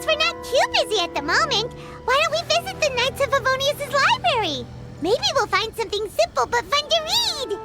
guess we're not too busy at the moment. Why don't we visit the Knights of Favonius' library? Maybe we'll find something simple but fun to read.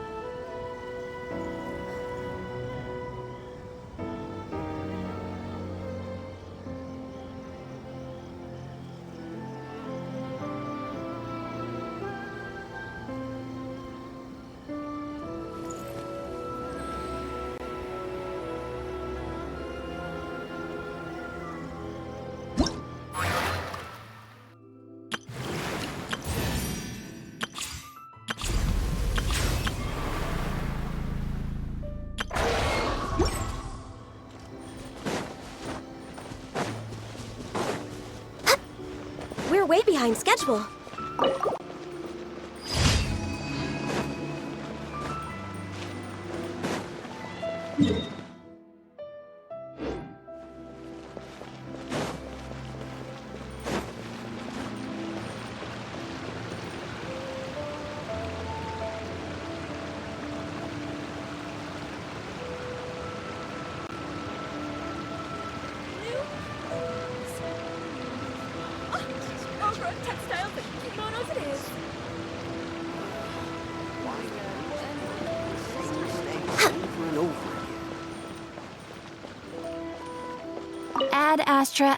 We're way behind schedule. Textiles and kimonos it is. Over and over again. Ad Astra.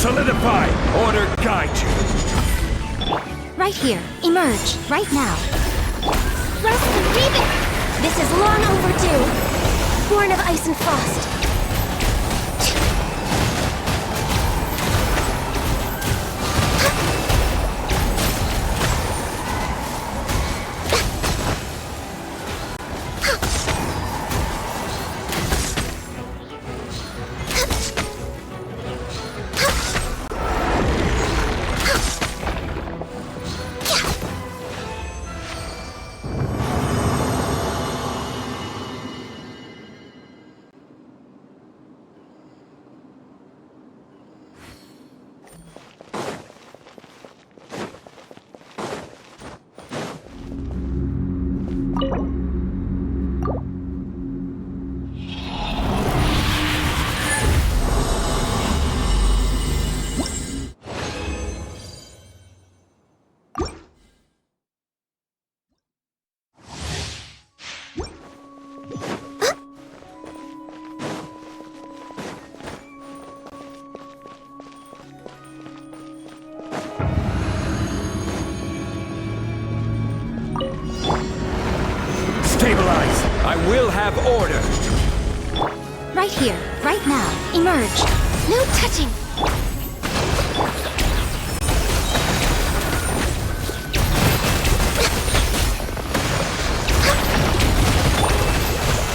Solidify! Order guide you! Right here. Emerge. Right now. Rust and Reven! This is long overdue. Born of ice and frost. Stabilize! I will have order! Right here. Right now. Emerge. No touching.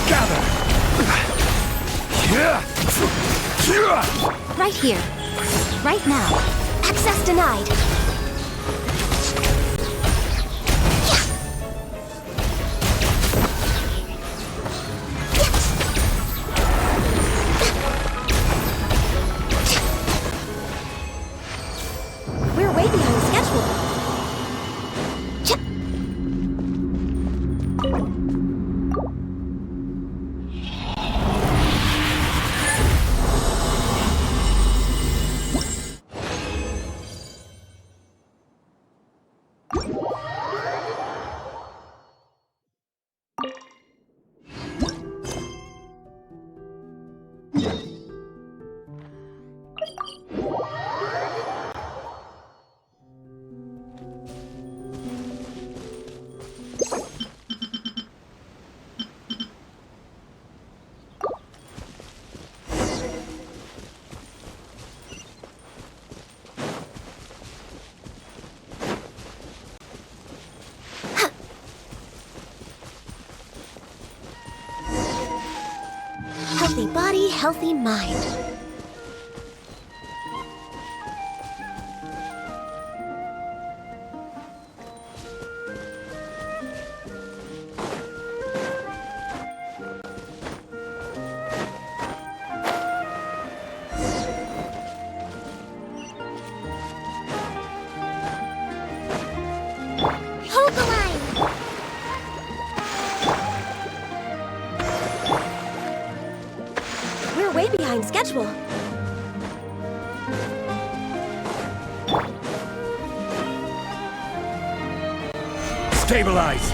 Gather! Right here. Right now. Access denied. We're way behind schedule. Healthy body, healthy mind. Hold the line! We're way behind schedule. Stabilize!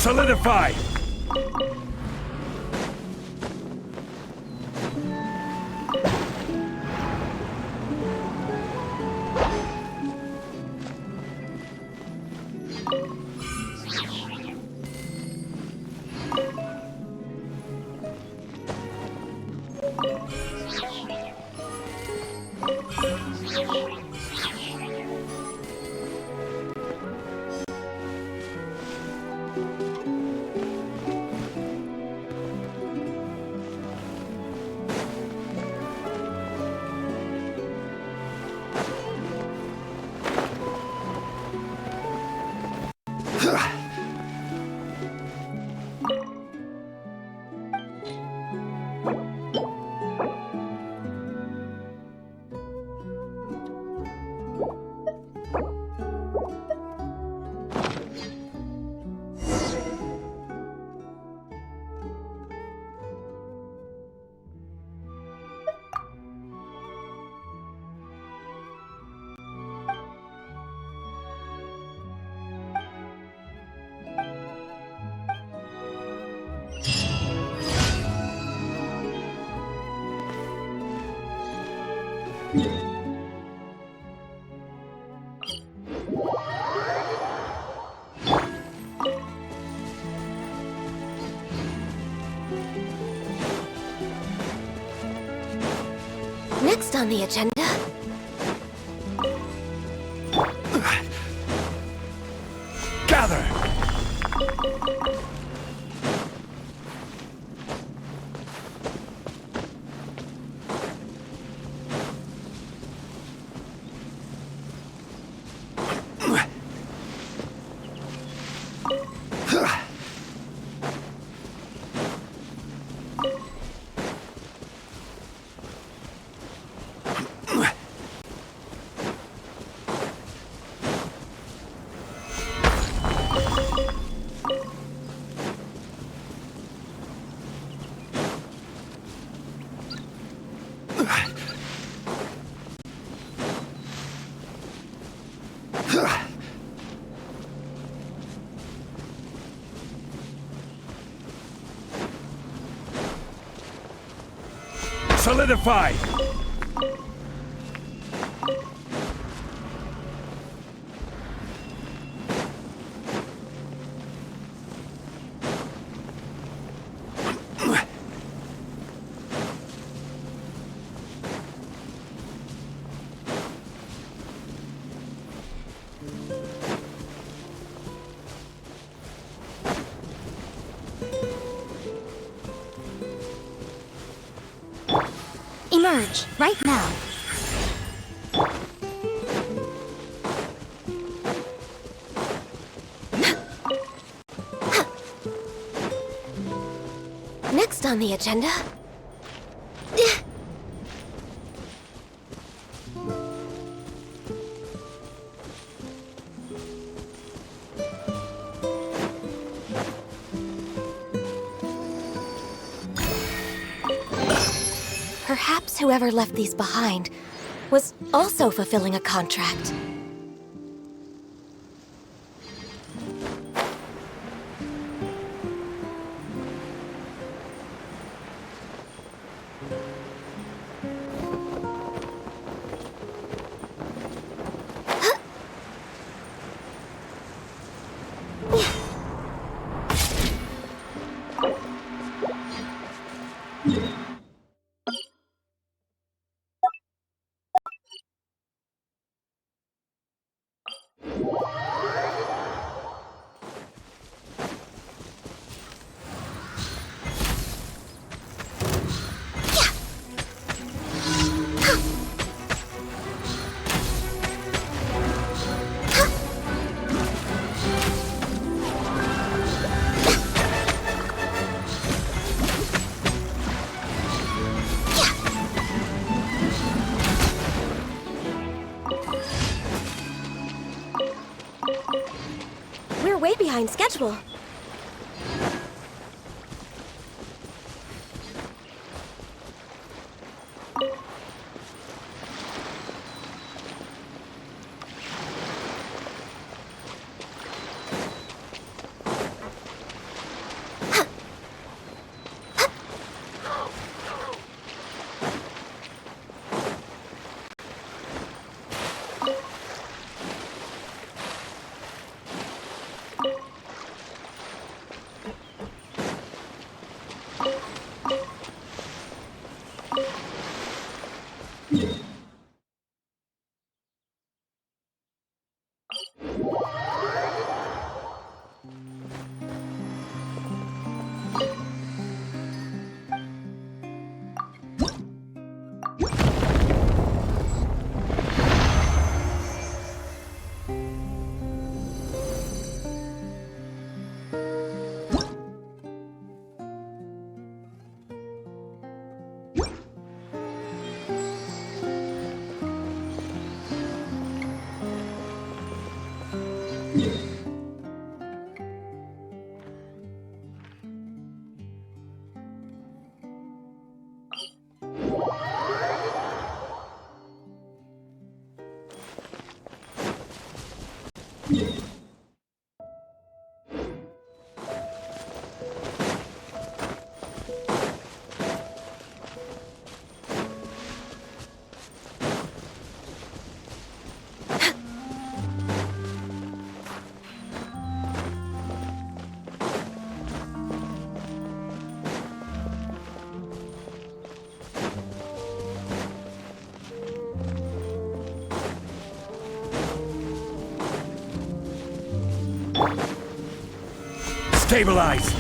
Solidify! Next on the agenda... Gather! Solidify! Emerge, right now. Next on the agenda... Perhaps whoever left these behind was also fulfilling a contract. We're way behind schedule. Stabilize!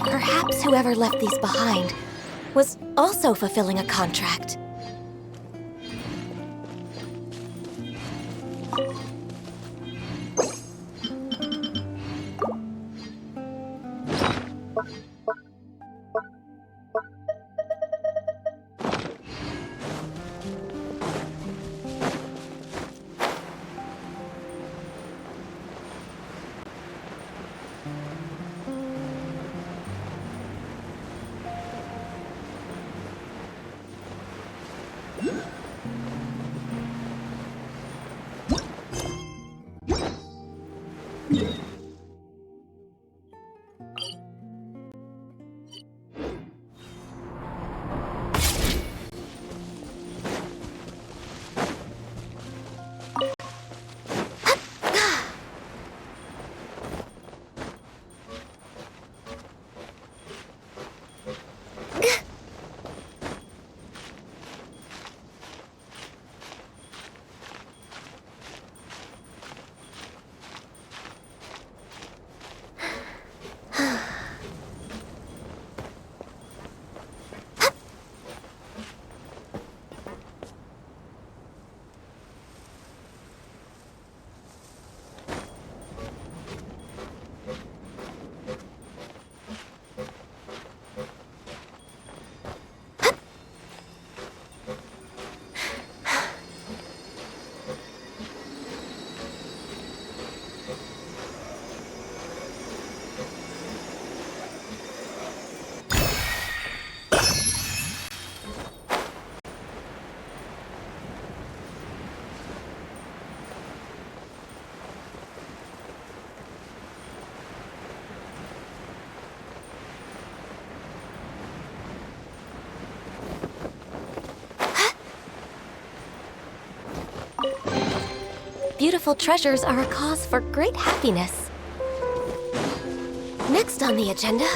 Perhaps whoever left these behind was also fulfilling a contract. Beautiful treasures are a cause for great happiness. Next on the agenda...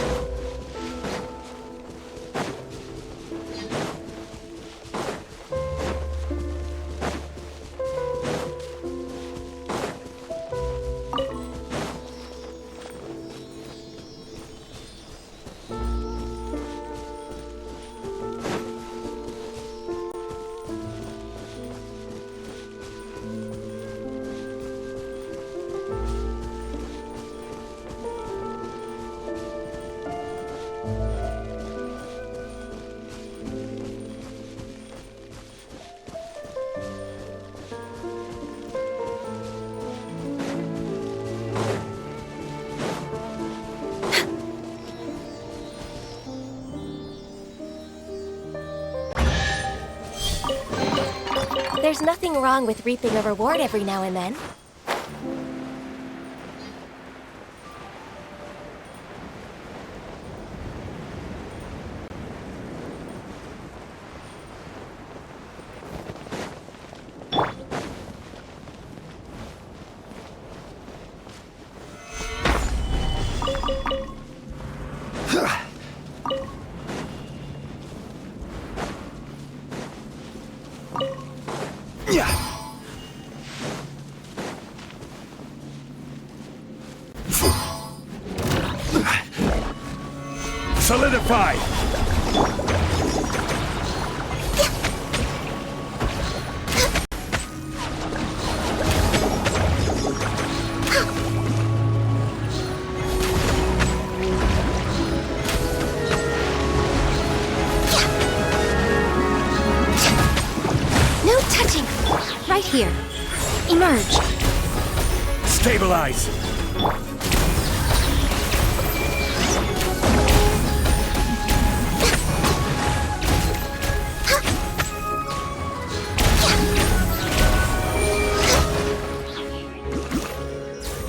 There's nothing wrong with reaping a reward every now and then. Solidify! No touching! Right here. Emerge. Stabilize!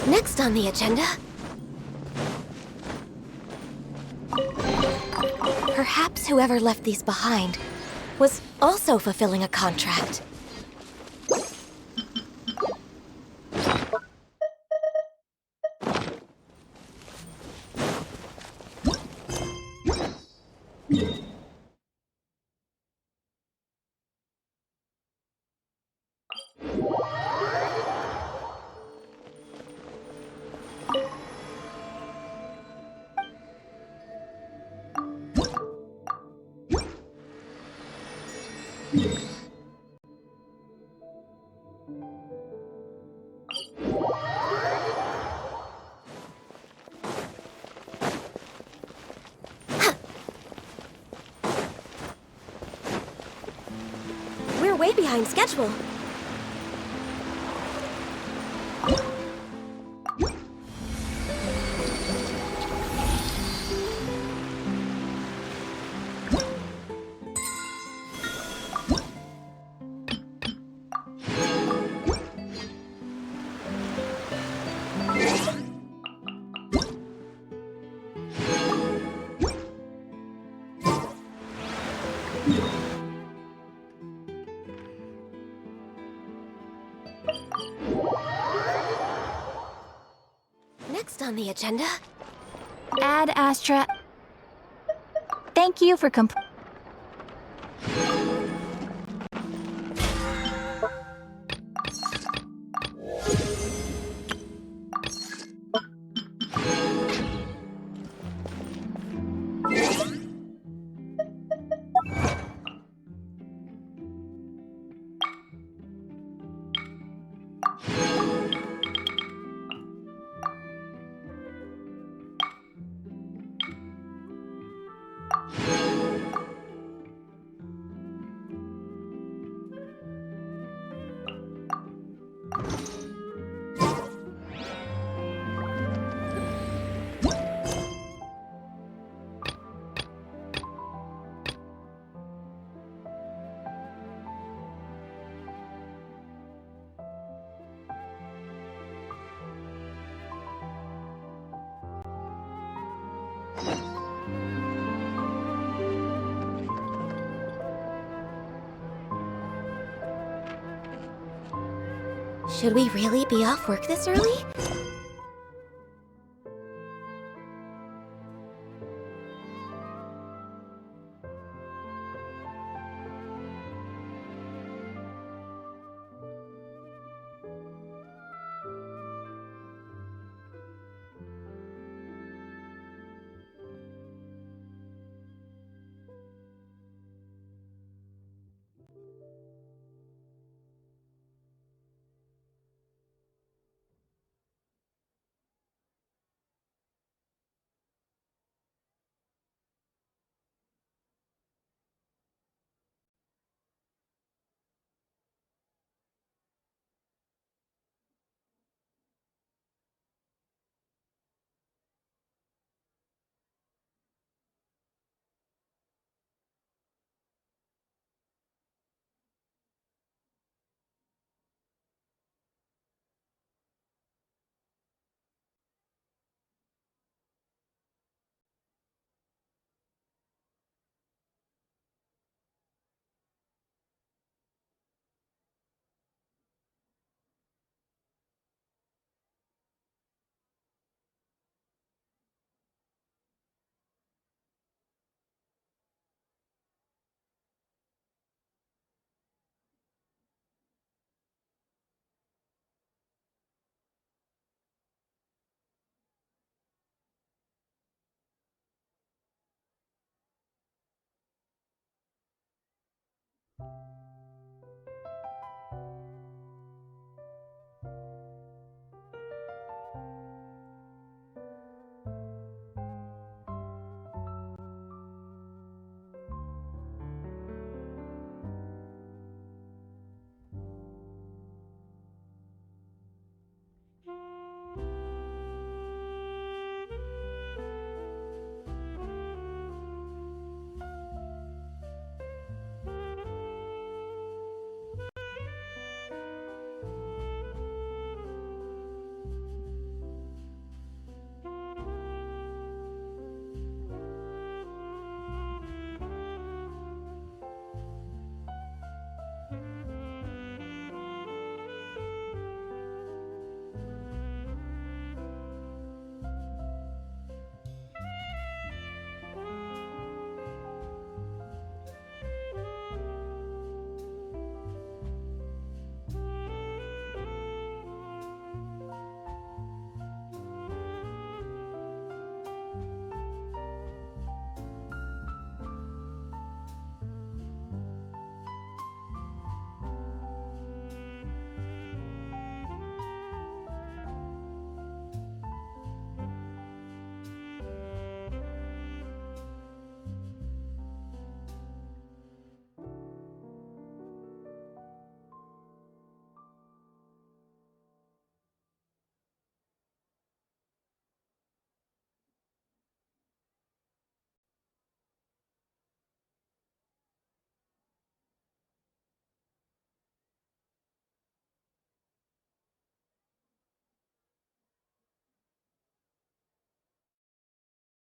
Next on the agenda... Perhaps whoever left these behind was also fulfilling a contract. We're way behind schedule. Next on the agenda... Ad Astra. Thank you for Should we really be off work this early?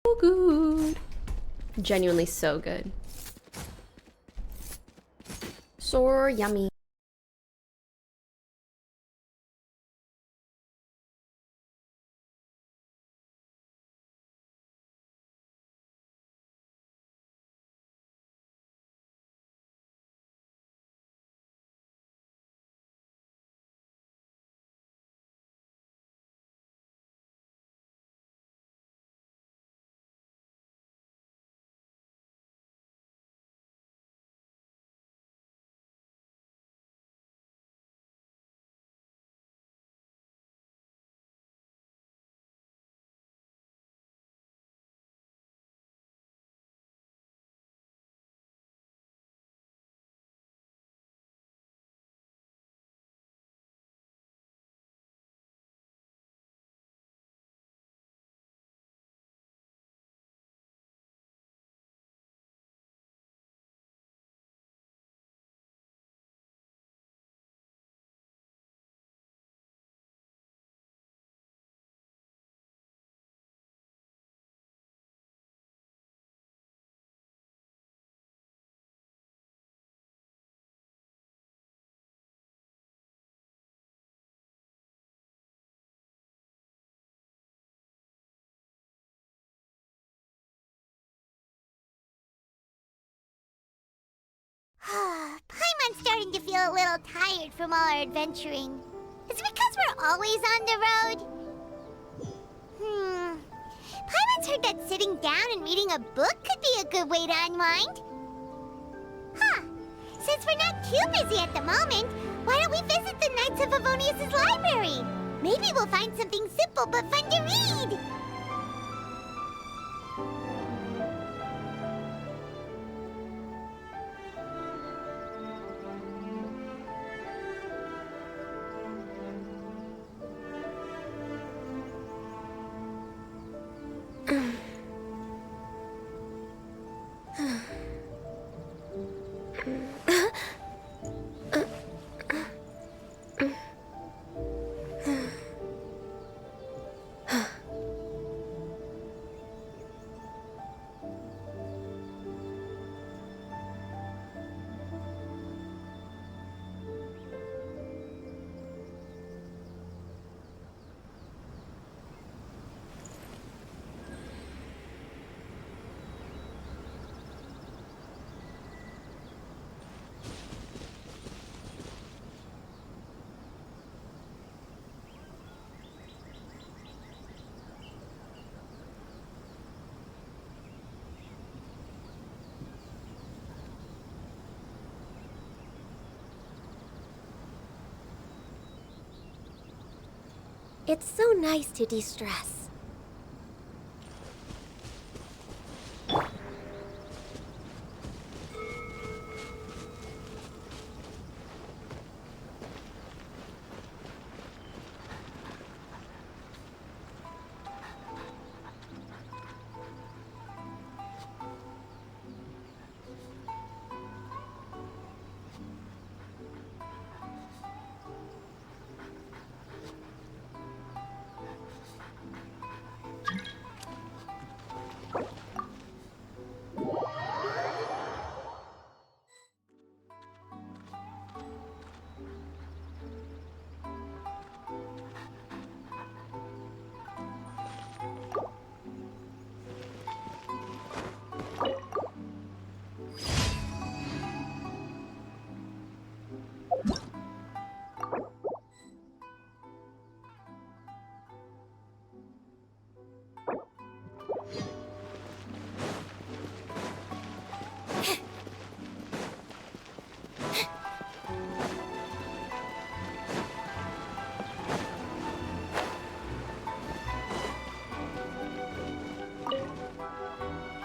So good. Genuinely so good. So yummy. Paimon's starting to feel a little tired from all our adventuring. Is it because we're always on the road? Paimon's heard that sitting down and reading a book could be a good way to unwind. Since we're not too busy at the moment, why don't we visit the Knights of Favonius' library? Maybe we'll find something simple but fun to read. It's so nice to de-stress.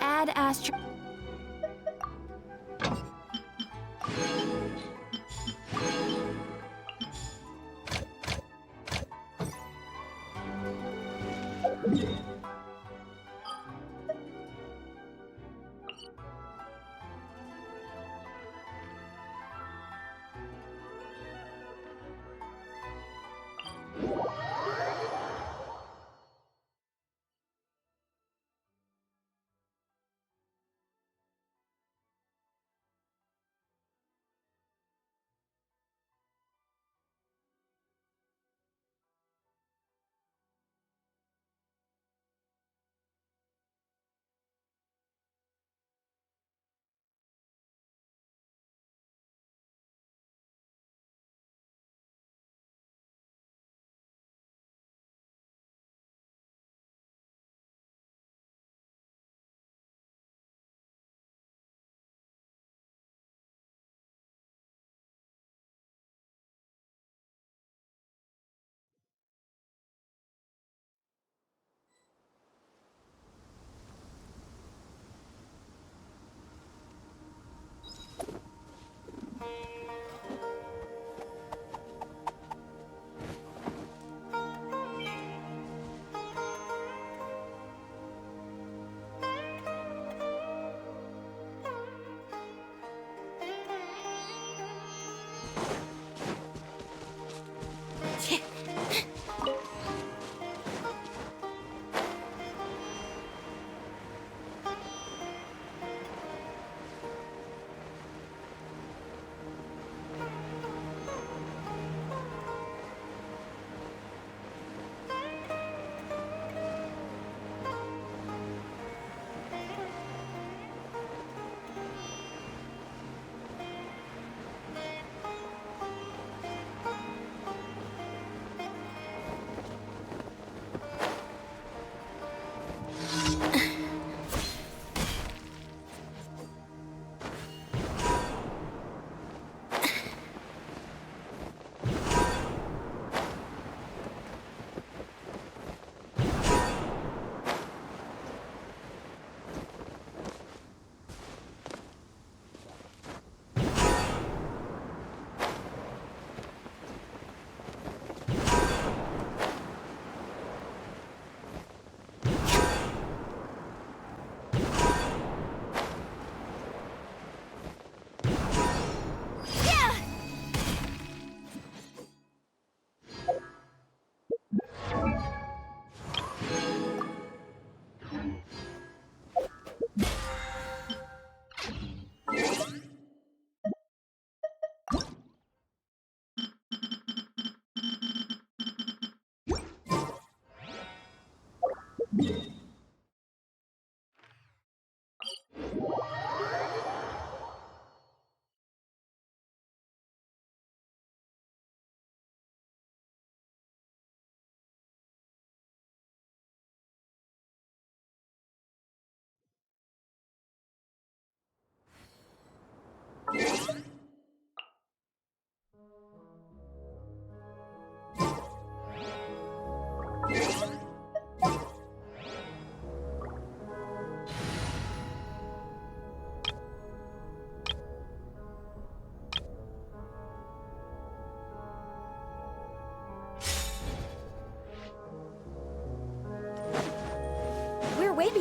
Ad Astra.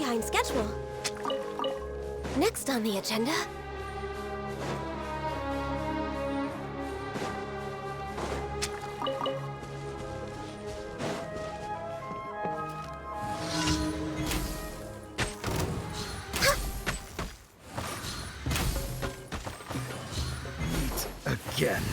behind schedule. Next on the agenda... Again.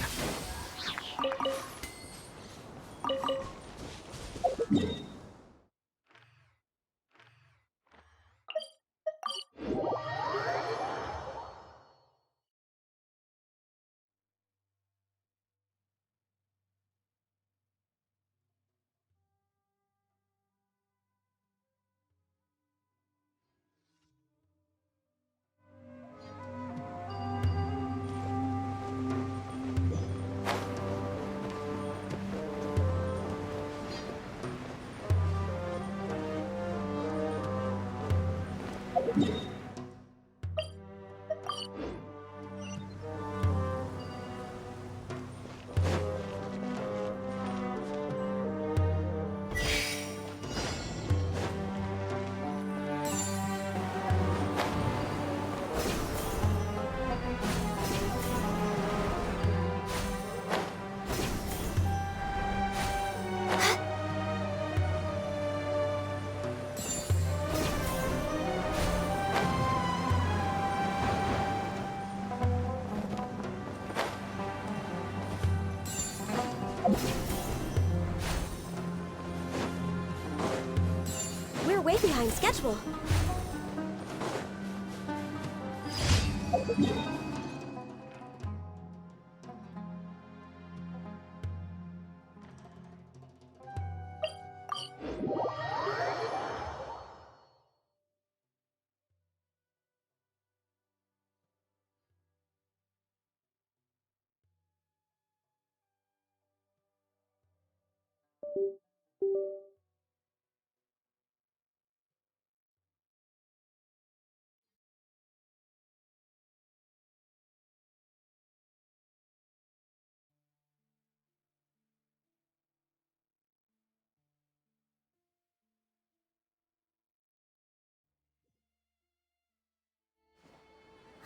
We're way behind schedule.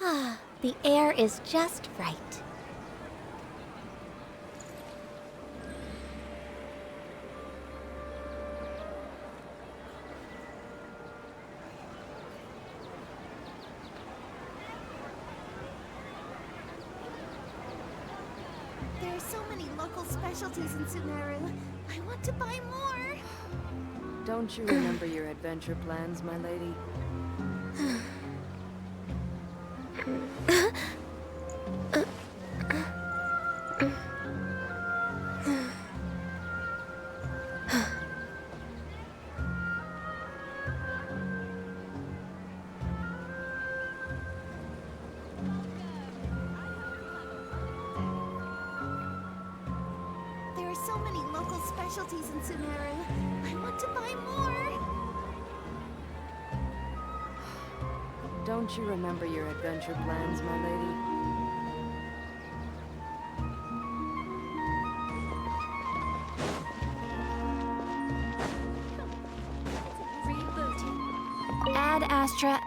Ah, the air is just right. There are so many local specialties in Sumeru. I want to buy more. Don't you remember your adventure plans, my lady? There are so many local specialties in Sumeru. I want to buy more. Don't you remember your adventure plans, my lady? Ad Astra.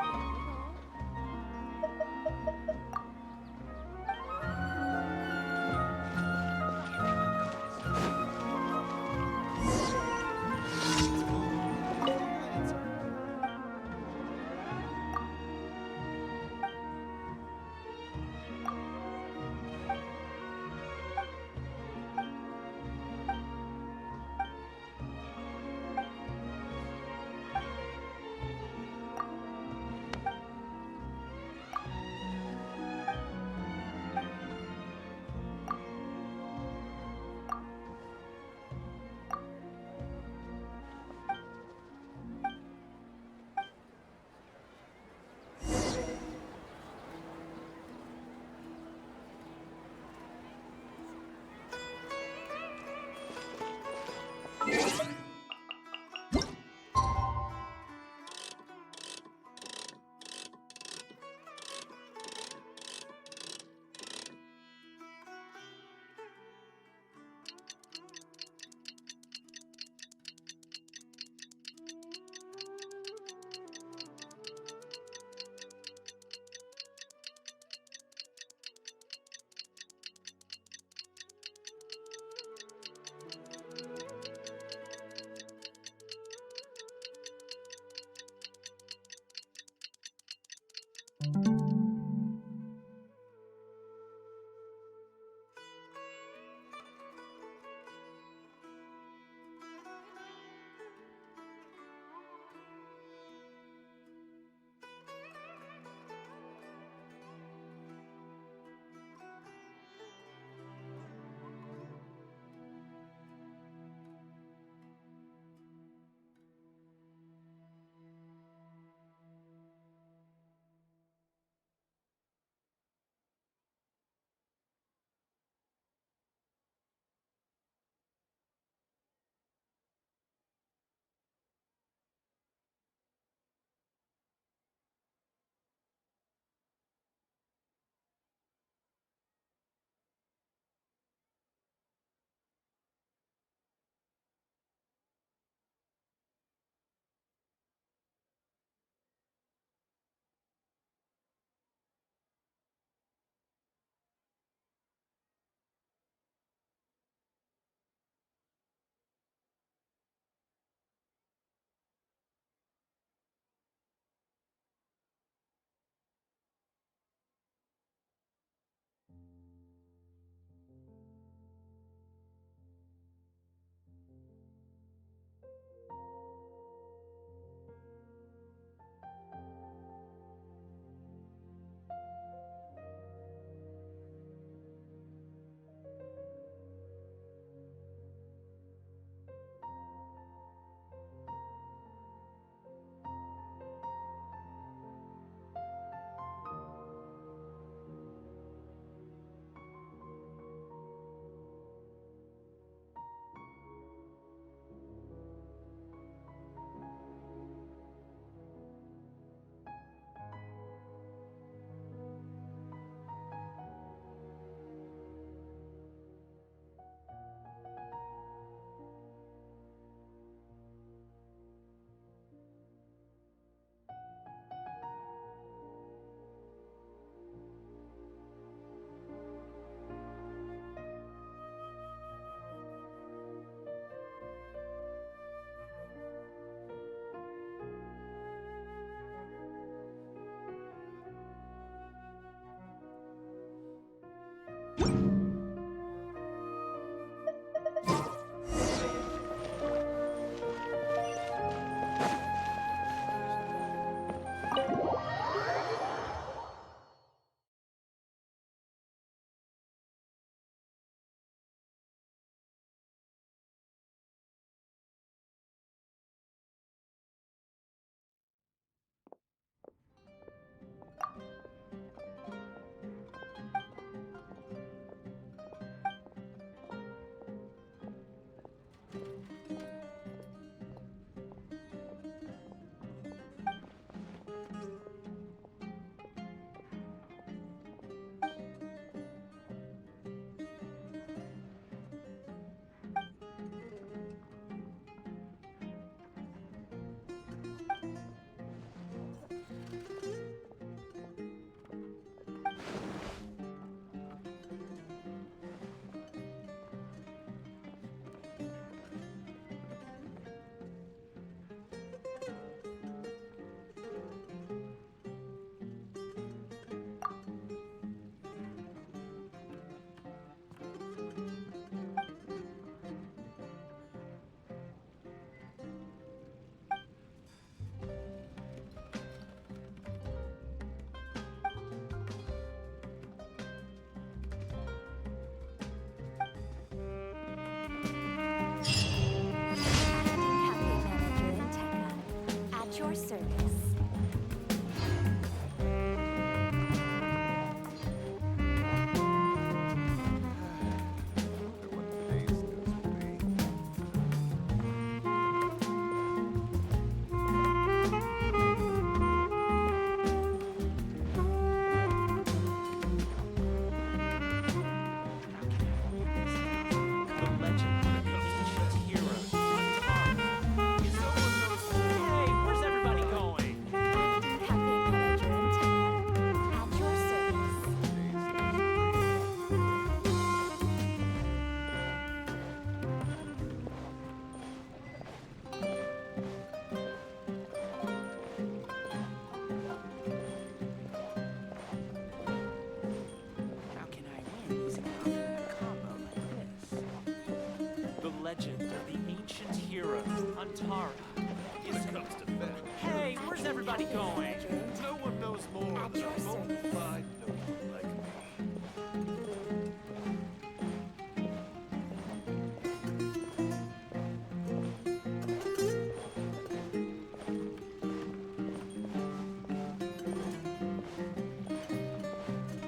Antara. When it comes to that. Hey, where's everybody going? No one knows more about bonafide noble like me.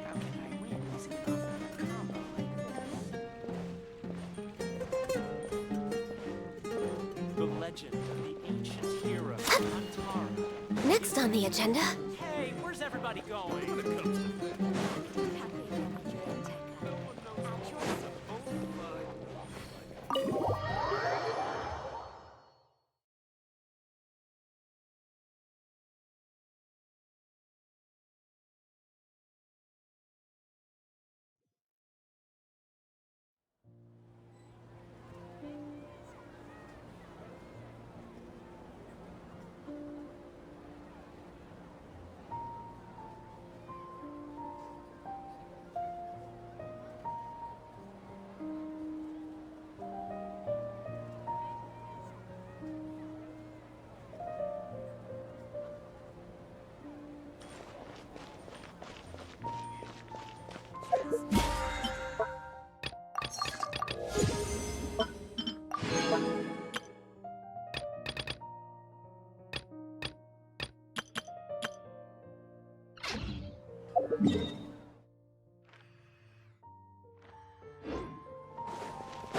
How can I win using an off-road combo like this? The legend of the ancient hero, Antara. Next on the agenda, Hey, where's everybody going? When it comes to that. No one knows more about bonafide noble like me.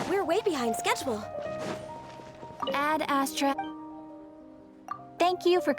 we're way behind schedule. Ad Astra. Thank you for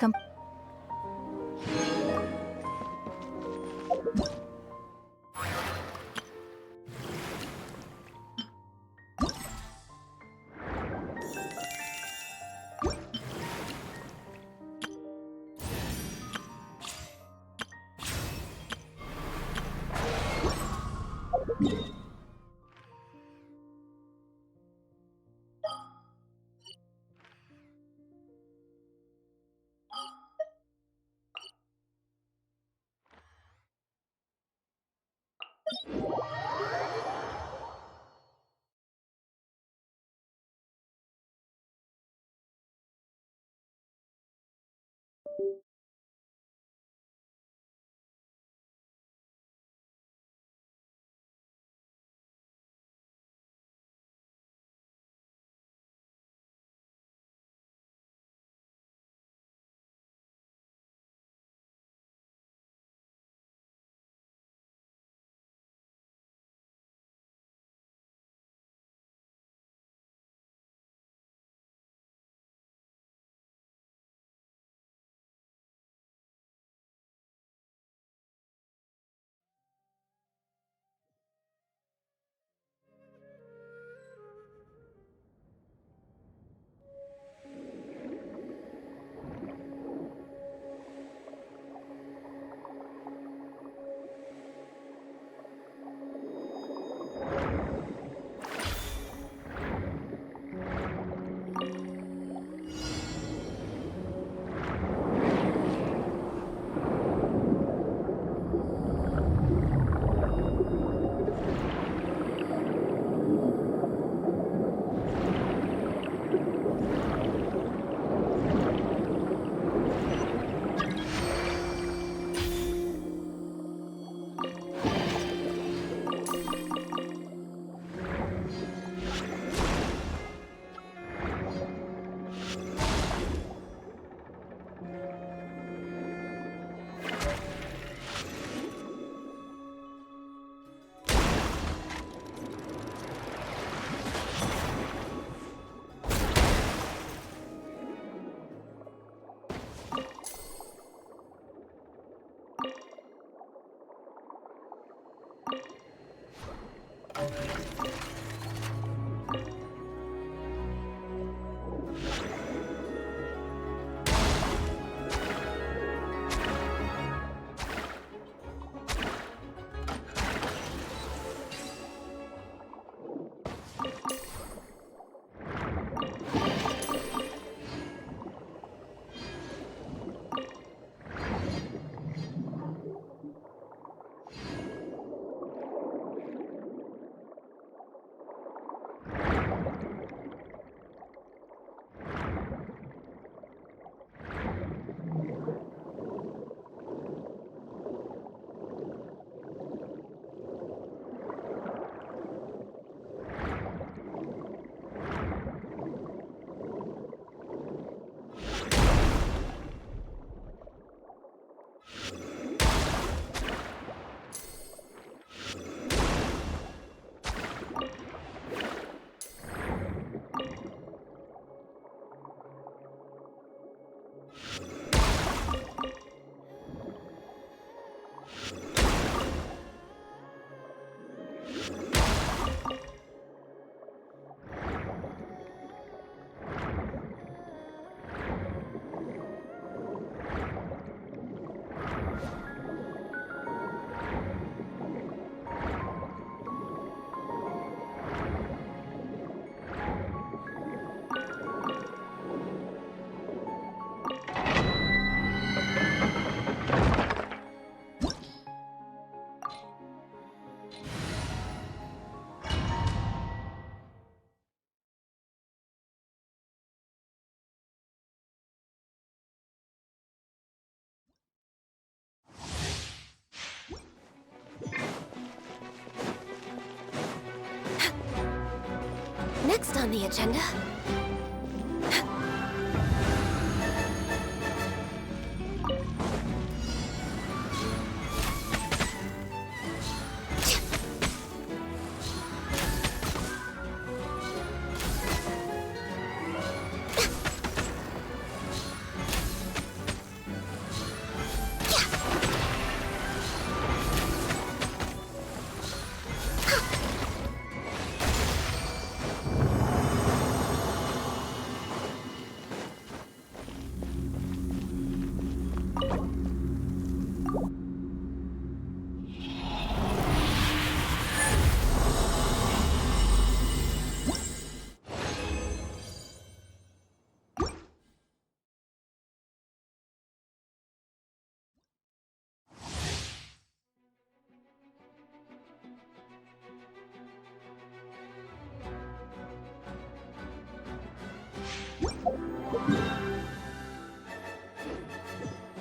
Next on the agenda...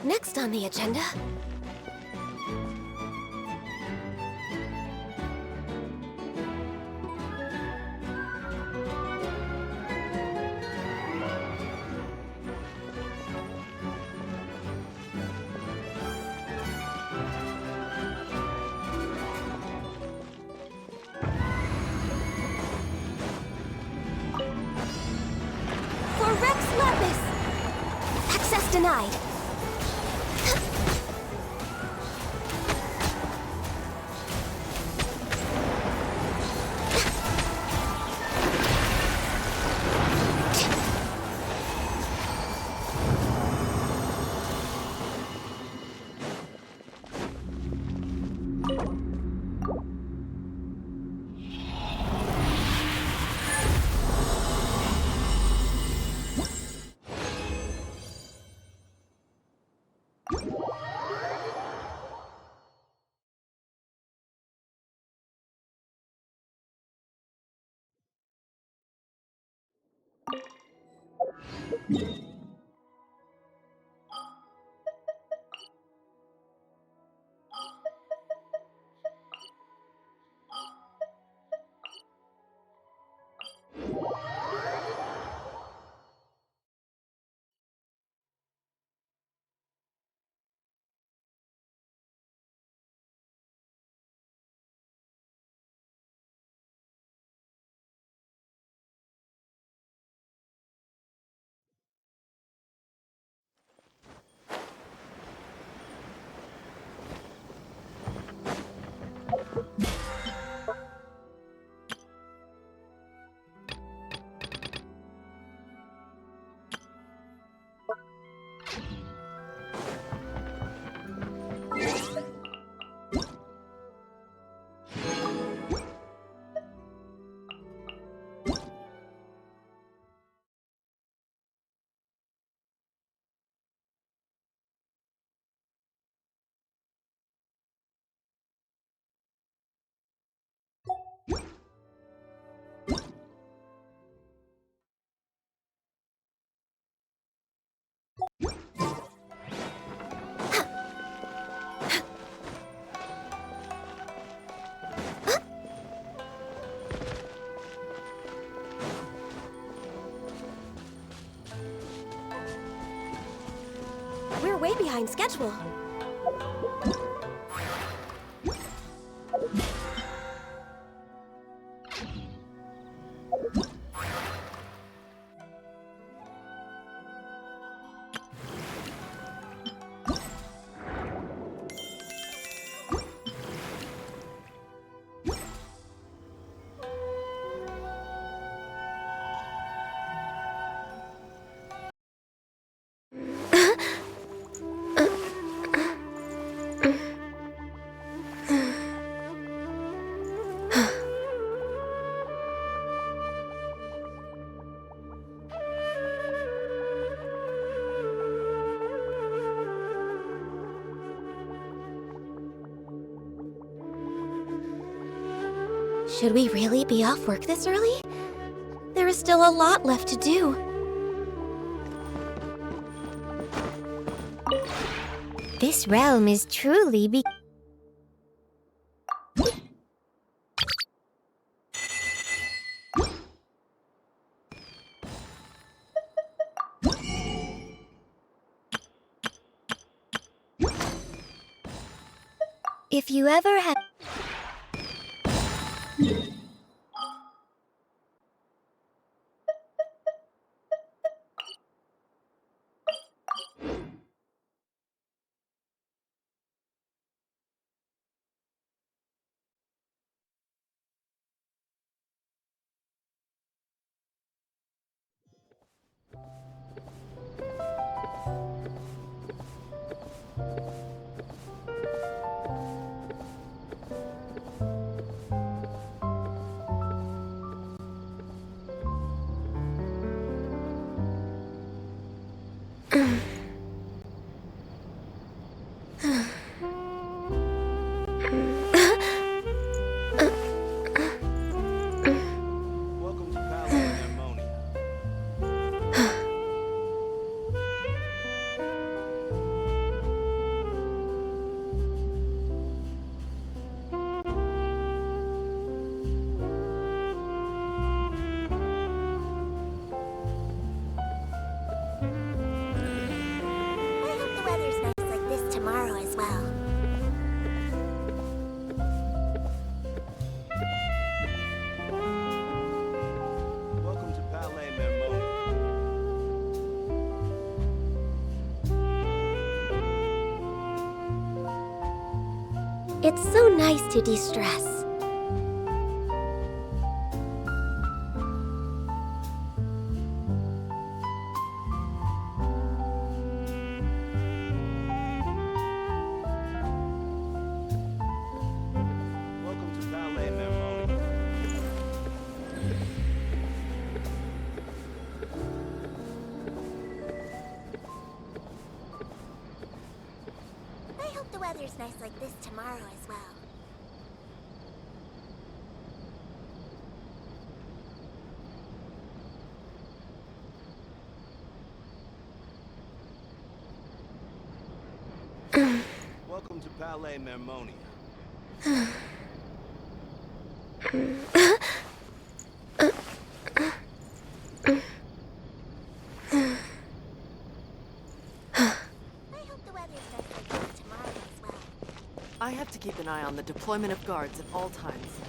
Next on the agenda... For Rex Lapis! Access denied. We're way behind schedule. Should we really be off work this early? There is still a lot left to do. This realm is truly If you ever had... Welcome to Palais Harmonia. I hope the weather's nice like this tomorrow as well. Welcome to Palais Harmonia. It's so nice to de-stress. Welcome to Palais Harmonia. I hope the weather's nice like this tomorrow as well. Welcome to Palais Harmonia. I hope the weather's nice like this tomorrow as well. I have to keep an eye on the deployment of guards at all times.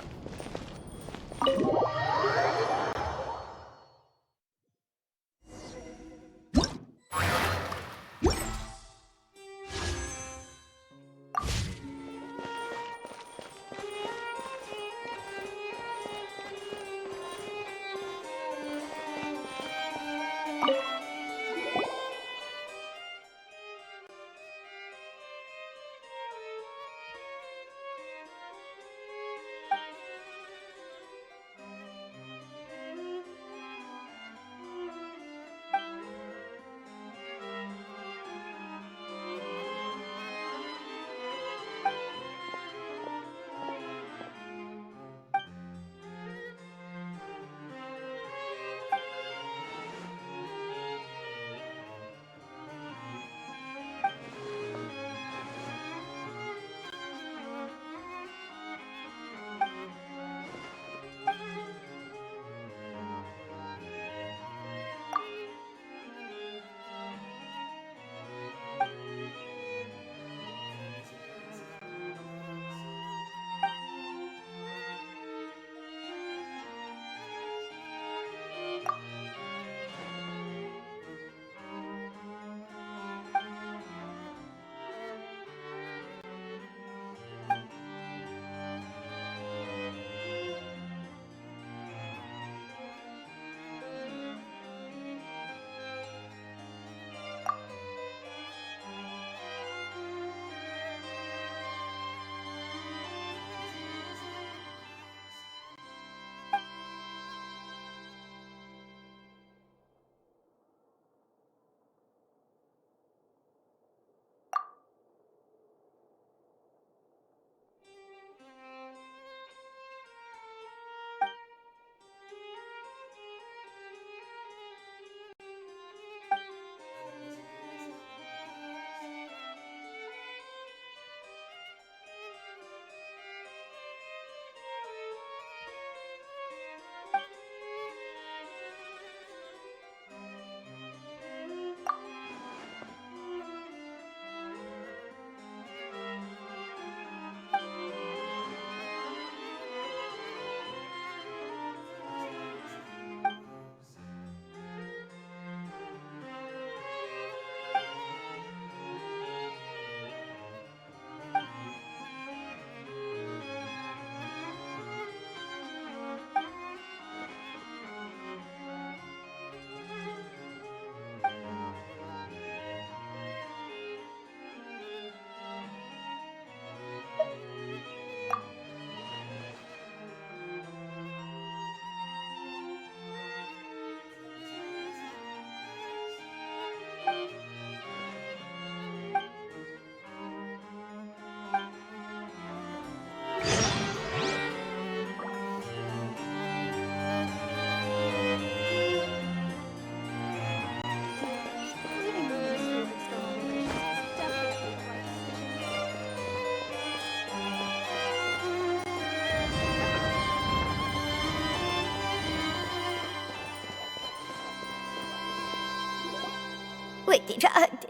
Wait,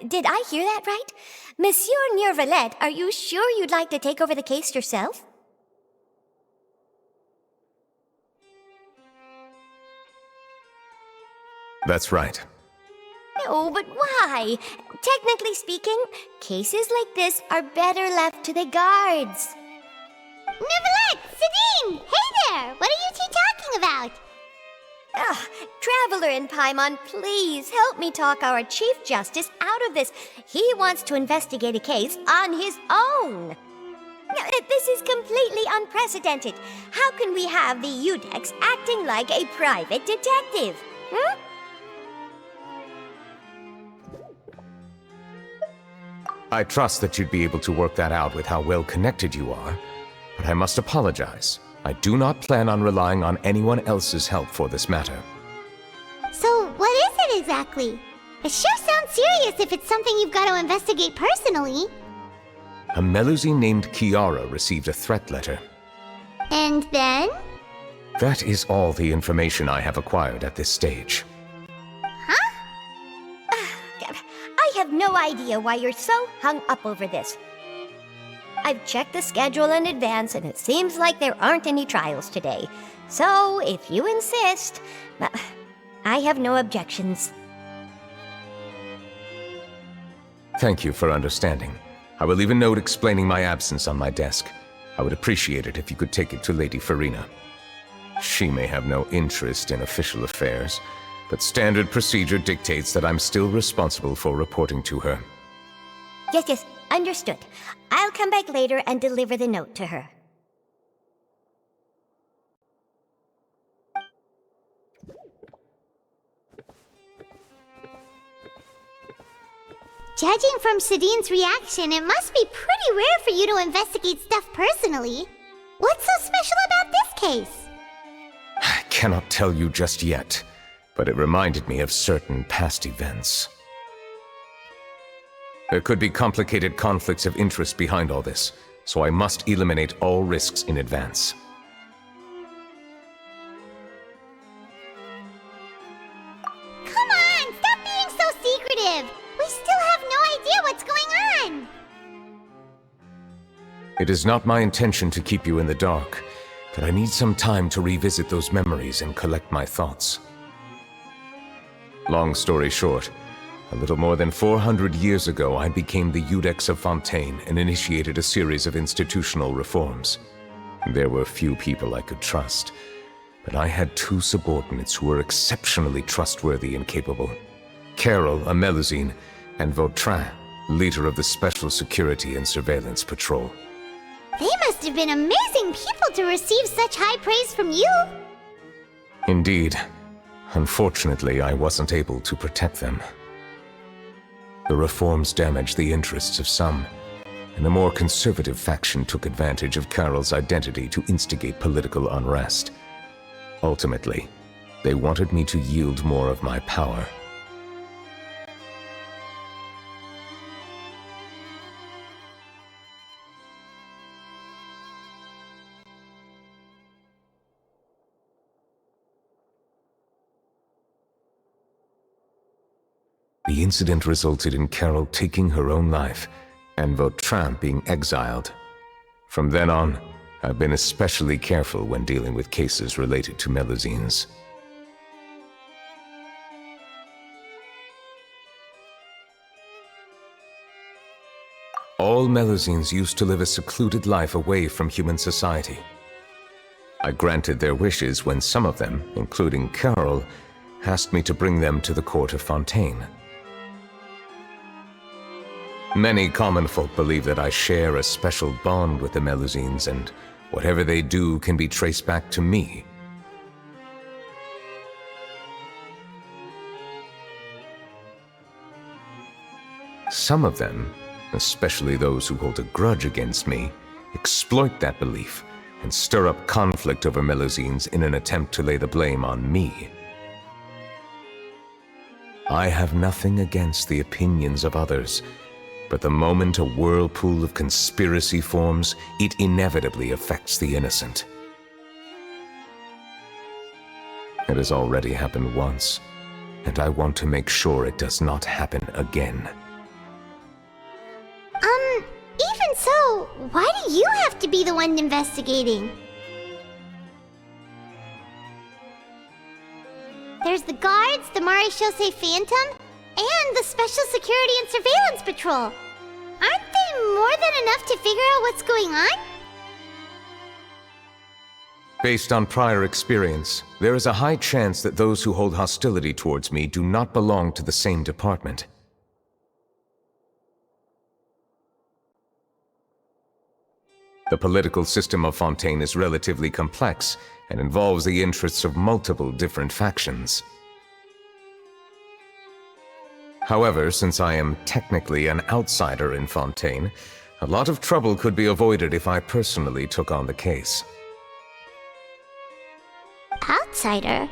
did I hear that right? Monsieur Nervalet, are you sure you'd like to take over the case yourself? That's right. No, but why? Technically speaking, cases like this are better left to the guards. Neverlet! Sidine! Hey there! What are you two talking about? Traveler in Paimon, please help me talk our Chief Justice out of this. He wants to investigate a case on his own. Now, this is completely unprecedented. How can we have the Udex acting like a private detective? Hmm? I trust that you'd be able to work that out with how well connected you are, but I must apologize. I do not plan on relying on anyone else's help for this matter. So, what is it exactly? It sure sounds serious if it's something you've got to investigate personally. A Melusine named Kiara received a threat letter. And then? That is all the information I have acquired at this stage. Huh? I have no idea why you're so hung up over this. I've checked the schedule in advance, and it seems like there aren't any trials today. So, if you insist, I have no objections. Thank you for understanding. I will leave a note explaining my absence on my desk. I would appreciate it if you could take it to Lady Farina. She may have no interest in official affairs, but standard procedure dictates that I'm still responsible for reporting to her. Yes, understood. I'll come back later and deliver the note to her. Judging from Sidine's reaction, it must be pretty rare for you to investigate stuff personally. What's so special about this case? I cannot tell you just yet, but it reminded me of certain past events. There could be complicated conflicts of interest behind all this, so I must eliminate all risks in advance. Come on, stop being so secretive! We still have no idea what's going on! It is not my intention to keep you in the dark, but I need some time to revisit those memories and collect my thoughts. Long story short, a little more than 400 years ago, I became the Udex of Fontaine and initiated a series of institutional reforms. There were few people I could trust, but I had two subordinates who were exceptionally trustworthy and capable. Carol, a Melusine, and Vautrin, leader of the Special Security and Surveillance Patrol. They must have been amazing people to receive such high praise from you! Indeed. Unfortunately, I wasn't able to protect them. The reforms damaged the interests of some, and a more conservative faction took advantage of Carol's identity to instigate political unrest. Ultimately, they wanted me to yield more of my power. The incident resulted in Carol taking her own life, and Vautrin being exiled. From then on, I've been especially careful when dealing with cases related to Melusines. All Melusines used to live a secluded life away from human society. I granted their wishes when some of them, including Carol, asked me to bring them to the court of Fontaine. Many common folk believe that I share a special bond with the Melusines, and whatever they do can be traced back to me. Some of them, especially those who hold a grudge against me, exploit that belief and stir up conflict over Melusines in an attempt to lay the blame on me. I have nothing against the opinions of others, but the moment a whirlpool of conspiracy forms, it inevitably affects the innocent. It has already happened once, and I want to make sure it does not happen again. Even so, why do you have to be the one investigating? There's the guards, the Marechaussee Phantom, and the Special Security and Surveillance Patrol. Aren't they more than enough to figure out what's going on? Based on prior experience, there is a high chance that those who hold hostility towards me do not belong to the same department. The political system of Fontaine is relatively complex and involves the interests of multiple different factions. However, since I am technically an outsider in Fontaine, a lot of trouble could be avoided if I personally took on the case. Outsider?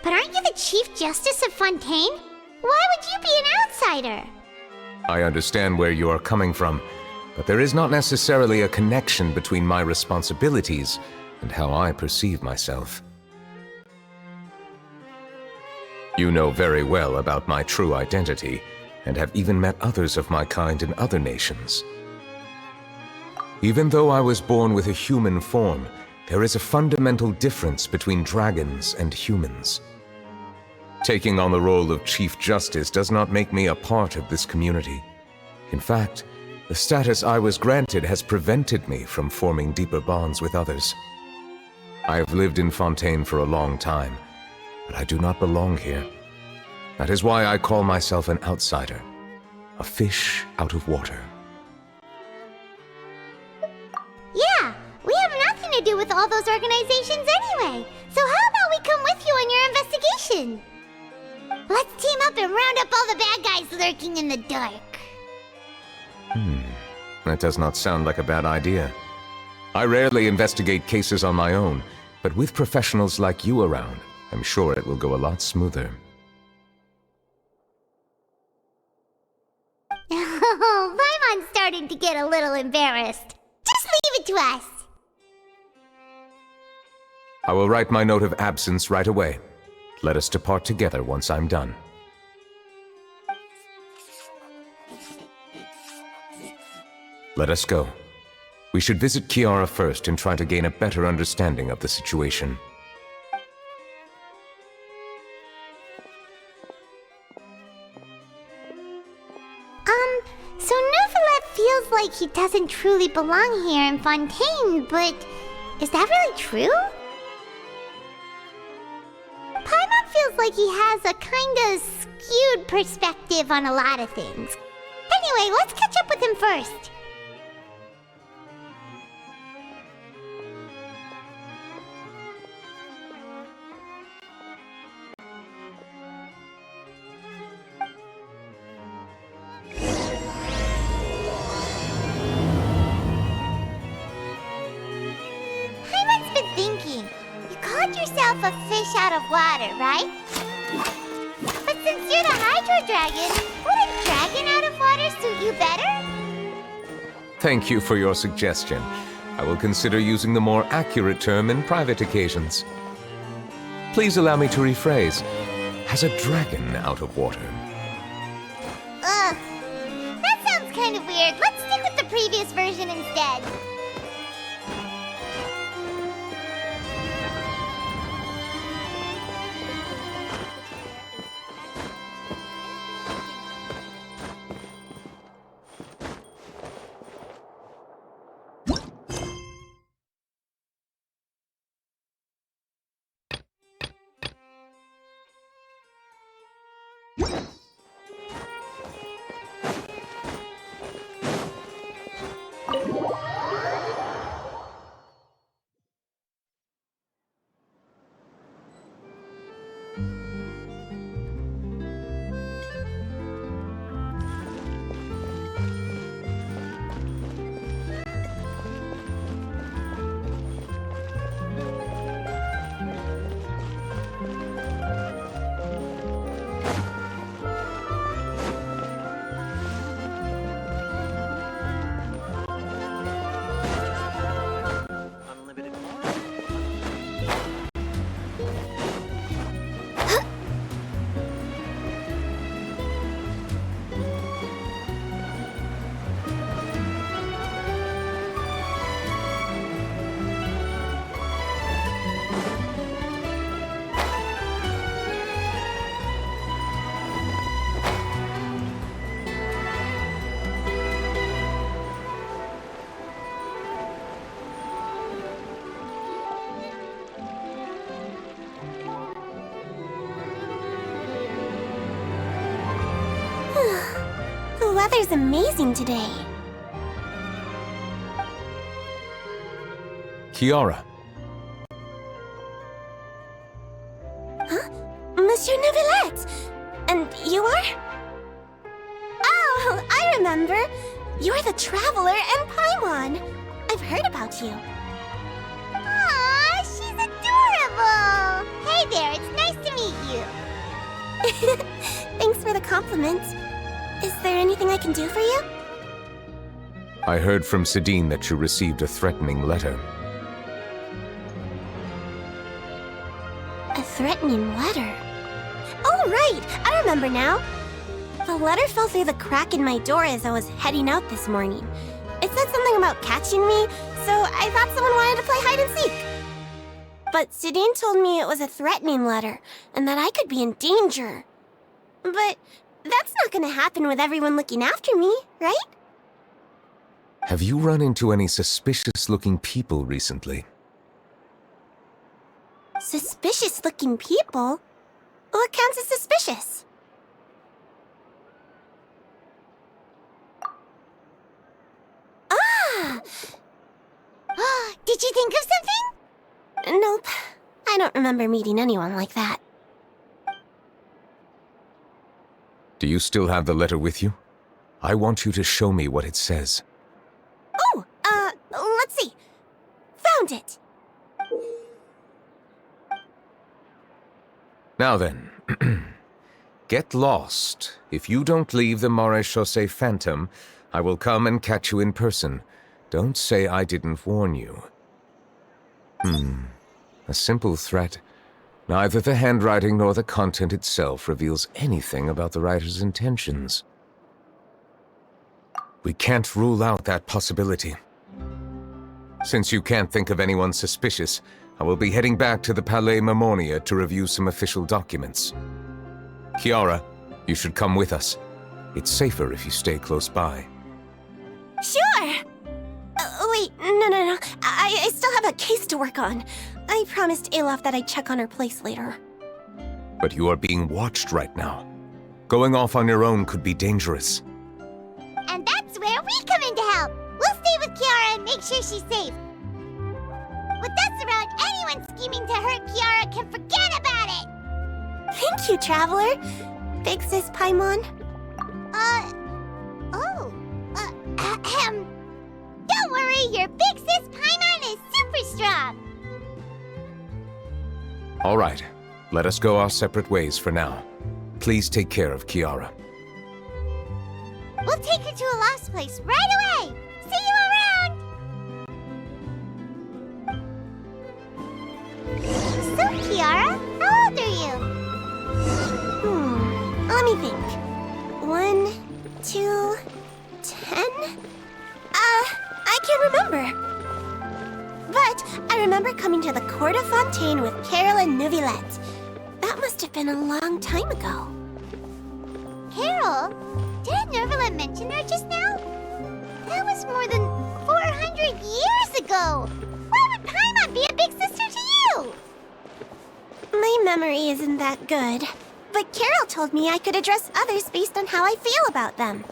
But aren't you the Chief Justice of Fontaine? Why would you be an outsider? I understand where you are coming from, but there is not necessarily a connection between my responsibilities and how I perceive myself. You know very well about my true identity, and have even met others of my kind in other nations. Even though I was born with a human form, there is a fundamental difference between dragons and humans. Taking on the role of Chief Justice does not make me a part of this community. In fact, the status I was granted has prevented me from forming deeper bonds with others. I have lived in Fontaine for a long time, but I do not belong here. That is why I call myself an outsider, a fish out of water. Yeah, we have nothing to do with all those organizations anyway. So how about we come with you on your investigation? Let's team up and round up all the bad guys lurking in the dark. That does not sound like a bad idea. I rarely investigate cases on my own, but with professionals like you around, I'm sure it will go a lot smoother. Oh, Paimon's starting to get a little embarrassed. Just leave it to us. I will write my note of absence right away. Let us depart together once I'm done. Let us go. We should visit Kiara first and try to gain a better understanding of the situation. So Neuvillette feels like he doesn't truly belong here in Fontaine, but is that really true? Paimon feels like he has a kinda skewed perspective on a lot of things. Anyway, let's catch up with him first. Paimon's been thinking. You called yourself a fish out of water, right? But since you're the Hydro Dragon, would a dragon out of water suit you better? Thank you for your suggestion. I will consider using the more accurate term in private occasions. Please allow me to rephrase. Has a dragon out of water? Ugh. That sounds kind of weird. Let's stick with the previous version instead. weather's amazing today. Kiara, Monsieur Neuvillette! And you are? Oh, I remember. You're the Traveler and Paimon. I've heard about you. Aw, she's adorable! Hey there, it's nice to meet you. Thanks for the compliment. Is there anything I can do for you? I heard from Sidine that you received a threatening letter. A threatening letter? Oh, right! I remember now. The letter fell through the crack in my door as I was heading out this morning. It said something about catching me, so I thought someone wanted to play hide and seek. But Sidine told me it was a threatening letter, and that I could be in danger. But that's not gonna happen with everyone looking after me, right? Have you run into any suspicious-looking people recently? Suspicious-looking people? What counts as suspicious? Ah! Did you think of something? Nope. I don't remember meeting anyone like that. Do you still have the letter with you? I want you to show me what it says. Oh, let's see. Found it. Now then, get lost. If you don't leave the Maréchaussée Phantom, I will come and catch you in person. Don't say I didn't warn you. A simple threat. Neither the handwriting nor the content itself reveals anything about the writer's intentions. We can't rule out that possibility. Since you can't think of anyone suspicious, I will be heading back to the Palais Mermonia to review some official documents. Kiara, you should come with us. It's safer if you stay close by. Sure! Wait, no. I still have a case to work on. I promised Alof that I'd check on her place later. But you are being watched right now. Going off on your own could be dangerous. And that's where we come in to help. We'll stay with Kiara and make sure she's safe. With us around, anyone scheming to hurt Kiara can forget about it! Thank you, Traveler. Big Sis Paimon. Ahem. Don't worry, your Big Sis Paimon is super strong. All right, let us go our separate ways for now. Please take care of Kiara. We'll take her to a lost place right away. See you around! So, Kiara, how old are you? Let me think. 1, 2, 10? I can't remember. But I remember coming to the court of Fontaine with Carol and Neuvillette. That must have been a long time ago. Carol? Did Neuvillette mention her just now? That was more than 400 years ago. Why would Paimon be a big sister to you? My memory isn't that good. But Carol told me I could address others based on how I feel about them.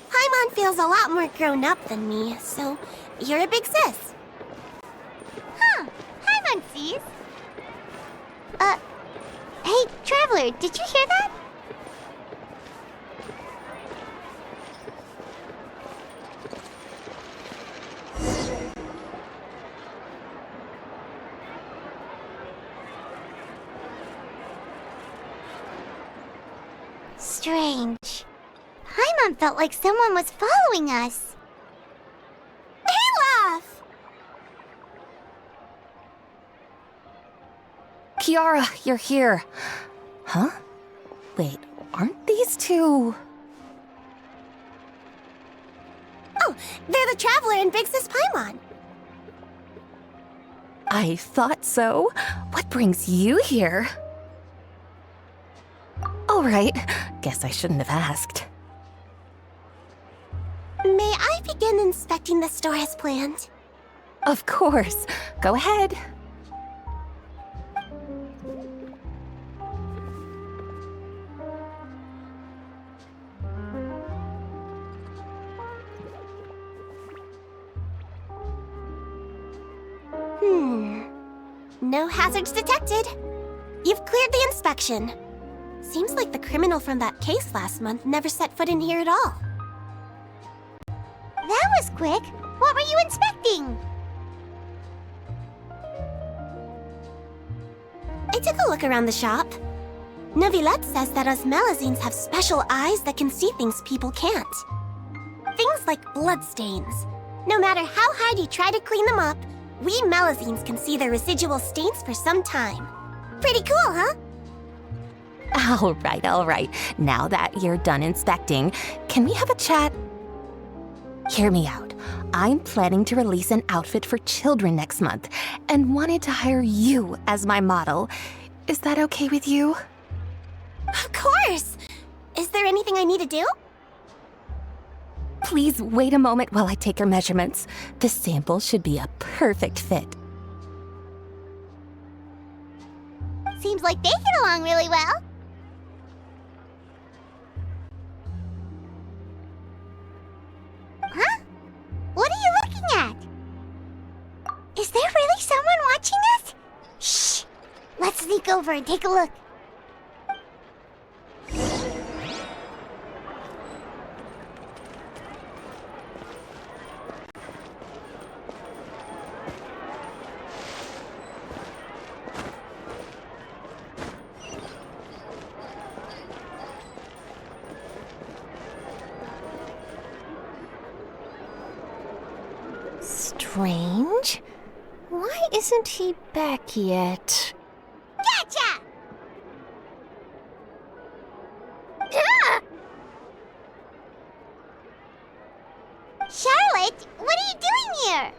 Paimon feels a lot more grown up than me, so you're a big sis. Huh. Paimon sees. Hey, Traveler, did you hear that? Strange. Paimon felt like someone was following us. Olaf! Kiara, you're here. Huh? Wait, aren't these two... Oh, they're the Traveler and Big Sis Paimon. I thought so. What brings you here? All right, guess I shouldn't have asked. May I begin inspecting the store as planned? Of course. Go ahead. No hazards detected. You've cleared the inspection. Seems like the criminal from that case last month never set foot in here at all. That was quick. What were you inspecting? I took a look around the shop. Neuvillette says that us Melazines have special eyes that can see things people can't. Things like bloodstains. No matter how hard you try to clean them up, we Melazines can see their residual stains for some time. Pretty cool, huh? All right, all right. Now that you're done inspecting, can we have a chat? Hear me out. I'm planning to release an outfit for children next month and wanted to hire you as my model. Is that okay with you? Of course! Is there anything I need to do? Please wait a moment while I take your measurements. The sample should be a perfect fit. Seems like they get along really well. Huh? What are you looking at? Is there really someone watching us? Shh! Let's sneak over and take a look. Strange. Why isn't he back yet? Gotcha! Ah! Charlotte, what are you doing here?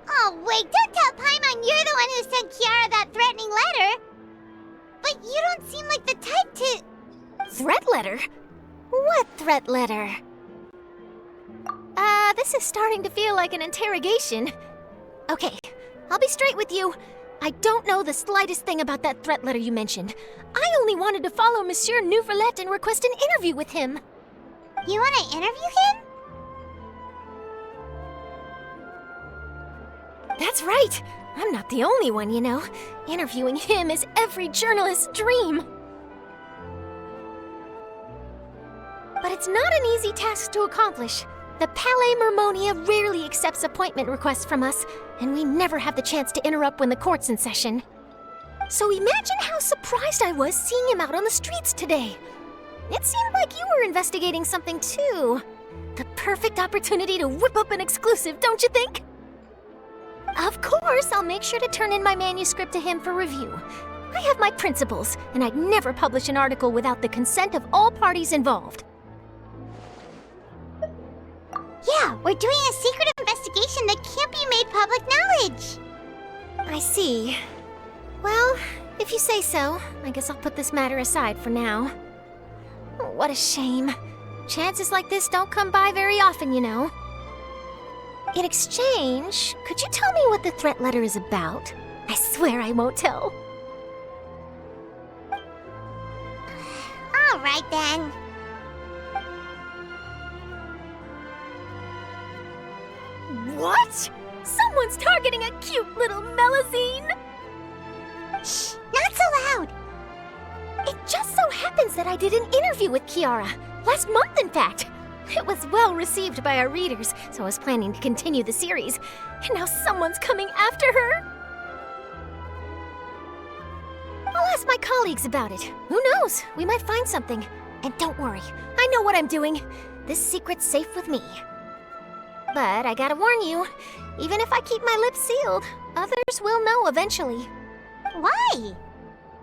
Oh, wait, don't tell Paimon you're the one who sent Kiara that threatening letter. But you don't seem like the type to... Threat letter? What threat letter? This is starting to feel like an interrogation. Okay, I'll be straight with you. I don't know the slightest thing about that threat letter you mentioned. I only wanted to follow Monsieur Neuvillette and request an interview with him. You want to interview him? That's right. I'm not the only one, you know. Interviewing him is every journalist's dream. But it's not an easy task to accomplish. The Palais Mermonia rarely accepts appointment requests from us, and we never have the chance to interrupt when the court's in session. So imagine how surprised I was seeing him out on the streets today. It seemed like you were investigating something too. The perfect opportunity to whip up an exclusive, don't you think? Of course, I'll make sure to turn in my manuscript to him for review. I have my principles, and I'd never publish an article without the consent of all parties involved. Yeah, we're doing a secret investigation that can't be made public knowledge. I see. Well, if you say so, I guess I'll put this matter aside for now. Oh, what a shame. Chances like this don't come by very often, you know. In exchange, could you tell me what the threat letter is about? I swear I won't tell. All right, then. What? Someone's targeting a cute little Melazine? Shh, not so loud. It just so happens that I did an interview with Kiara. Last month, in fact. It was well received by our readers, so I was planning to continue the series. And now someone's coming after her. I'll ask my colleagues about it. Who knows? We might find something. And don't worry, I know what I'm doing. This secret's safe with me. But I gotta warn you, even if I keep my lips sealed, others will know eventually. Why?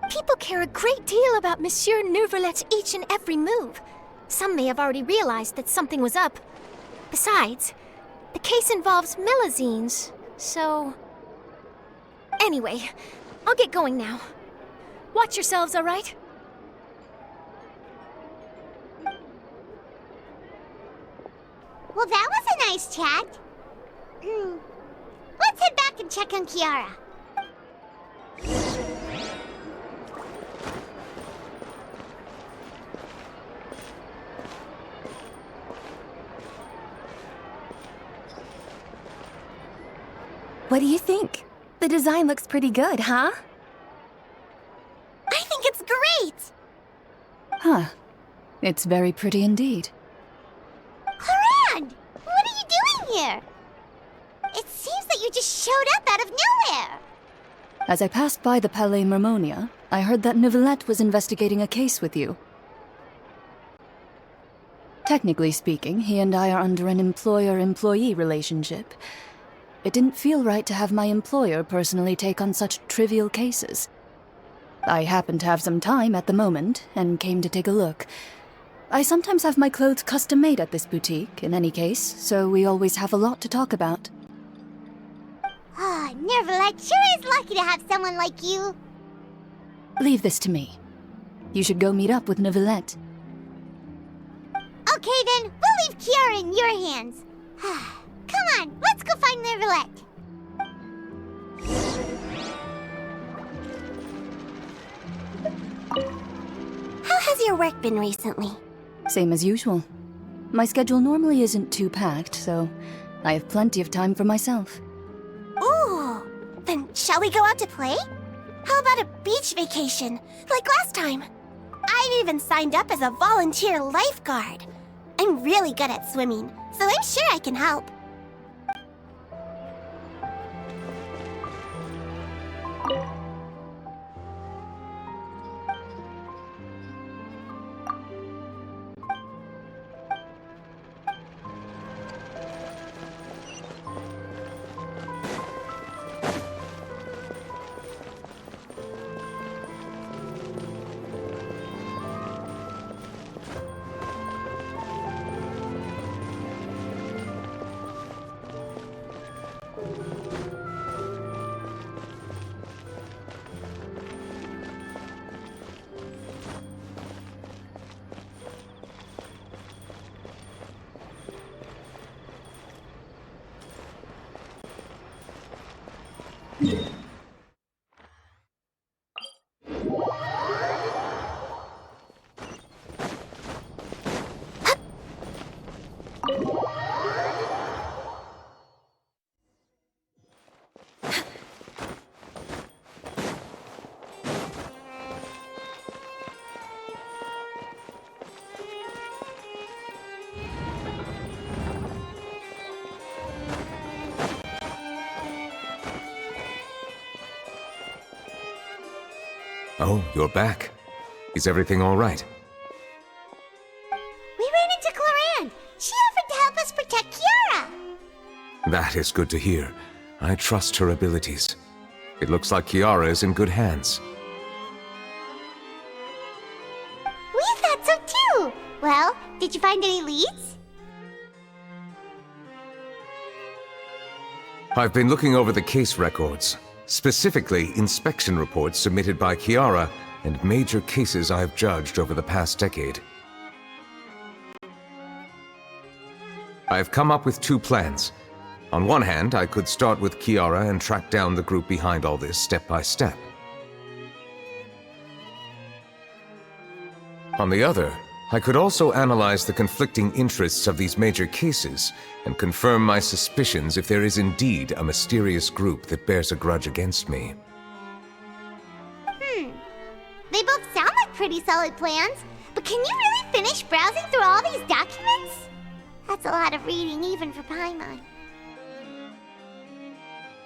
People care a great deal about Monsieur Neuvillette's each and every move. Some may have already realized that something was up. Besides, the case involves Melazines, so... Anyway, I'll get going now. Watch yourselves, all right? Well, that was a nice chat. Let's head back and check on Kiara. What do you think? The design looks pretty good, huh? I think it's great! Huh. It's very pretty indeed. Clorinde! What are you doing here? It seems that you just showed up out of nowhere. As I passed by the Palais Mermonia, I heard that Neuvillette was investigating a case with you. Technically speaking, he and I are under an employer-employee relationship. It didn't feel right to have my employer personally take on such trivial cases. I happened to have some time at the moment, and came to take a look. I sometimes have my clothes custom-made at this boutique, in any case, so we always have a lot to talk about. Ah, Neuvillette sure is lucky to have someone like you. Leave this to me. You should go meet up with Neuvillette. Okay then, we'll leave Kiara in your hands. Come on, let's go find Neuvillette. How has your work been recently? Same as usual. My schedule normally isn't too packed, so I have plenty of time for myself. Ooh, then shall we go out to play? How about a beach vacation, like last time? I've even signed up as a volunteer lifeguard. I'm really good at swimming, so I'm sure I can help. Oh, you're back. Is everything all right? We ran into Clorinde. She offered to help us protect Kiara. That is good to hear. I trust her abilities. It looks like Kiara is in good hands. We thought so too. Well, did you find any leads? I've been looking over the case records, specifically inspection reports submitted by Kiara and major cases I've judged over the past decade. I've come up with two plans. On one hand, I could start with Kiara and track down the group behind all this step by step. On the other, I could also analyze the conflicting interests of these major cases and confirm my suspicions if there is indeed a mysterious group that bears a grudge against me. They both sound like pretty solid plans, but can you really finish browsing through all these documents? That's a lot of reading even for Paimon.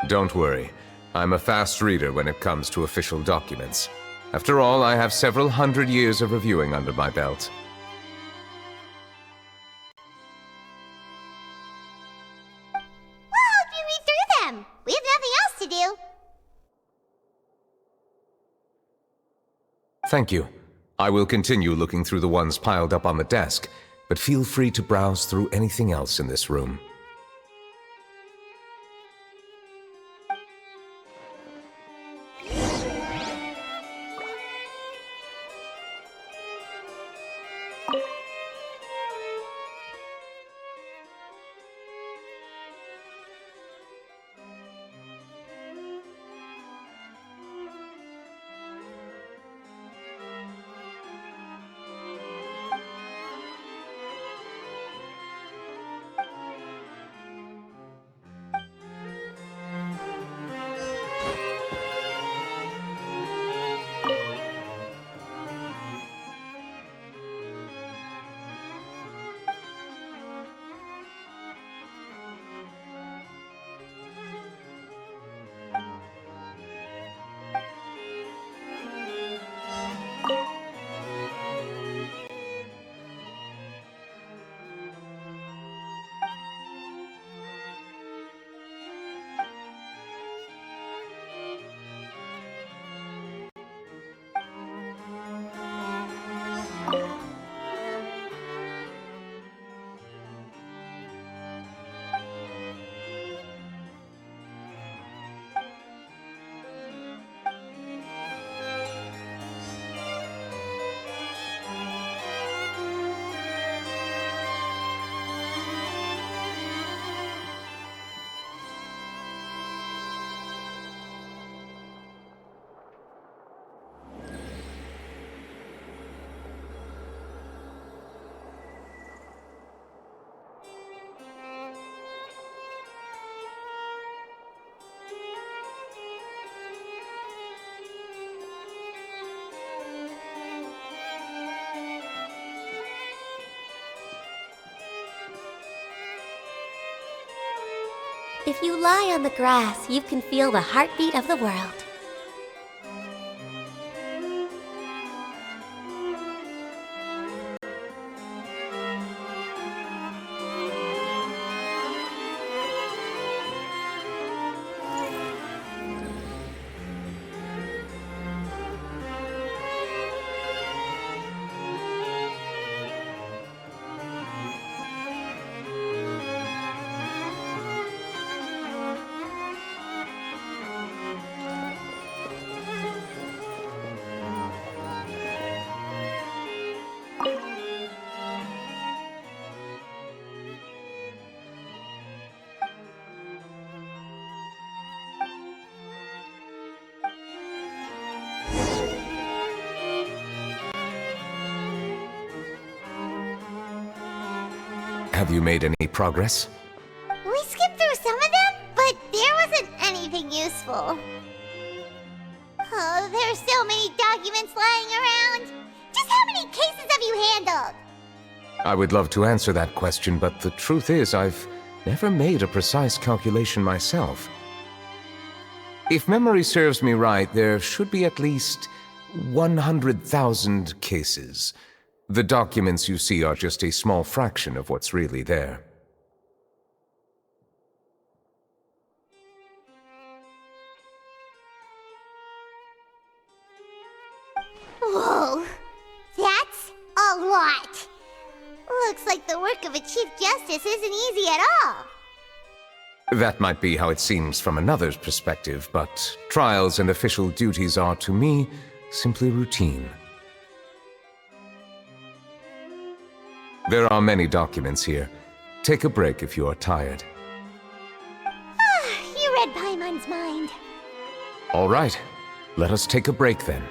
Don't worry. I'm a fast reader when it comes to official documents. After all, I have several hundred years of reviewing under my belt. We'll help you read through them. We have nothing else to do. Thank you. I will continue looking through the ones piled up on the desk, but feel free to browse through anything else in this room. If you lie on the grass, you can feel the heartbeat of the world. Have you made any progress? We skipped through some of them, but there wasn't anything useful. Oh, there are so many documents lying around. Just how many cases have you handled? I would love to answer that question, but the truth is I've never made a precise calculation myself. If memory serves me right, there should be at least 100,000 cases. The documents you see are just a small fraction of what's really there. Whoa, that's a lot. Looks like the work of a Chief Justice isn't easy at all. That might be how it seems from another's perspective, but trials and official duties are, to me, simply routine. There are many documents here. Take a break if you are tired. You read Paimon's mind. All right, let us take a break then.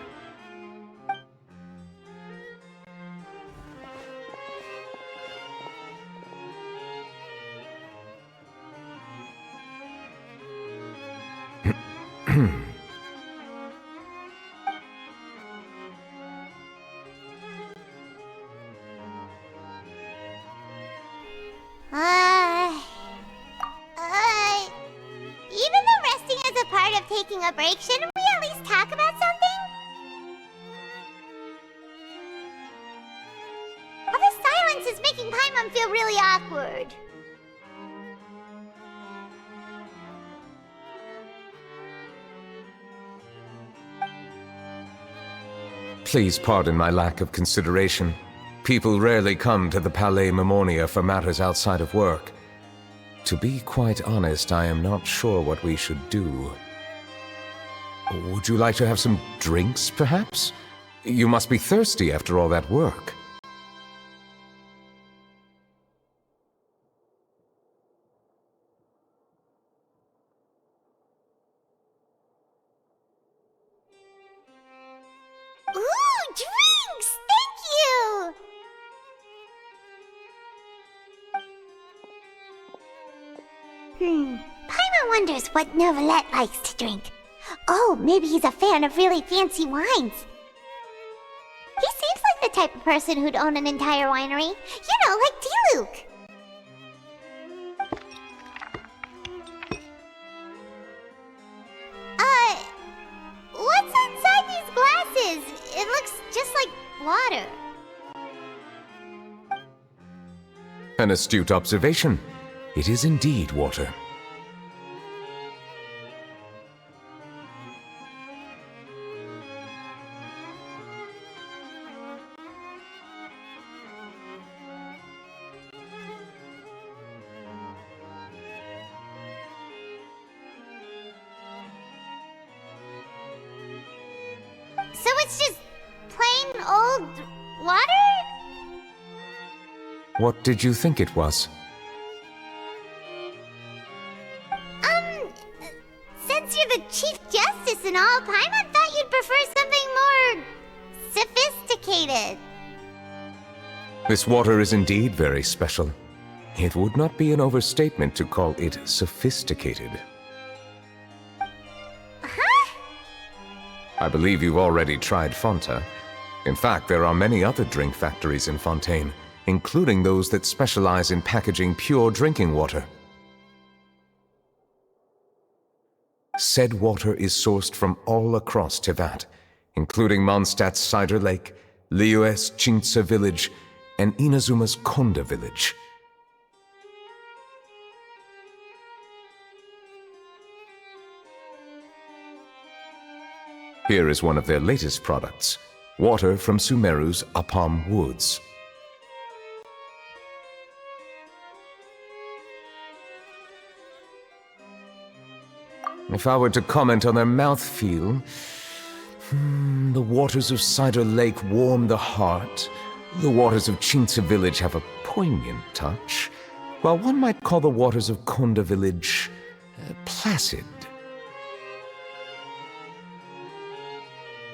Even though resting is a part of taking a break, shouldn't we at least talk about something? All this silence is making Paimon feel really awkward. Please pardon my lack of consideration. People rarely come to the Palais Mermonia for matters outside of work. To be quite honest, I am not sure what we should do. Would you like to have some drinks, perhaps? You must be thirsty after all that work. Ooh, drinks! Thank you! Paimon wonders what Novelette likes to drink. Oh, maybe he's a fan of really fancy wines. He seems like the type of person who'd own an entire winery. You know, like Diluc. What's inside these glasses? It looks just like water. An astute observation. It is indeed water. So it's just plain old water? What did you think it was? Since you're the Chief Justice and all, Paimon thought you'd prefer something more sophisticated. This water is indeed very special. It would not be an overstatement to call it sophisticated. Huh? I believe you've already tried Fonta. In fact, there are many other drink factories in Fontaine, including those that specialize in packaging pure drinking water. Said water is sourced from all across Tivat, including Mondstadt's Cider Lake, Liyue's Chintsa village, and Inazuma's Konda village. Here is one of their latest products, water from Sumeru's Apam Woods. If I were to comment on their mouthfeel, the waters of Cider Lake warm the heart, the waters of Chintsa village have a poignant touch, while one might call the waters of Konda village placid.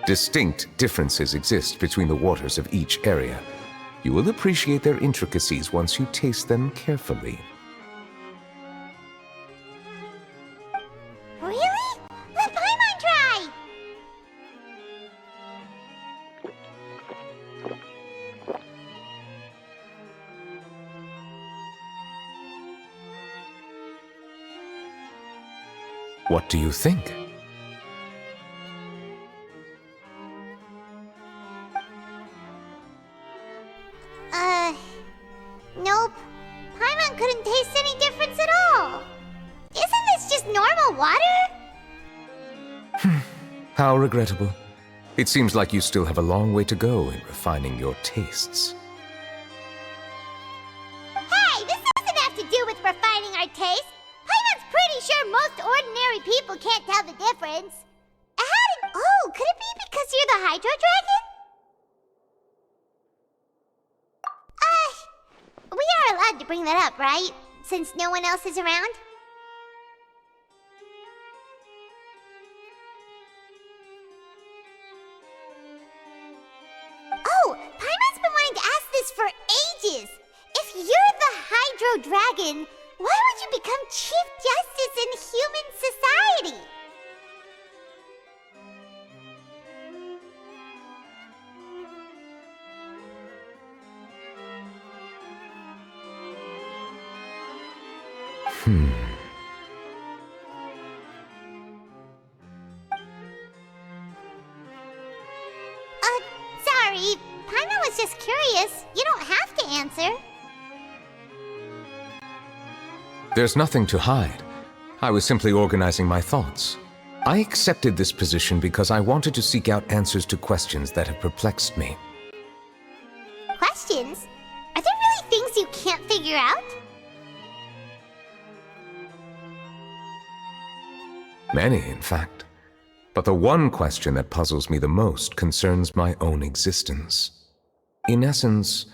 Distinct differences exist between the waters of each area. You will appreciate their intricacies once you taste them carefully. Really? Let Paimon try! What do you think? Nope. Paimon couldn't taste any difference at all. Isn't this just normal water? How regrettable. It seems like you still have a long way to go in refining your tastes. Hey, this doesn't have to do with refining our taste. Paimon's pretty sure most ordinary people can't tell the difference. Oh, could it be because you're the Hydro Dragon? We are allowed to bring that up, right? Since no one else is around? Oh, Paimon's been wanting to ask this for ages! If you're the Hydro Dragon, why would you become Chief Justice in human society? Sorry. Paimon was just curious. You don't have to answer. There's nothing to hide. I was simply organizing my thoughts. I accepted this position because I wanted to seek out answers to questions that have perplexed me. Questions? Are there really things you can't figure out? Many, in fact. But the one question that puzzles me the most concerns my own existence. In essence,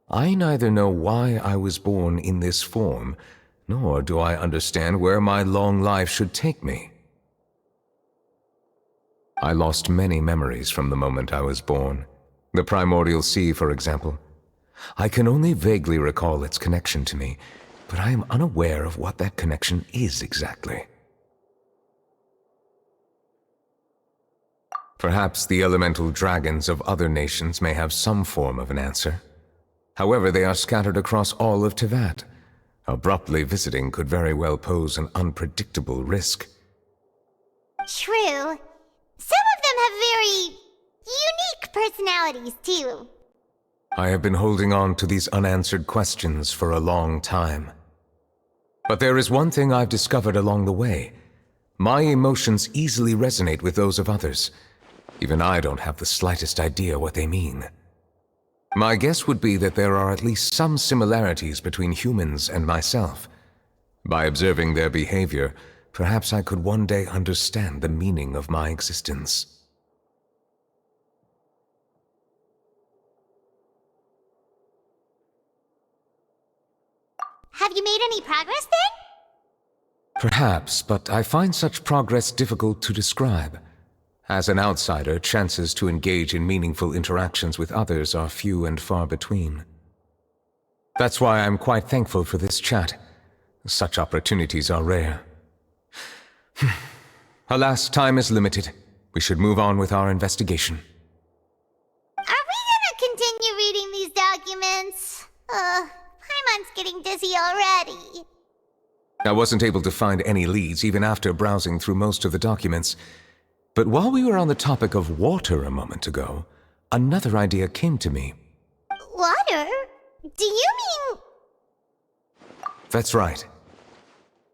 I neither know why I was born in this form, nor do I understand where my long life should take me. I lost many memories from the moment I was born. The primordial sea, for example. I can only vaguely recall its connection to me, but I am unaware of what that connection is exactly. Perhaps the elemental dragons of other nations may have some form of an answer. However, they are scattered across all of Tivat. Abruptly visiting could very well pose an unpredictable risk. True. Some of them have very unique personalities, too. I have been holding on to these unanswered questions for a long time. But there is one thing I've discovered along the way. My emotions easily resonate with those of others. Even I don't have the slightest idea what they mean. My guess would be that there are at least some similarities between humans and myself. By observing their behavior, perhaps I could one day understand the meaning of my existence. Have you made any progress then? Perhaps, but I find such progress difficult to describe. As an outsider, chances to engage in meaningful interactions with others are few and far between. That's why I'm quite thankful for this chat. Such opportunities are rare. Alas, time is limited. We should move on with our investigation. Are we gonna continue reading these documents? Paimon's getting dizzy already. I wasn't able to find any leads even after browsing through most of the documents. But while we were on the topic of water a moment ago, another idea came to me. Water? Do you mean... That's right.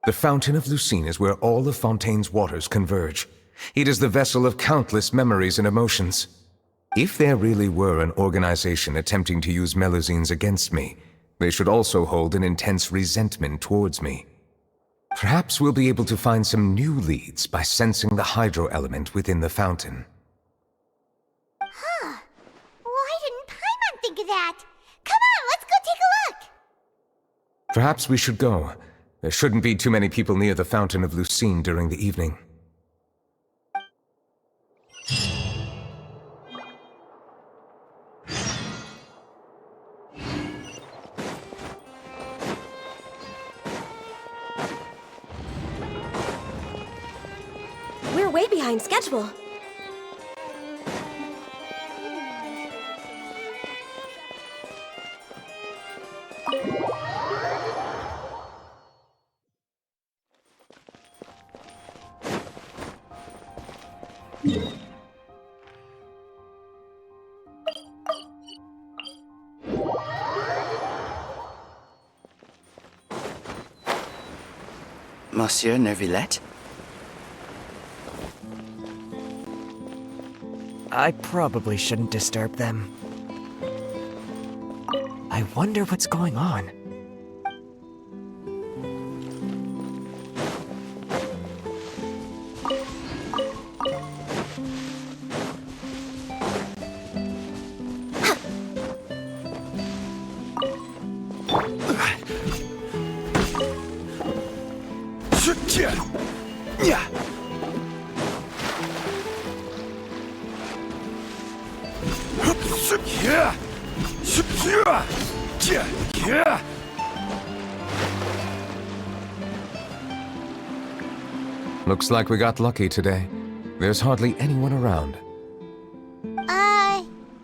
The Fountain of Lucine is where all of Fontaine's waters converge. It is the vessel of countless memories and emotions. If there really were an organization attempting to use Melusines against me, they should also hold an intense resentment towards me. Perhaps we'll be able to find some new leads by sensing the hydro element within the fountain. Huh. Why didn't Paimon think of that? Come on, let's go take a look! Perhaps we should go. There shouldn't be too many people near the Fountain of Lucine during the evening. We're way behind schedule. Monsieur Neuvillette? I probably shouldn't disturb them. I wonder what's going on. Looks like we got lucky today. There's hardly anyone around.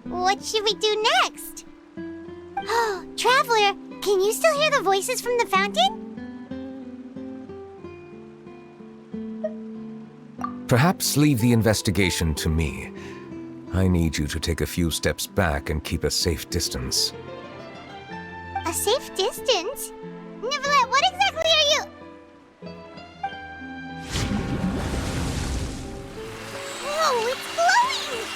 What should we do next? Oh, Traveler, can you still hear the voices from the fountain? Perhaps leave the investigation to me. I need you to take a few steps back and keep a safe distance. A safe distance? Neuvillette, what exactly are you... Whoa, it's glowing!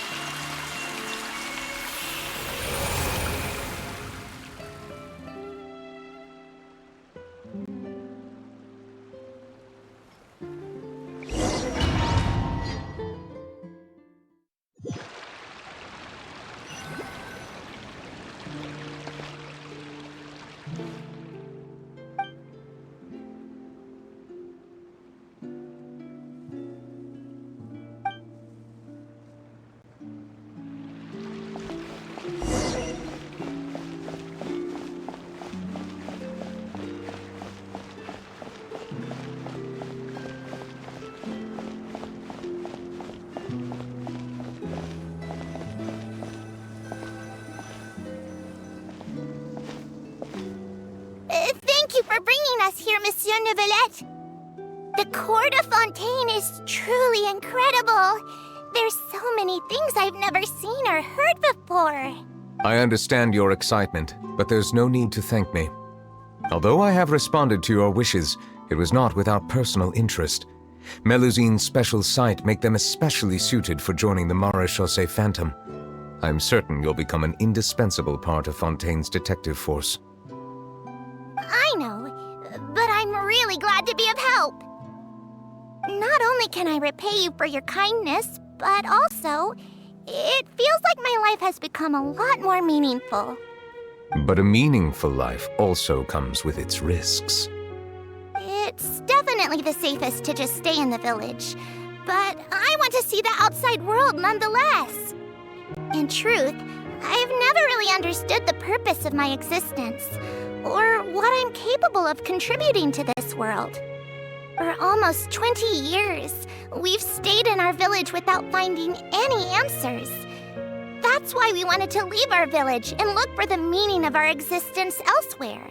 Thank you for bringing us here, Monsieur Neuvillette. The court of Fontaine is truly incredible. There's so many things I've never seen or heard before. I understand your excitement, but there's no need to thank me. Although I have responded to your wishes, it was not without personal interest. Melusine's special sight make them especially suited for joining the Maréchaussée Phantom. I'm certain you'll become an indispensable part of Fontaine's detective force. I know, but I'm really glad to be of help. Not only can I repay you for your kindness, but also, it feels like my life has become a lot more meaningful. But a meaningful life also comes with its risks. It's definitely the safest to just stay in the village, but I want to see the outside world nonetheless. In truth, I've never really understood the purpose of my existence, or what I'm capable of contributing to this world. For almost 20 years, we've stayed in our village without finding any answers. That's why we wanted to leave our village and look for the meaning of our existence elsewhere.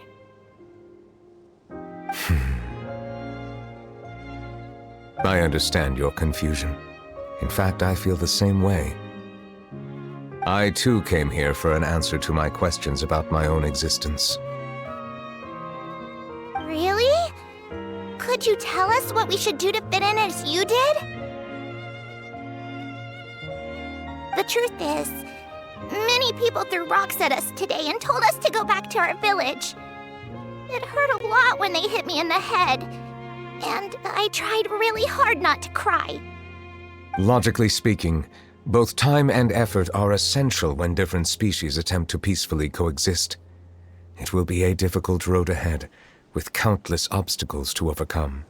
I understand your confusion. In fact, I feel the same way. I too came here for an answer to my questions about my own existence. Really? Could you tell us what we should do to fit in as you did? The truth is, many people threw rocks at us today and told us to go back to our village. It hurt a lot when they hit me in the head, and I tried really hard not to cry. Logically speaking, both time and effort are essential when different species attempt to peacefully coexist. It will be a difficult road ahead, with countless obstacles to overcome.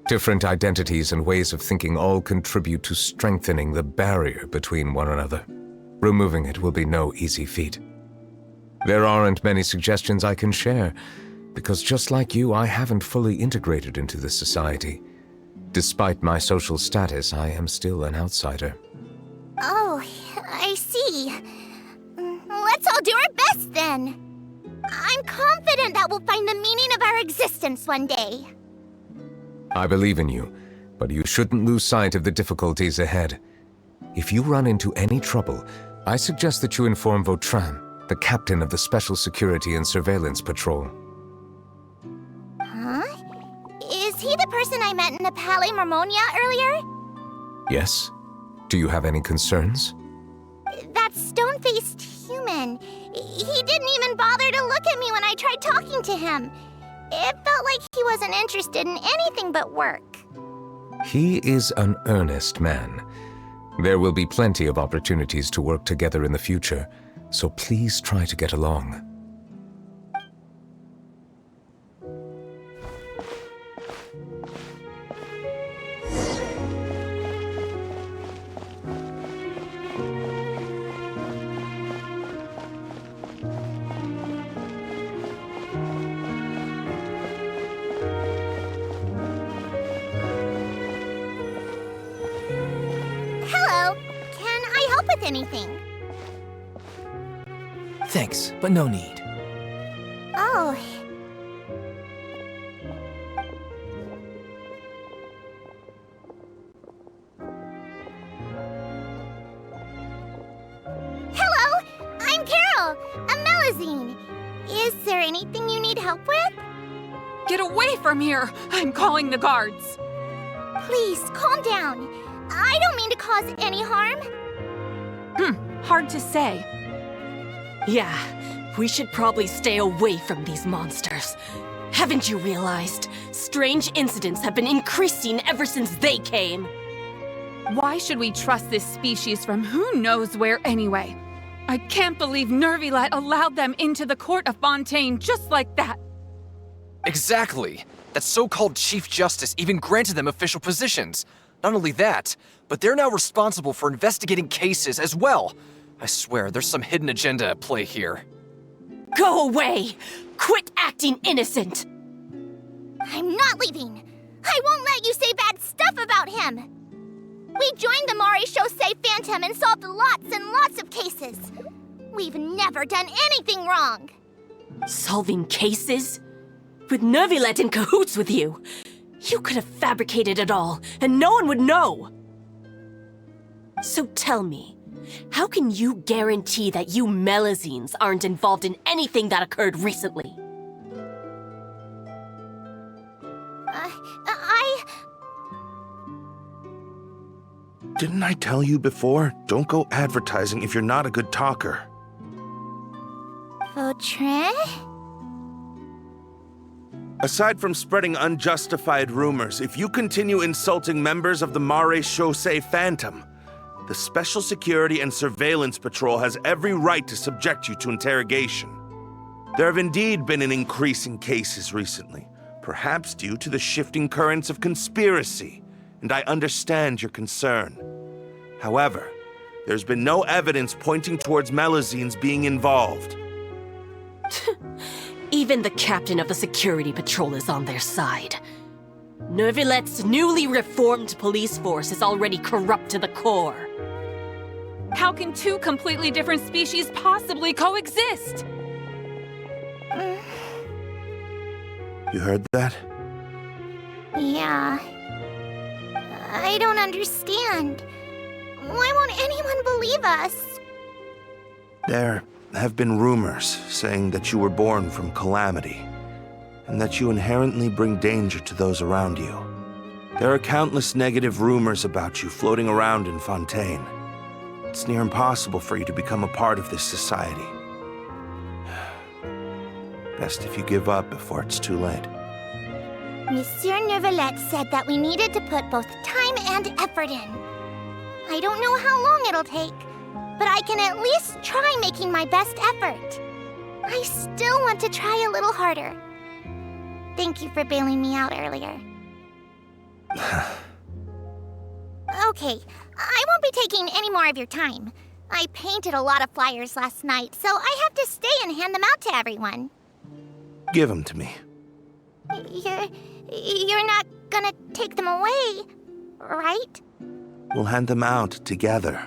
Different identities and ways of thinking all contribute to strengthening the barrier between one another. Removing it will be no easy feat. There aren't many suggestions I can share, because just like you, I haven't fully integrated into this society. Despite my social status, I am still an outsider. Oh, I see. Let's all do our best then. I'm confident that we'll find the meaning of our existence one day. I believe in you, but you shouldn't lose sight of the difficulties ahead. If you run into any trouble, I suggest that you inform Vautrin, the captain of the Special Security and Surveillance Patrol. Huh? Is he the person I met in the Palais Marmonia earlier? Yes? Do you have any concerns? That stone-faced human. He didn't even bother to look at me when I tried talking to him. It felt like he wasn't interested in anything but work. He is an earnest man. There will be plenty of opportunities to work together in the future, so please try to get along. Hello. Can I help with anything? Thanks, but no need. Oh. Hello, I'm Carol, a Melazine. Is there anything you need help with? Get away from here! I'm calling the guards! Please, calm down. I don't mean to cause any harm. Hard to say. Yeah, we should probably stay away from these monsters. Haven't you realized? Strange incidents have been increasing ever since they came. Why should we trust this species from who knows where anyway? I can't believe Nervilet allowed them into the court of Fontaine just like that. Exactly. That so-called Chief Justice even granted them official positions. Not only that, but they're now responsible for investigating cases as well. I swear, there's some hidden agenda at play here. Go away! Quit acting innocent! I'm not leaving. I won't let you say bad stuff about him. We joined the Mare Chaussee Phantom and solved lots and lots of cases. We've never done anything wrong. Solving cases? With Nervilet in cahoots with you? You could have fabricated it all, and no one would know. So tell me, how can you guarantee that you Melazines aren't involved in anything that occurred recently? Didn't I tell you before? Don't go advertising if you're not a good talker. Vautrin? Aside from spreading unjustified rumors, if you continue insulting members of the Mare Chaussee Phantom, the Special Security and Surveillance Patrol has every right to subject you to interrogation. There have indeed been an increase in cases recently, perhaps due to the shifting currents of conspiracy, and I understand your concern. However, there's been no evidence pointing towards Melazines being involved. Even the captain of the security patrol is on their side. Nervilet's newly reformed police force is already corrupt to the core. How can two completely different species possibly coexist? You heard that? Yeah. I don't understand. Why won't anyone believe us? There have been rumors saying that you were born from calamity, and that you inherently bring danger to those around you. There are countless negative rumors about you floating around in Fontaine. It's near impossible for you to become a part of this society. Best if you give up before it's too late. Monsieur Neuvillette said that we needed to put both time and effort in. I don't know how long it'll take, but I can at least try making my best effort. I still want to try a little harder. Thank you for bailing me out earlier. Okay, I won't be taking any more of your time. I painted a lot of flyers last night, so I have to stay and hand them out to everyone. Give them to me. You're not gonna take them away, right? We'll hand them out together.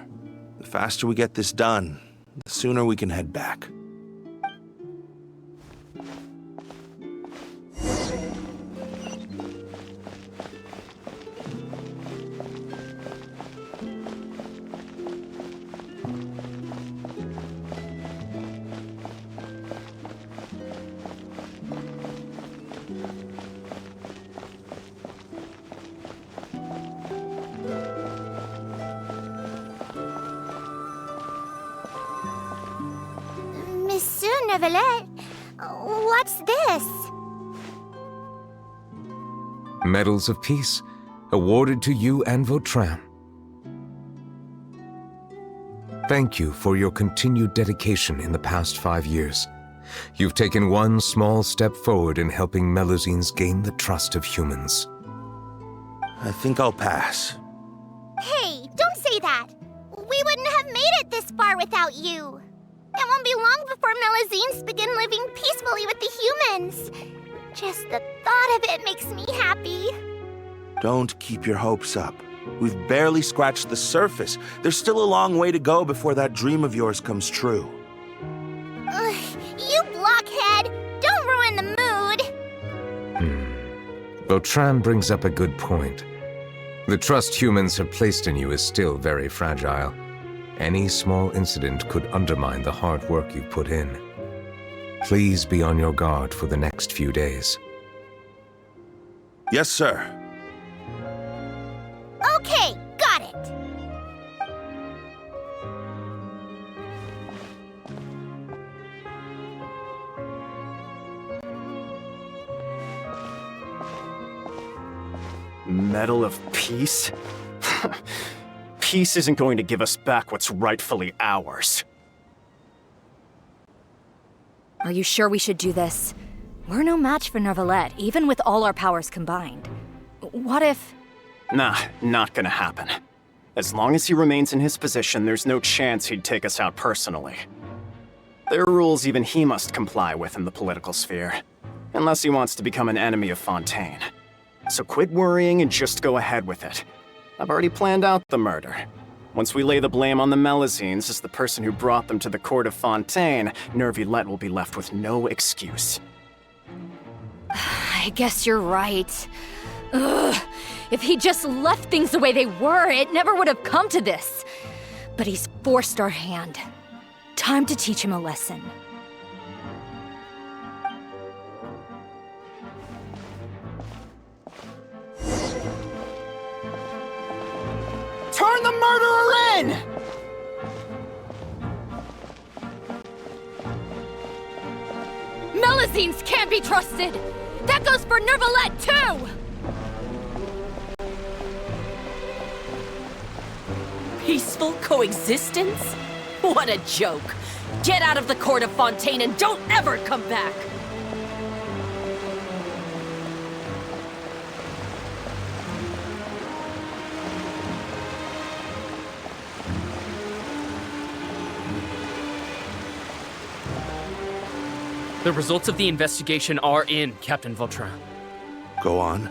The faster we get this done, the sooner we can head back. Monsieur Neuvillette, what's this? Medals of Peace, awarded to you and Vautrin. Thank you for your continued dedication in the past 5 years. You've taken one small step forward in helping Melusines gain the trust of humans. I think I'll pass. Hey, don't say that! We wouldn't have made it this far without you! It won't be long before Melusines begin living peacefully with the humans. Just the thought of it makes me happy. Don't keep your hopes up. We've barely scratched the surface. There's still a long way to go before that dream of yours comes true. You blockhead! Don't ruin the mood! Vautrin brings up a good point. The trust humans have placed in you is still very fragile. Any small incident could undermine the hard work you've put in. Please be on your guard for the next few days. Yes, sir. Okay, got it! Medal of Peace? Peace isn't going to give us back what's rightfully ours. Are you sure we should do this? We're no match for Neuvillette, even with all our powers combined. What if... Nah, not gonna happen. As long as he remains in his position, there's no chance he'd take us out personally. There are rules even he must comply with in the political sphere. Unless he wants to become an enemy of Fontaine. So quit worrying and just go ahead with it. I've already planned out the murder. Once we lay the blame on the Melusines as the person who brought them to the court of Fontaine, Neuvillette will be left with no excuse. I guess you're right. Ugh. If he just left things the way they were, it never would have come to this. But he's forced our hand. Time to teach him a lesson. Turn the murderer in! Melusines can't be trusted! That goes for Neuvillette, too! Peaceful coexistence? What a joke! Get out of the court of Fontaine and don't ever come back! The results of the investigation are in, Captain Vautrin. Go on.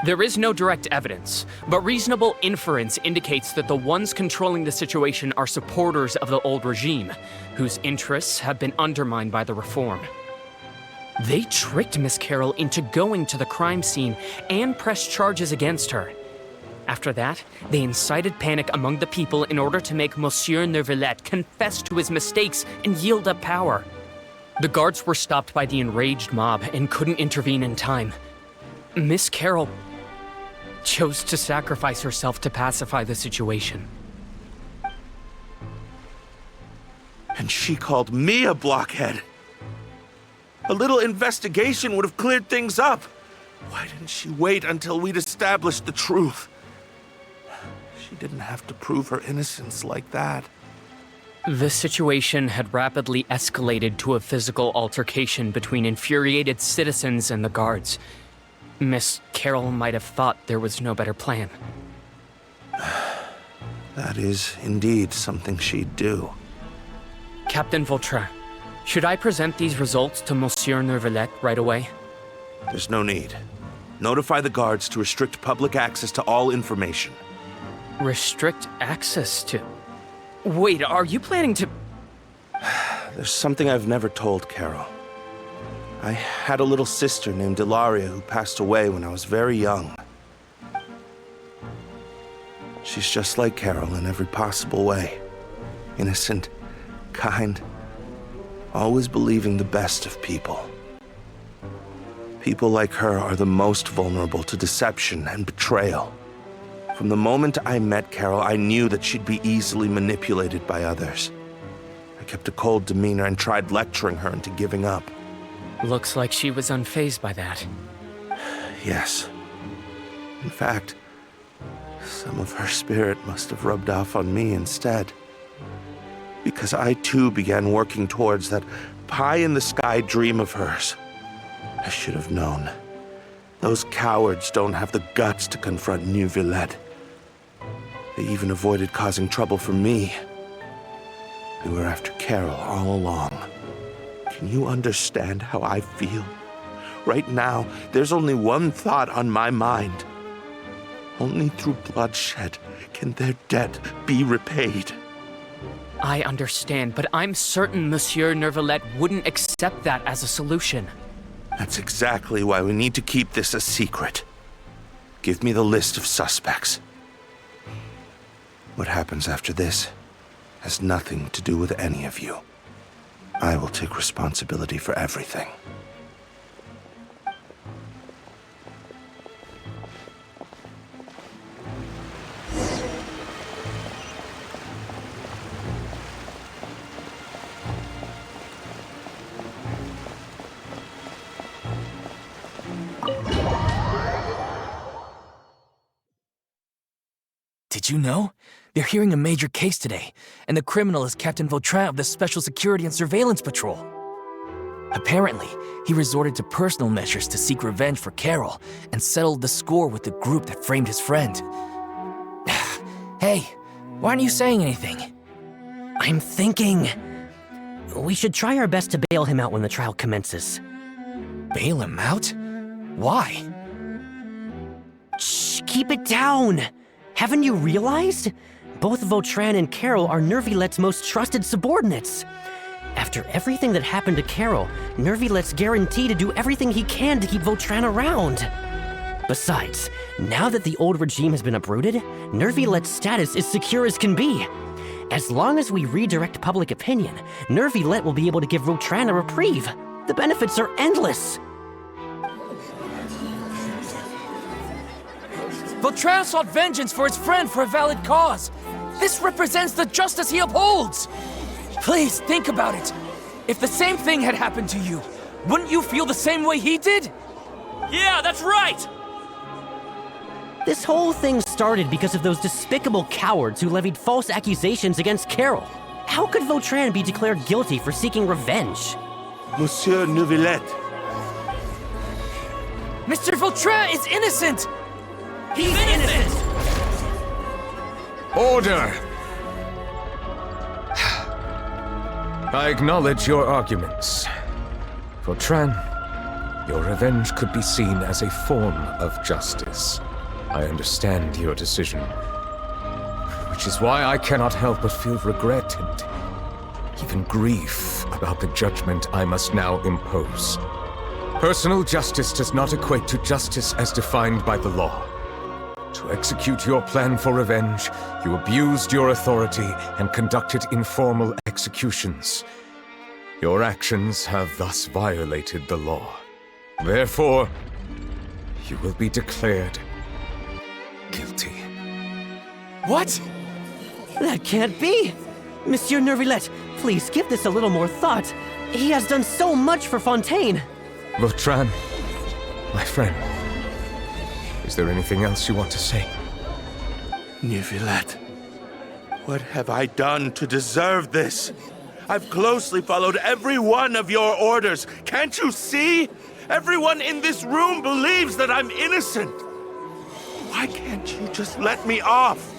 There is no direct evidence, but reasonable inference indicates that the ones controlling the situation are supporters of the old regime, whose interests have been undermined by the reform. They tricked Miss Carroll into going to the crime scene and pressed charges against her. After that, they incited panic among the people in order to make Monsieur Neuvillette confess to his mistakes and yield up power. The guards were stopped by the enraged mob and couldn't intervene in time. Miss Carroll chose to sacrifice herself to pacify the situation. And she called me a blockhead. A little investigation would have cleared things up. Why didn't she wait until we'd established the truth? She didn't have to prove her innocence like that. The situation had rapidly escalated to a physical altercation between infuriated citizens and the guards. Miss Carroll might have thought there was no better plan. That is indeed something she'd do. Captain Vautrin, should I present these results to Monsieur Neuvillette right away? There's no need. Notify the guards to restrict public access to all information. Restrict access to... Wait, are you planning to... There's something I've never told Carol. I had a little sister named Ilaria who passed away when I was very young. She's just like Carol in every possible way. Innocent, kind, always believing the best of people. People like her are the most vulnerable to deception and betrayal. From the moment I met Carol, I knew that she'd be easily manipulated by others. I kept a cold demeanor and tried lecturing her into giving up. Looks like she was unfazed by that. Yes. In fact, some of her spirit must have rubbed off on me instead. Because I too began working towards that pie-in-the-sky dream of hers. I should have known. Those cowards don't have the guts to confront Neuvillette. They even avoided causing trouble for me. They were after Carol all along. Can you understand how I feel? Right now, there's only one thought on my mind. Only through bloodshed can their debt be repaid. I understand, but I'm certain Monsieur Neuvillette wouldn't accept that as a solution. That's exactly why we need to keep this a secret. Give me the list of suspects. What happens after this has nothing to do with any of you. I will take responsibility for everything. Did you know? They're hearing a major case today, and the criminal is Captain Vautrin of the Special Security and Surveillance Patrol. Apparently, he resorted to personal measures to seek revenge for Carol and settled the score with the group that framed his friend. Hey, why aren't you saying anything? I'm thinking... we should try our best to bail him out when the trial commences. Bail him out? Why? Shh, keep it down! Haven't you realized? Both Vautrin and Carol are Nervillette's most trusted subordinates. After everything that happened to Carol, Nervillette's guaranteed to do everything he can to keep Vautrin around. Besides, now that the old regime has been uprooted, Nervillette's status is secure as can be. As long as we redirect public opinion, Neuvillette will be able to give Vautrin a reprieve. The benefits are endless. Vautrin sought vengeance for his friend for a valid cause. This represents the justice he upholds. Please, think about it. If the same thing had happened to you, wouldn't you feel the same way he did? Yeah, that's right! This whole thing started because of those despicable cowards who levied false accusations against Carol. How could Vautrin be declared guilty for seeking revenge? Monsieur Neuvillette. Mr. Vautrin is innocent! He's innocent! Order! I acknowledge your arguments. Vautrin, your revenge could be seen as a form of justice. I understand your decision, which is why I cannot help but feel regret and even grief about the judgment I must now impose. Personal justice does not equate to justice as defined by the law. To execute your plan for revenge, you abused your authority and conducted informal executions. Your actions have thus violated the law. Therefore, you will be declared guilty. What? That can't be! Monsieur Nervillet, please give this a little more thought. He has done so much for Fontaine. Vautrin, my friend, is there anything else you want to say? Nervillet, what have I done to deserve this? I've closely followed every one of your orders. Can't you see? Everyone in this room believes that I'm innocent. Why can't you just let me off?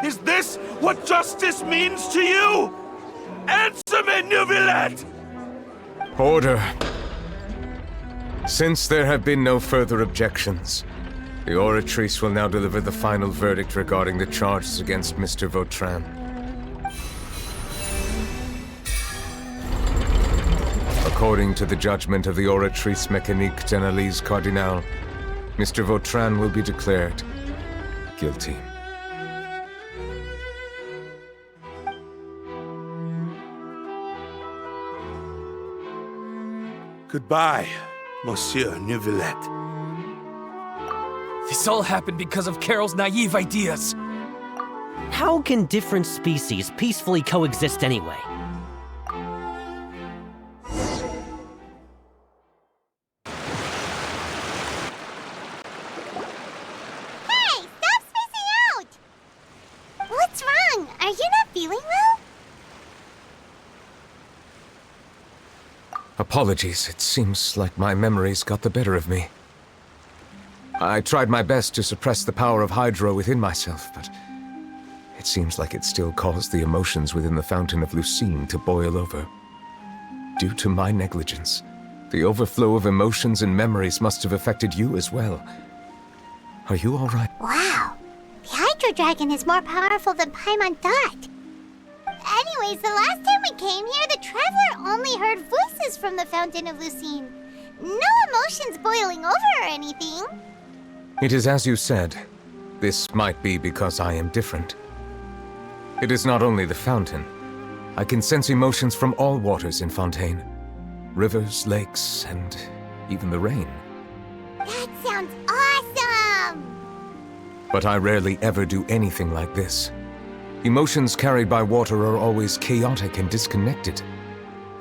Is this what justice means to you? Answer me, Nervillet! Order. Since there have been no further objections, the Oratrice will now deliver the final verdict regarding the charges against Mr. Vautrin. According to the judgment of the Oratrice Mécanique d'Analyse Cardinal, Mr. Vautrin will be declared guilty. Goodbye, Monsieur Nervillet. This all happened because of Carol's naive ideas. How can different species peacefully coexist anyway? Hey, stop spacing out! What's wrong? Are you not feeling well? Apologies, it seems like my memories got the better of me. I tried my best to suppress the power of Hydro within myself, but it seems like it still caused the emotions within the Fountain of Lucine to boil over. Due to my negligence, the overflow of emotions and memories must have affected you as well. Are you all right? Wow, the Hydro Dragon is more powerful than Paimon thought. Anyways, the last time we came here, the Traveler only heard voices from the Fountain of Lucine. No emotions boiling over or anything. It is as you said. This might be because I am different. It is not only the fountain. I can sense emotions from all waters in Fontaine. Rivers, lakes, and even the rain. That sounds awesome! But I rarely ever do anything like this. Emotions carried by water are always chaotic and disconnected.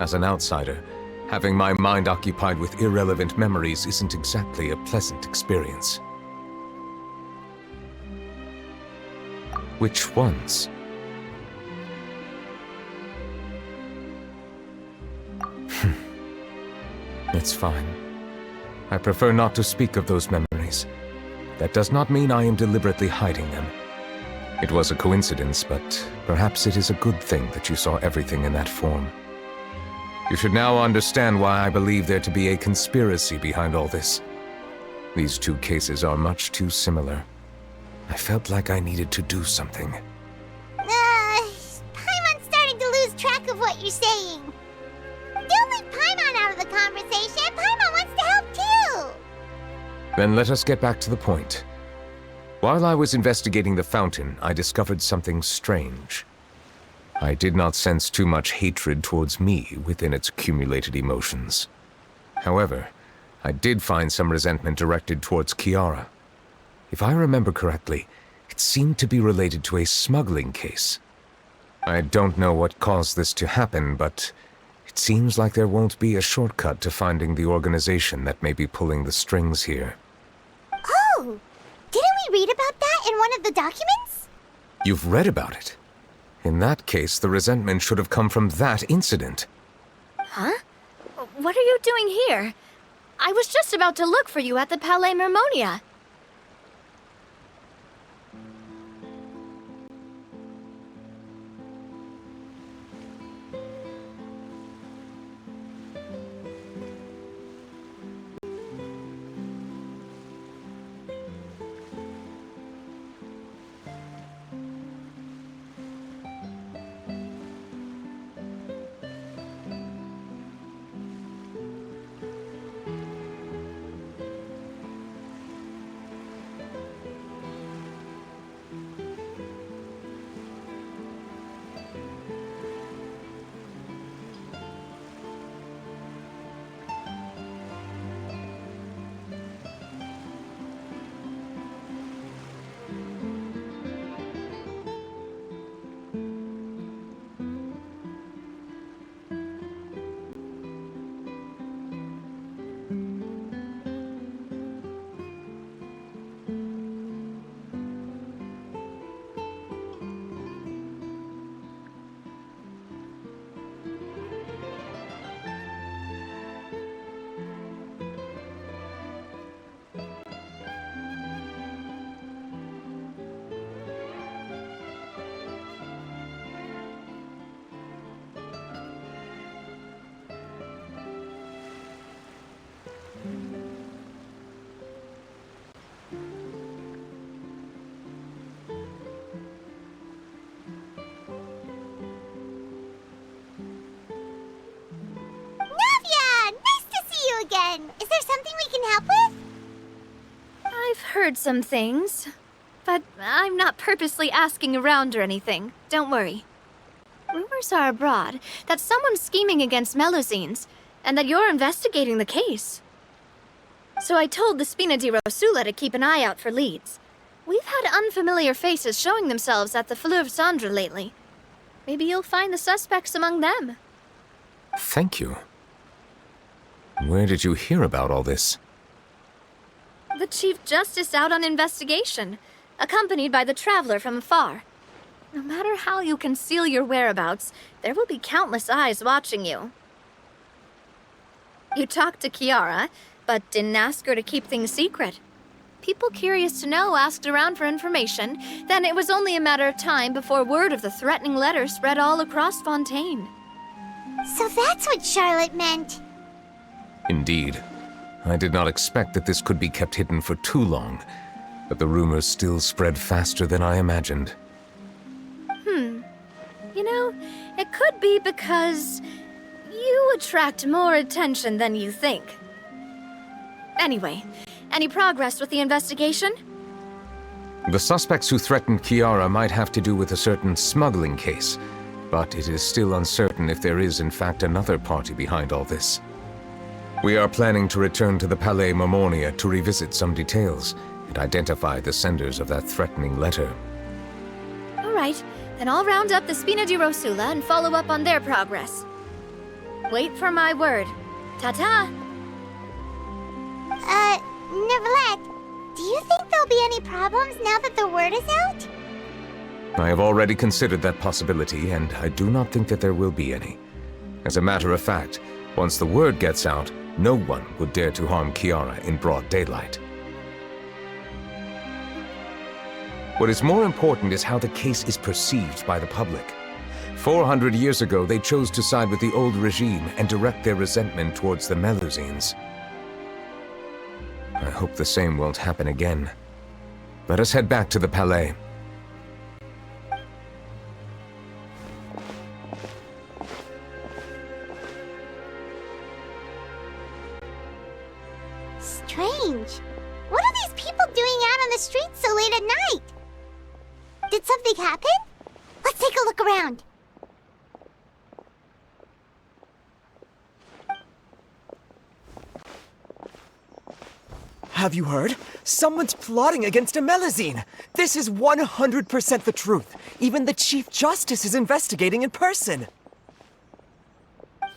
As an outsider, having my mind occupied with irrelevant memories isn't exactly a pleasant experience. Which ones? It's fine. I prefer not to speak of those memories. That does not mean I am deliberately hiding them. It was a coincidence, but perhaps it is a good thing that you saw everything in that form. You should now understand why I believe there to be a conspiracy behind all this. These two cases are much too similar. I felt like I needed to do something. Paimon's starting to lose track of what you're saying. Don't leave Paimon out of the conversation. Paimon wants to help too. Then let us get back to the point. While I was investigating the fountain, I discovered something strange. I did not sense too much hatred towards me within its accumulated emotions. However, I did find some resentment directed towards Kiara. If I remember correctly, it seemed to be related to a smuggling case. I don't know what caused this to happen, but it seems like there won't be a shortcut to finding the organization that may be pulling the strings here. Oh! Didn't we read about that in one of the documents? You've read about it? In that case, the resentment should have come from that incident. Huh? What are you doing here? I was just about to look for you at the Palais Mermonia. then? Is there something we can help with? I've heard some things, but I'm not purposely asking around or anything. Don't worry. Rumors are abroad that someone's scheming against Melusines, and that you're investigating the case. So I told the Spina di Rosula to keep an eye out for leads. We've had unfamiliar faces showing themselves at the Fleuve Cendre lately. Maybe you'll find the suspects among them. Thank you. Where did you hear about all this? The Chief Justice out on investigation, accompanied by the Traveler from afar. No matter how you conceal your whereabouts, there will be countless eyes watching you. You talked to Kiara, but didn't ask her to keep things secret. People curious to know asked around for information, then it was only a matter of time before word of the threatening letter spread all across Fontaine. So that's what Charlotte meant. Indeed. I did not expect that this could be kept hidden for too long, but the rumors still spread faster than I imagined. You know, it could be because you attract more attention than you think. Anyway, any progress with the investigation? The suspects who threatened Kiara might have to do with a certain smuggling case, but it is still uncertain if there is in fact another party behind all this. We are planning to return to the Palais Marmonia to revisit some details and identify the senders of that threatening letter. All right, then I'll round up the Spina di Rosula and follow up on their progress. Wait for my word. Ta-ta! Neverlet, do you think there'll be any problems now that the word is out? I have already considered that possibility, and I do not think that there will be any. As a matter of fact, once the word gets out, no one would dare to harm Kiara in broad daylight. What is more important is how the case is perceived by the public. 400 years ago, they chose to side with the old regime and direct their resentment towards the Melusines. I hope the same won't happen again. Let us head back to the Palais. Strange. What are these people doing out on the streets so late at night? Did something happen? Let's take a look around. Have you heard? Someone's plotting against a Melusine. This is 100% the truth. Even the Chief Justice is investigating in person.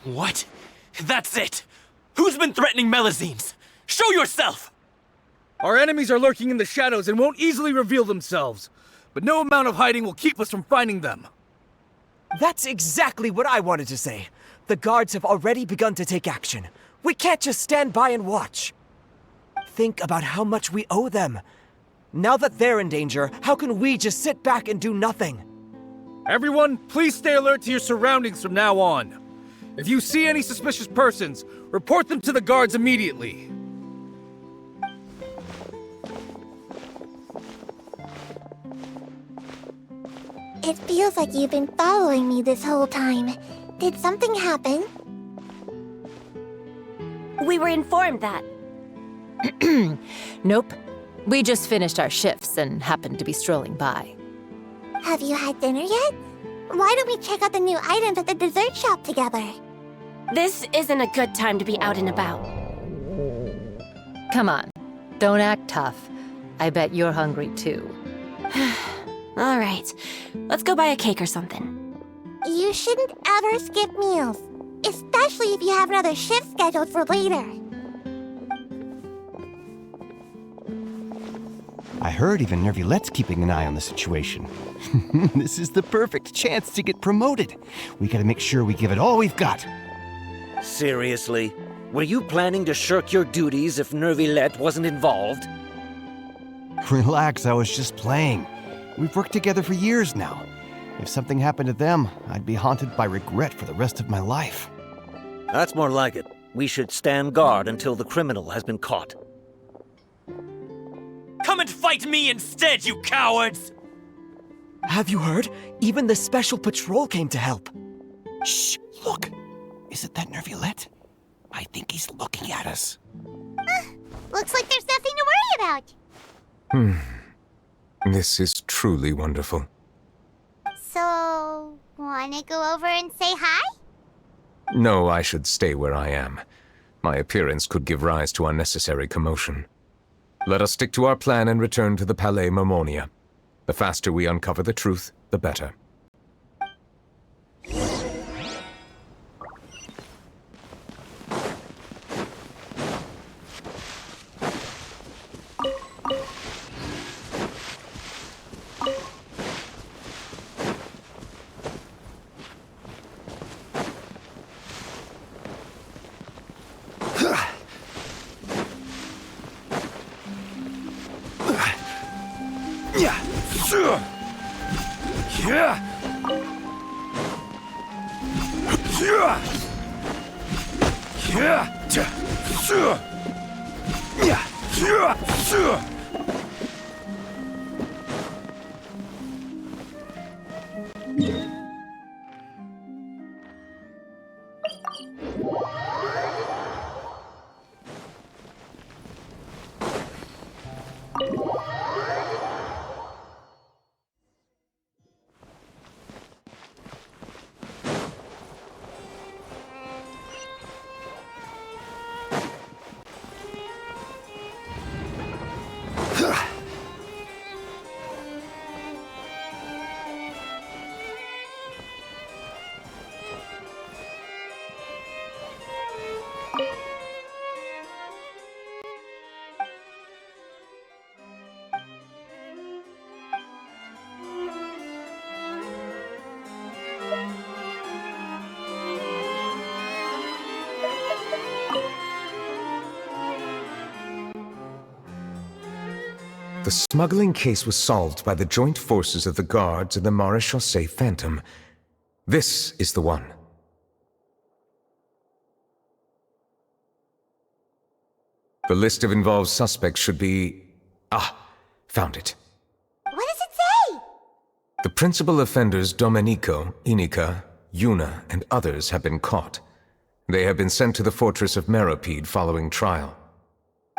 What? That's it! Who's been threatening Melusines? Show yourself! Our enemies are lurking in the shadows and won't easily reveal themselves. But no amount of hiding will keep us from finding them. That's exactly what I wanted to say. The guards have already begun to take action. We can't just stand by and watch. Think about how much we owe them. Now that they're in danger, how can we just sit back and do nothing? Everyone, please stay alert to your surroundings from now on. If you see any suspicious persons, report them to the guards immediately. It feels like you've been following me this whole time. Did something happen? We were informed that. Nope. We just finished our shifts and happened to be strolling by. Have you had dinner yet? Why don't we check out the new items at the dessert shop together? This isn't a good time to be out and about. Come on. Don't act tough. I bet you're hungry too. All right. Let's go buy a cake or something. You shouldn't ever skip meals, especially if you have another shift scheduled for later. I heard even Nervulet's keeping an eye on the situation. This is the perfect chance to get promoted. We gotta make sure we give it all we've got. Seriously? Were you planning to shirk your duties if Nervulet wasn't involved? Relax, I was just playing. We've worked together for years now. If something happened to them, I'd be haunted by regret for the rest of my life. That's more like it. We should stand guard until the criminal has been caught. Come and fight me instead, you cowards! Have you heard? Even the Special Patrol came to help. Shh, look. Is it that Nervulet? I think he's looking at us. Looks like there's nothing to worry about. This is truly wonderful. So, wanna go over and say hi? No, I should stay where I am. My appearance could give rise to unnecessary commotion. Let us stick to our plan and return to the Palais Mermonia. The faster we uncover the truth, the better. The smuggling case was solved by the joint forces of the guards and the Maréchaussée Phantom. This is the one. The list of involved suspects should be... found it. What does it say? The principal offenders Domenico, Inica, Yuna, and others have been caught. They have been sent to the fortress of Meropide following trial.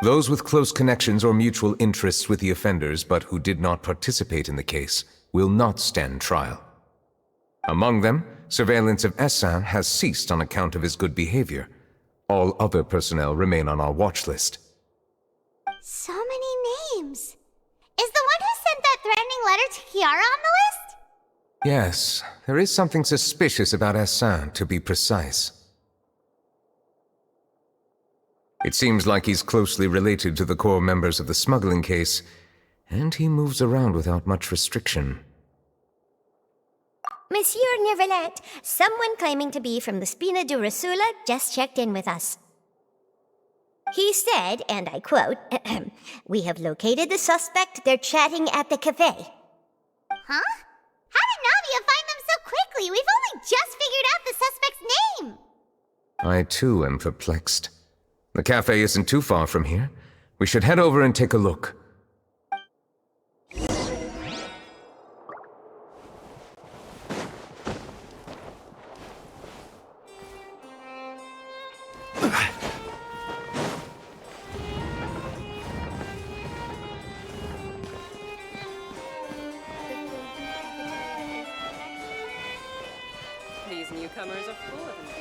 Those with close connections or mutual interests with the offenders but who did not participate in the case will not stand trial. Among them, surveillance of Essin has ceased on account of his good behavior. All other personnel remain on our watch list. So many names. Is the one who sent that threatening letter to Kiara on the list? Yes, there is something suspicious about Essin, to be precise. It seems like he's closely related to the core members of the smuggling case, and he moves around without much restriction. Monsieur Neuvillette, someone claiming to be from the Spina du Rasula just checked in with us. He said, and I quote, "We have located the suspect. They're chatting at the cafe." Huh? How did Nadia find them so quickly? We've only just figured out the suspect's name. I too am perplexed. The cafe isn't too far from here. We should head over and take a look. These newcomers are full of enthusiasm.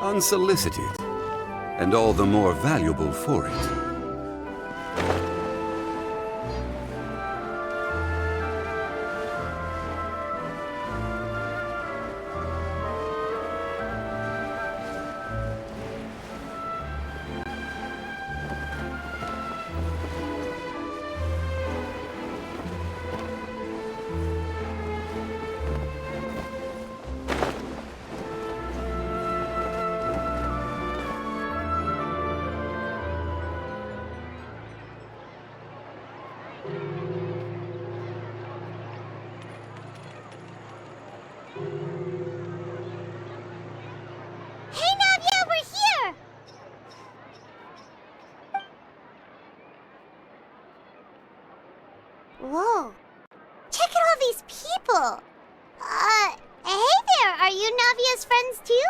Unsolicited, and all the more valuable for it. Whoa. Check out all these people. Hey there, are you Navia's friends too?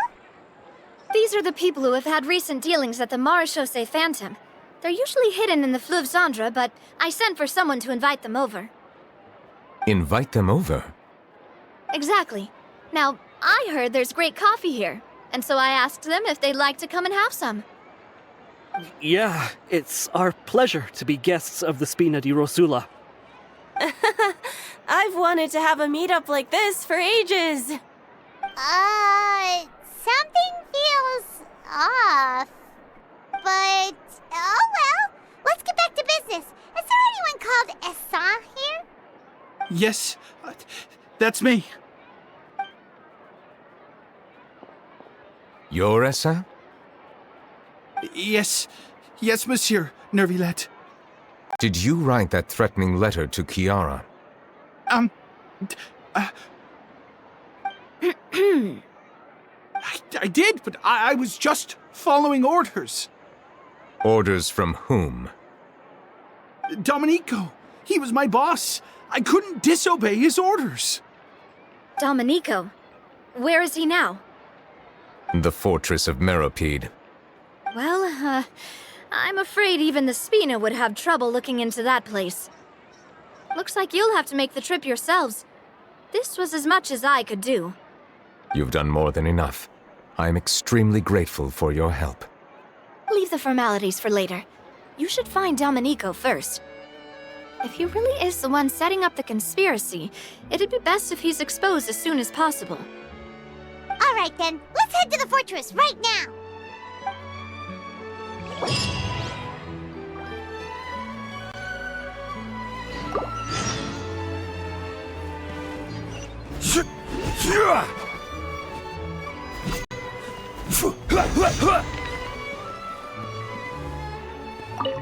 These are the people who have had recent dealings at the Marechaussee Phantom. They're usually hidden in the Fleuve Cendre, but I sent for someone to invite them over. Invite them over? Exactly. Now, I heard there's great coffee here, and so I asked them if they'd like to come and have some. Yeah, it's our pleasure to be guests of the Spina di Rosula. I've wanted to have a meetup like this for ages. Something feels off. But, oh well, let's get back to business. Is there anyone called Essan here? Yes, that's me. You're Essan? Yes, monsieur, Nervilette. Did you write that threatening letter to Kiara? I did, but I was just following orders. Orders from whom? Domenico. He was my boss. I couldn't disobey his orders. Domenico? Where is he now? The fortress of Meropide. Well, I'm afraid even the Spina would have trouble looking into that place. Looks like you'll have to make the trip yourselves. This was as much as I could do. You've done more than enough. I am extremely grateful for your help. Leave the formalities for later. You should find Domenico first. If he really is the one setting up the conspiracy, it'd be best if he's exposed as soon as possible. All right then, let's head to the fortress right now.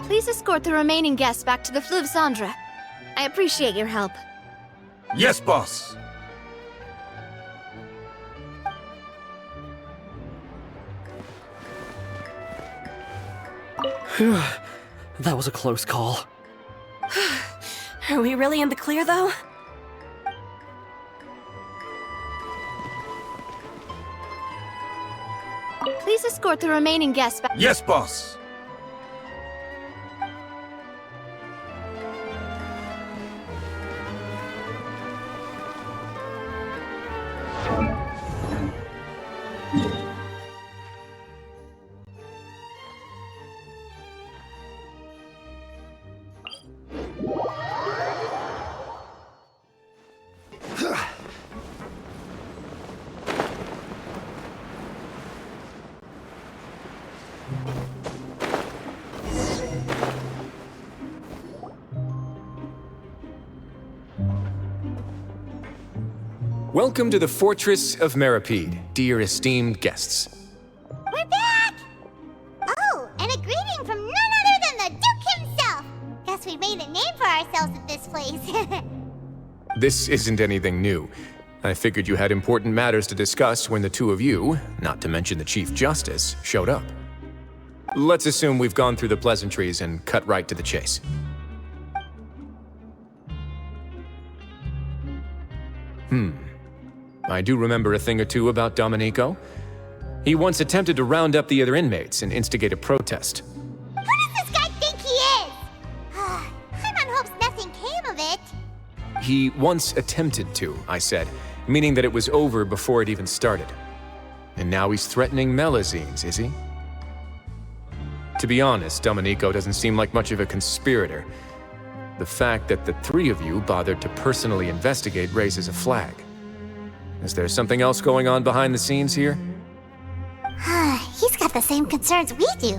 Please escort the remaining guests back to the Fleuve Cendre. I appreciate your help. Yes, boss. That was a close call. Are we really in the clear, though? Please escort the remaining guests back. Yes, boss. Welcome to the Fortress of Meropide, dear esteemed guests. We're back! Oh, and a greeting from none other than the Duke himself! Guess we made a name for ourselves at this place. This isn't anything new. I figured you had important matters to discuss when the two of you, not to mention the Chief Justice, showed up. Let's assume we've gone through the pleasantries and cut right to the chase. I do remember a thing or two about Domenico. He once attempted to round up the other inmates and instigate a protest. Who does this guy think he is? Paimon hopes nothing came of it. He once attempted to, I said, meaning that it was over before it even started. And now he's threatening Melazines, is he? To be honest, Domenico doesn't seem like much of a conspirator. The fact that the three of you bothered to personally investigate raises a flag. Is there something else going on behind the scenes here? He's got the same concerns we do.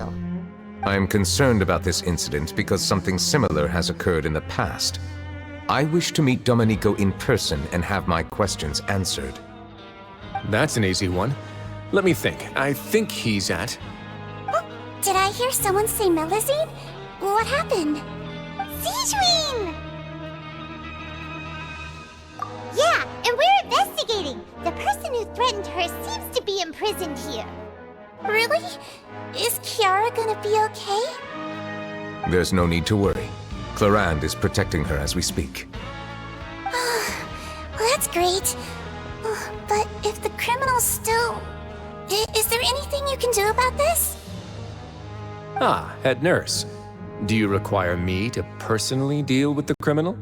I am concerned about this incident because something similar has occurred in the past. I wish to meet Domenico in person and have my questions answered. That's an easy one. Let me think. I think he's at... Did I hear someone say Melazine? What happened? Siegeween! Yeah, and we're investigating. The person who threatened her seems to be imprisoned here. Really? Is Kiara gonna be okay? There's no need to worry. Clarand is protecting her as we speak. Well, that's great. But if the criminal's still... Is there anything you can do about this? Ah, head nurse. Do you require me to personally deal with the criminal?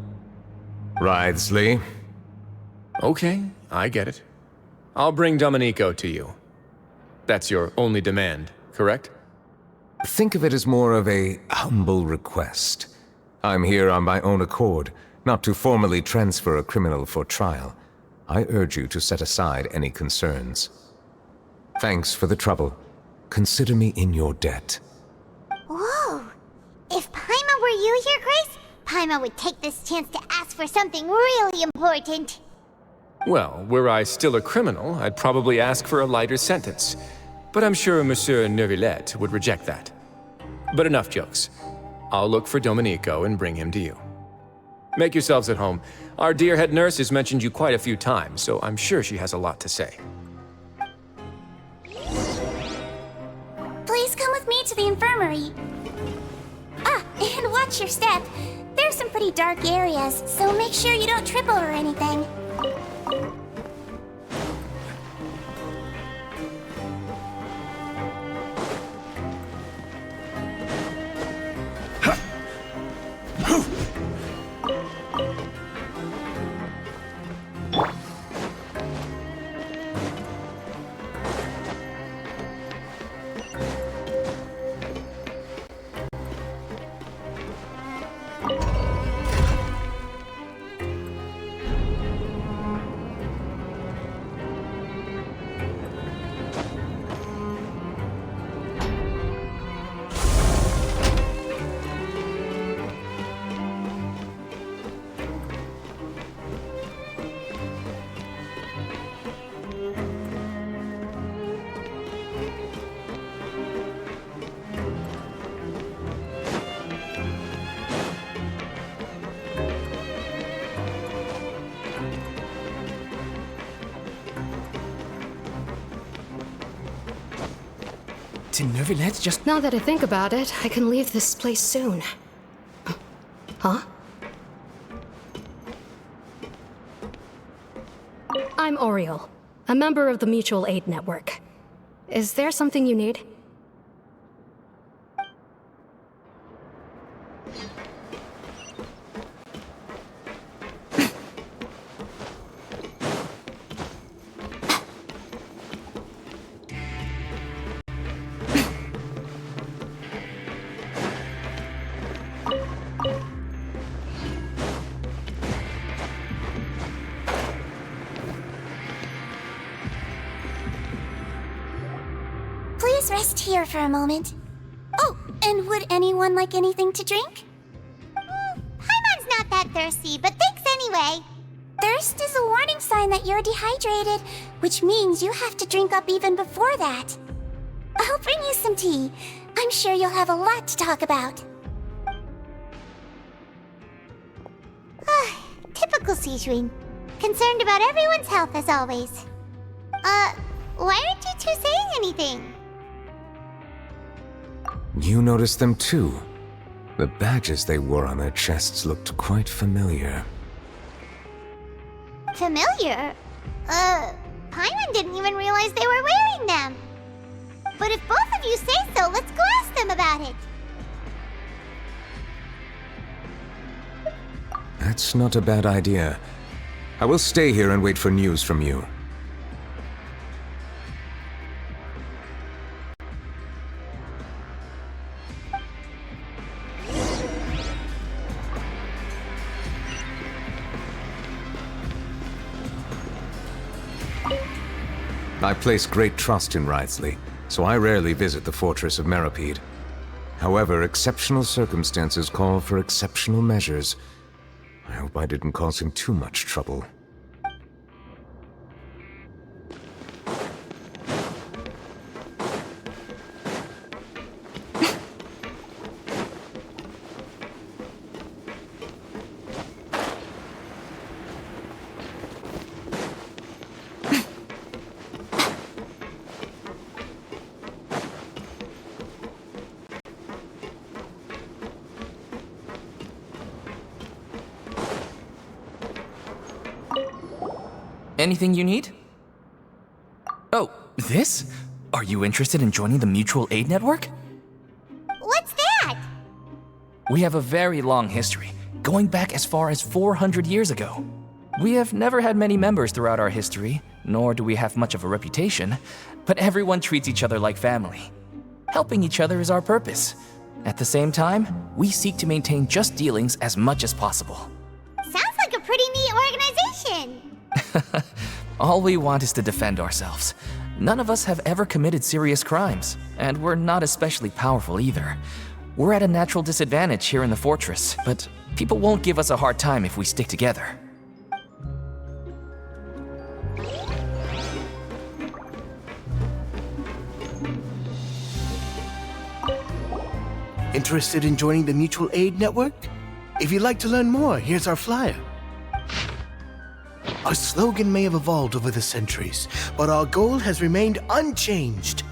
Wriothesley. Okay, I get it. I'll bring Domenico to you. That's your only demand, correct? Think of it as more of a humble request. I'm here on my own accord, not to formally transfer a criminal for trial. I urge you to set aside any concerns. Thanks for the trouble. Consider me in your debt. Whoa! If Paimon were you here, Grace, Paimon would take this chance to ask for something really important. Well, were I still a criminal, I'd probably ask for a lighter sentence. But I'm sure Monsieur Neuvillette would reject that. But enough jokes. I'll look for Domenico and bring him to you. Make yourselves at home. Our dear head nurse has mentioned you quite a few times, so I'm sure she has a lot to say. Please come with me to the infirmary. And watch your step. There's some pretty dark areas, so make sure you don't trip over anything. To Neuvillette just... Now that I think about it, I can leave this place soon. Huh? I'm Oriel, a member of the Mutual Aid Network. Is there something you need? Please rest here for a moment. Oh, and would anyone like anything to drink? Paimon's not that thirsty, but thanks anyway. Thirst is a warning sign that you're dehydrated, which means you have to drink up even before that. I'll bring you some tea. I'm sure you'll have a lot to talk about. Typical Sijun. Concerned about everyone's health as always. Why aren't you two saying anything? You noticed them too. The badges they wore on their chests looked quite familiar. Familiar? Paimon didn't even realize they were wearing them. But if both of you say so, let's go ask them about it. That's not a bad idea. I will stay here and wait for news from you. I place great trust in Wriothesley, so I rarely visit the fortress of Meropide. However, exceptional circumstances call for exceptional measures. I hope I didn't cause him too much trouble. Anything you need? Oh, this? Are you interested in joining the Mutual Aid Network? What's that? We have a very long history, going back as far as 400 years ago. We have never had many members throughout our history, nor do we have much of a reputation, but everyone treats each other like family. Helping each other is our purpose. At the same time, we seek to maintain just dealings as much as possible. Sounds like a pretty neat organization. All we want is to defend ourselves. None of us have ever committed serious crimes, and we're not especially powerful either. We're at a natural disadvantage here in the fortress, but people won't give us a hard time if we stick together. Interested in joining the Mutual Aid Network? If you'd like to learn more, here's our flyer. Our slogan may have evolved over the centuries, but our goal has remained unchanged.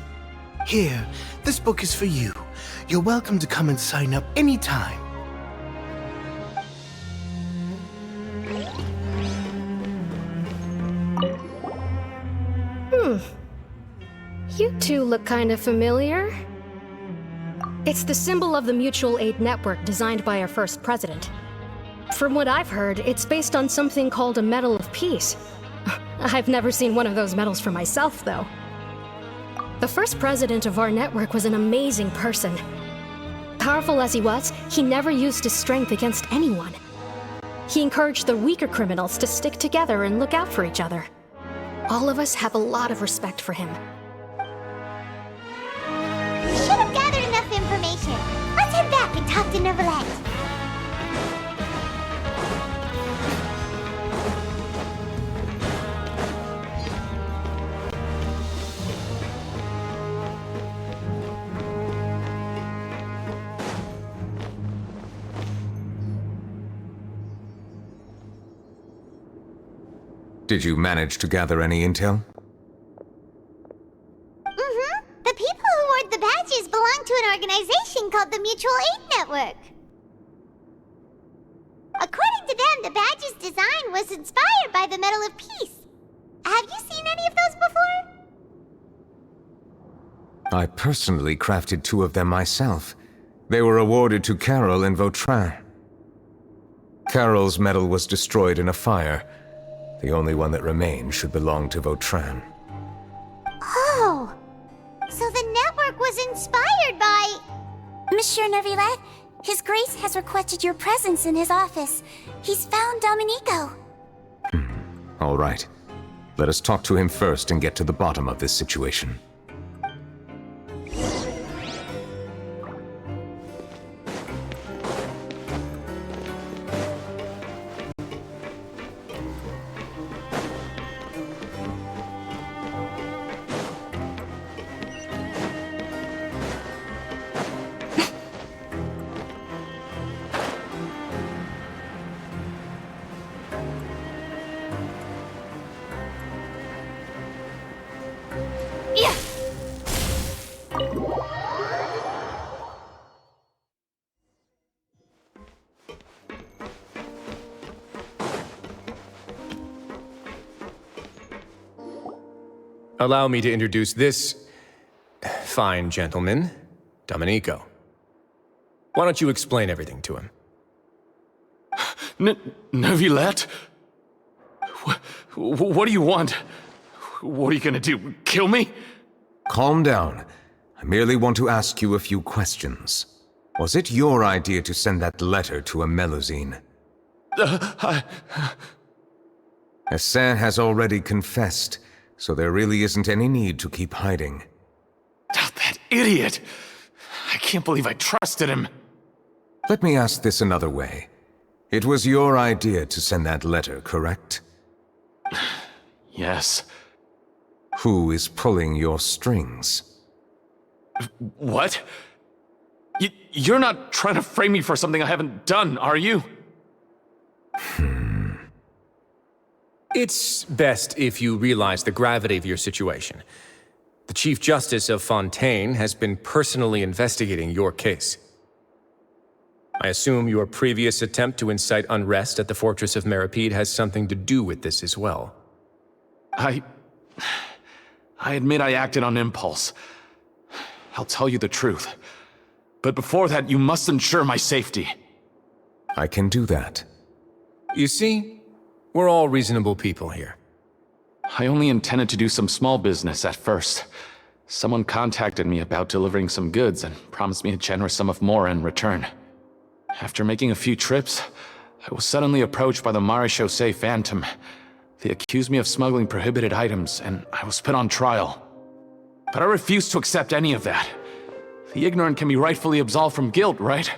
Here, this book is for you. You're welcome to come and sign up anytime. You two look kind of familiar. It's the symbol of the Mutual Aid Network designed by our first president. From what I've heard, it's based on something called a Medal of Peace. I've never seen one of those medals for myself, though. The first president of our network was an amazing person. Powerful as he was, he never used his strength against anyone. He encouraged the weaker criminals to stick together and look out for each other. All of us have a lot of respect for him. We should have gathered enough information. Let's head back and talk to Neverland. Did you manage to gather any intel? Mm-hmm. The people who wore the badges belong to an organization called the Mutual Aid Network. According to them, the badge's design was inspired by the Medal of Peace. Have you seen any of those before? I personally crafted 2 of them myself. They were awarded to Carol and Vautrin. Carol's medal was destroyed in a fire. The only one that remains should belong to Vautrin. Oh, so the network was inspired by... Monsieur Neuvillette, His Grace has requested your presence in his office. He's found Domenico. All right. Let us talk to him first and get to the bottom of this situation. Allow me to introduce this fine gentleman, Domenico. Why don't you explain everything to him? Neuvillette? What do you want? What are you gonna do? Kill me? Calm down. I merely want to ask you a few questions. Was it your idea to send that letter to a Melusine? Hassan has already confessed, so there really isn't any need to keep hiding. That idiot! I can't believe I trusted him. Let me ask this another way. It was your idea to send that letter, correct? Yes. Who is pulling your strings? What? You're not trying to frame me for something I haven't done, are you? It's best if you realize the gravity of your situation. The Chief Justice of Fontaine has been personally investigating your case. I assume your previous attempt to incite unrest at the Fortress of Meripede has something to do with this as well. I admit I acted on impulse. I'll tell you the truth. But before that, you must ensure my safety. I can do that. You see, we're all reasonable people here. I only intended to do some small business at first. Someone contacted me about delivering some goods and promised me a generous sum of more in return. After making a few trips, I was suddenly approached by the Marechaussee Phantom. They accused me of smuggling prohibited items, and I was put on trial. But I refused to accept any of that. The ignorant can be rightfully absolved from guilt, right?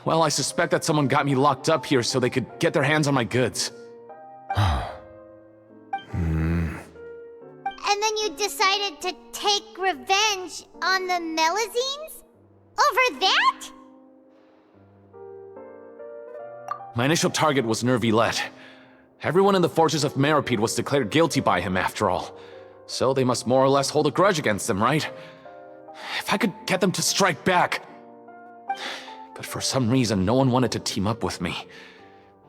Well, I suspect that someone got me locked up here so they could get their hands on my goods. And then you decided to take revenge on the Melazines? Over that? My initial target was Nervillet. Everyone in the fortress of Meropide was declared guilty by him after all. So they must more or less hold a grudge against them, right? If I could get them to strike back. But for some reason, no one wanted to team up with me.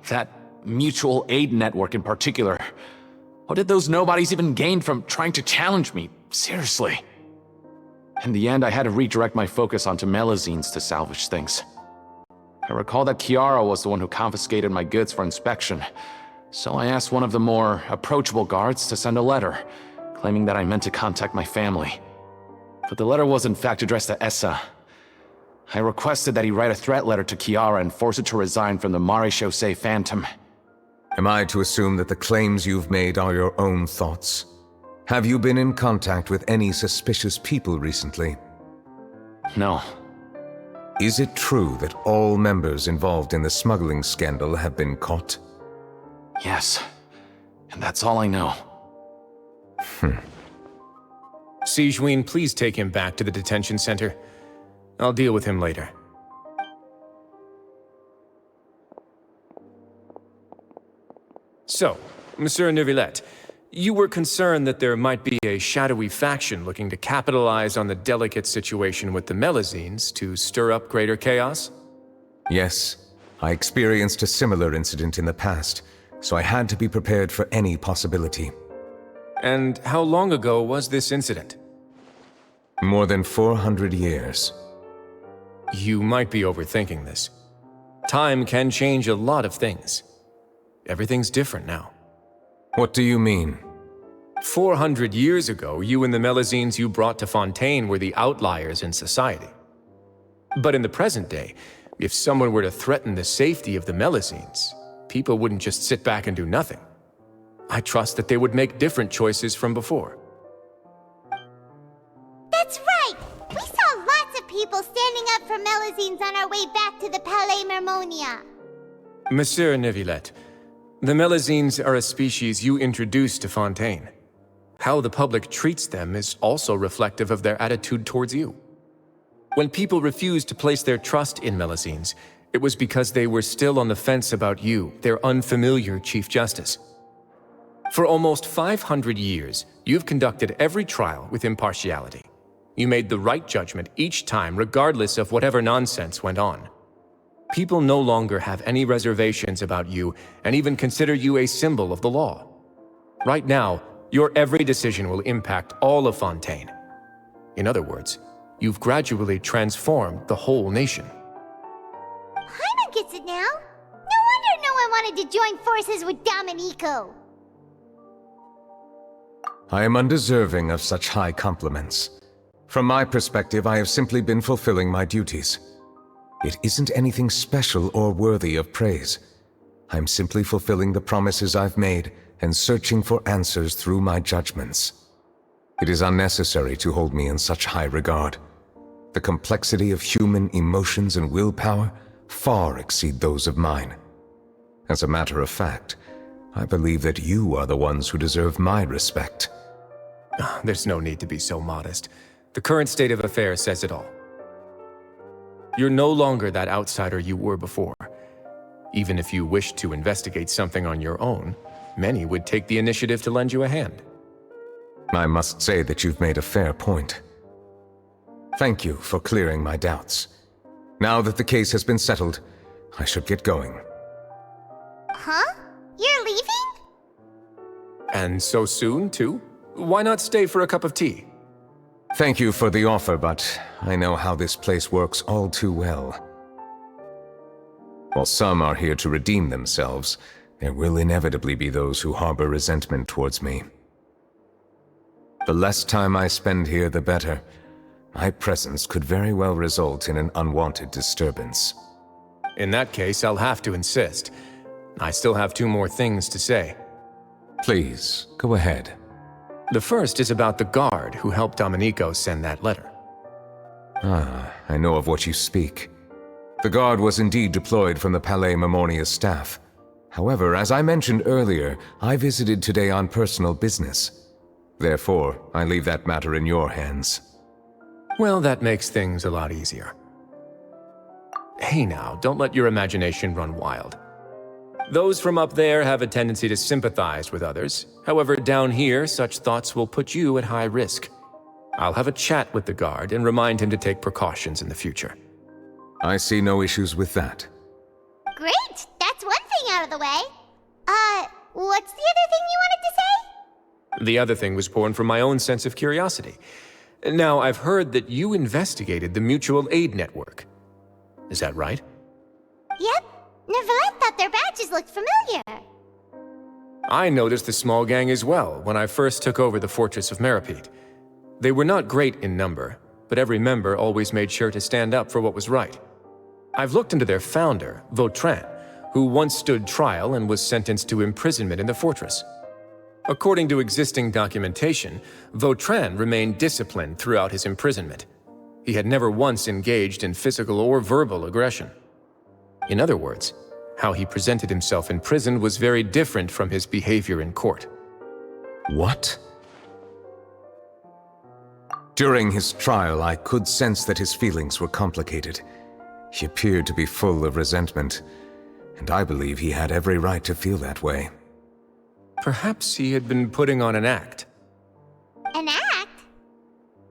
That mutual aid network in particular. What did those nobodies even gain from trying to challenge me? Seriously. In the end, I had to redirect my focus onto Melazines to salvage things. I recall that Kiara was the one who confiscated my goods for inspection, so I asked one of the more approachable guards to send a letter, claiming that I meant to contact my family. But the letter was in fact addressed to Essa. I requested that he write a threat letter to Kiara and force her to resign from the Marechaussee Phantom. Am I to assume that the claims you've made are your own thoughts? Have you been in contact with any suspicious people recently? No. Is it true that all members involved in the smuggling scandal have been caught? Yes. And that's all I know. Sijuin, please take him back to the detention center. I'll deal with him later. So, Monsieur Nervillet, you were concerned that there might be a shadowy faction looking to capitalize on the delicate situation with the Melazines to stir up greater chaos? Yes. I experienced a similar incident in the past, so I had to be prepared for any possibility. And how long ago was this incident? More than 400 years. You might be overthinking this. Time can change a lot of things. Everything's different now. What do you mean? 400 years ago, you and the Melazines you brought to Fontaine were the outliers in society. But in the present day, if someone were to threaten the safety of the Melazines, people wouldn't just sit back and do nothing. I trust that they would make different choices from before. That's right! We saw lots of people standing up for Melazines on our way back to the Palais Mermonia. Monsieur Nervillet, the Melazines are a species you introduced to Fontaine. How the public treats them is also reflective of their attitude towards you. When people refused to place their trust in Melazines, it was because they were still on the fence about you, their unfamiliar Chief Justice. For almost 500 years, you've conducted every trial with impartiality. You made the right judgment each time, regardless of whatever nonsense went on. People no longer have any reservations about you and even consider you a symbol of the law. Right now, your every decision will impact all of Fontaine. In other words, you've gradually transformed the whole nation. Paimon gets it now. No wonder no one wanted to join forces with Domenico. I am undeserving of such high compliments. From my perspective, I have simply been fulfilling my duties. It isn't anything special or worthy of praise. I'm simply fulfilling the promises I've made and searching for answers through my judgments. It is unnecessary to hold me in such high regard. The complexity of human emotions and willpower far exceed those of mine. As a matter of fact, I believe that you are the ones who deserve my respect. There's no need to be so modest. The current state of affairs says it all. You're no longer that outsider you were before. Even if you wished to investigate something on your own, many would take the initiative to lend you a hand. I must say that you've made a fair point. Thank you for clearing my doubts. Now that the case has been settled, I should get going. Huh? You're leaving? And so soon, too? Why not stay for a cup of tea? Thank you for the offer, but I know how this place works all too well. While some are here to redeem themselves, there will inevitably be those who harbor resentment towards me. The less time I spend here, the better. My presence could very well result in an unwanted disturbance. In that case, I'll have to insist. I still have 2 more things to say. Please, go ahead. The first is about the guard who helped Domenico send that letter. Ah, I know of what you speak. The guard was indeed deployed from the Palais Mermonia staff. However, as I mentioned earlier, I visited today on personal business. Therefore, I leave that matter in your hands. Well, that makes things a lot easier. Hey now, don't let your imagination run wild. Those from up there have a tendency to sympathize with others. However, down here, such thoughts will put you at high risk. I'll have a chat with the guard and remind him to take precautions in the future. I see no issues with that. Great! That's one thing out of the way. What's the other thing you wanted to say? The other thing was born from my own sense of curiosity. Now, I've heard that you investigated the mutual aid network. Is that right? Yep. Neuvillette thought their badges looked familiar. I noticed the small gang as well when I first took over the Fortress of Meripede. They were not great in number, but every member always made sure to stand up for what was right. I've looked into their founder, Vautrin, who once stood trial and was sentenced to imprisonment in the fortress. According to existing documentation, Vautrin remained disciplined throughout his imprisonment. He had never once engaged in physical or verbal aggression. In other words, how he presented himself in prison was very different from his behavior in court. What? During his trial, I could sense that his feelings were complicated. He appeared to be full of resentment, and I believe he had every right to feel that way. Perhaps he had been putting on an act. An act?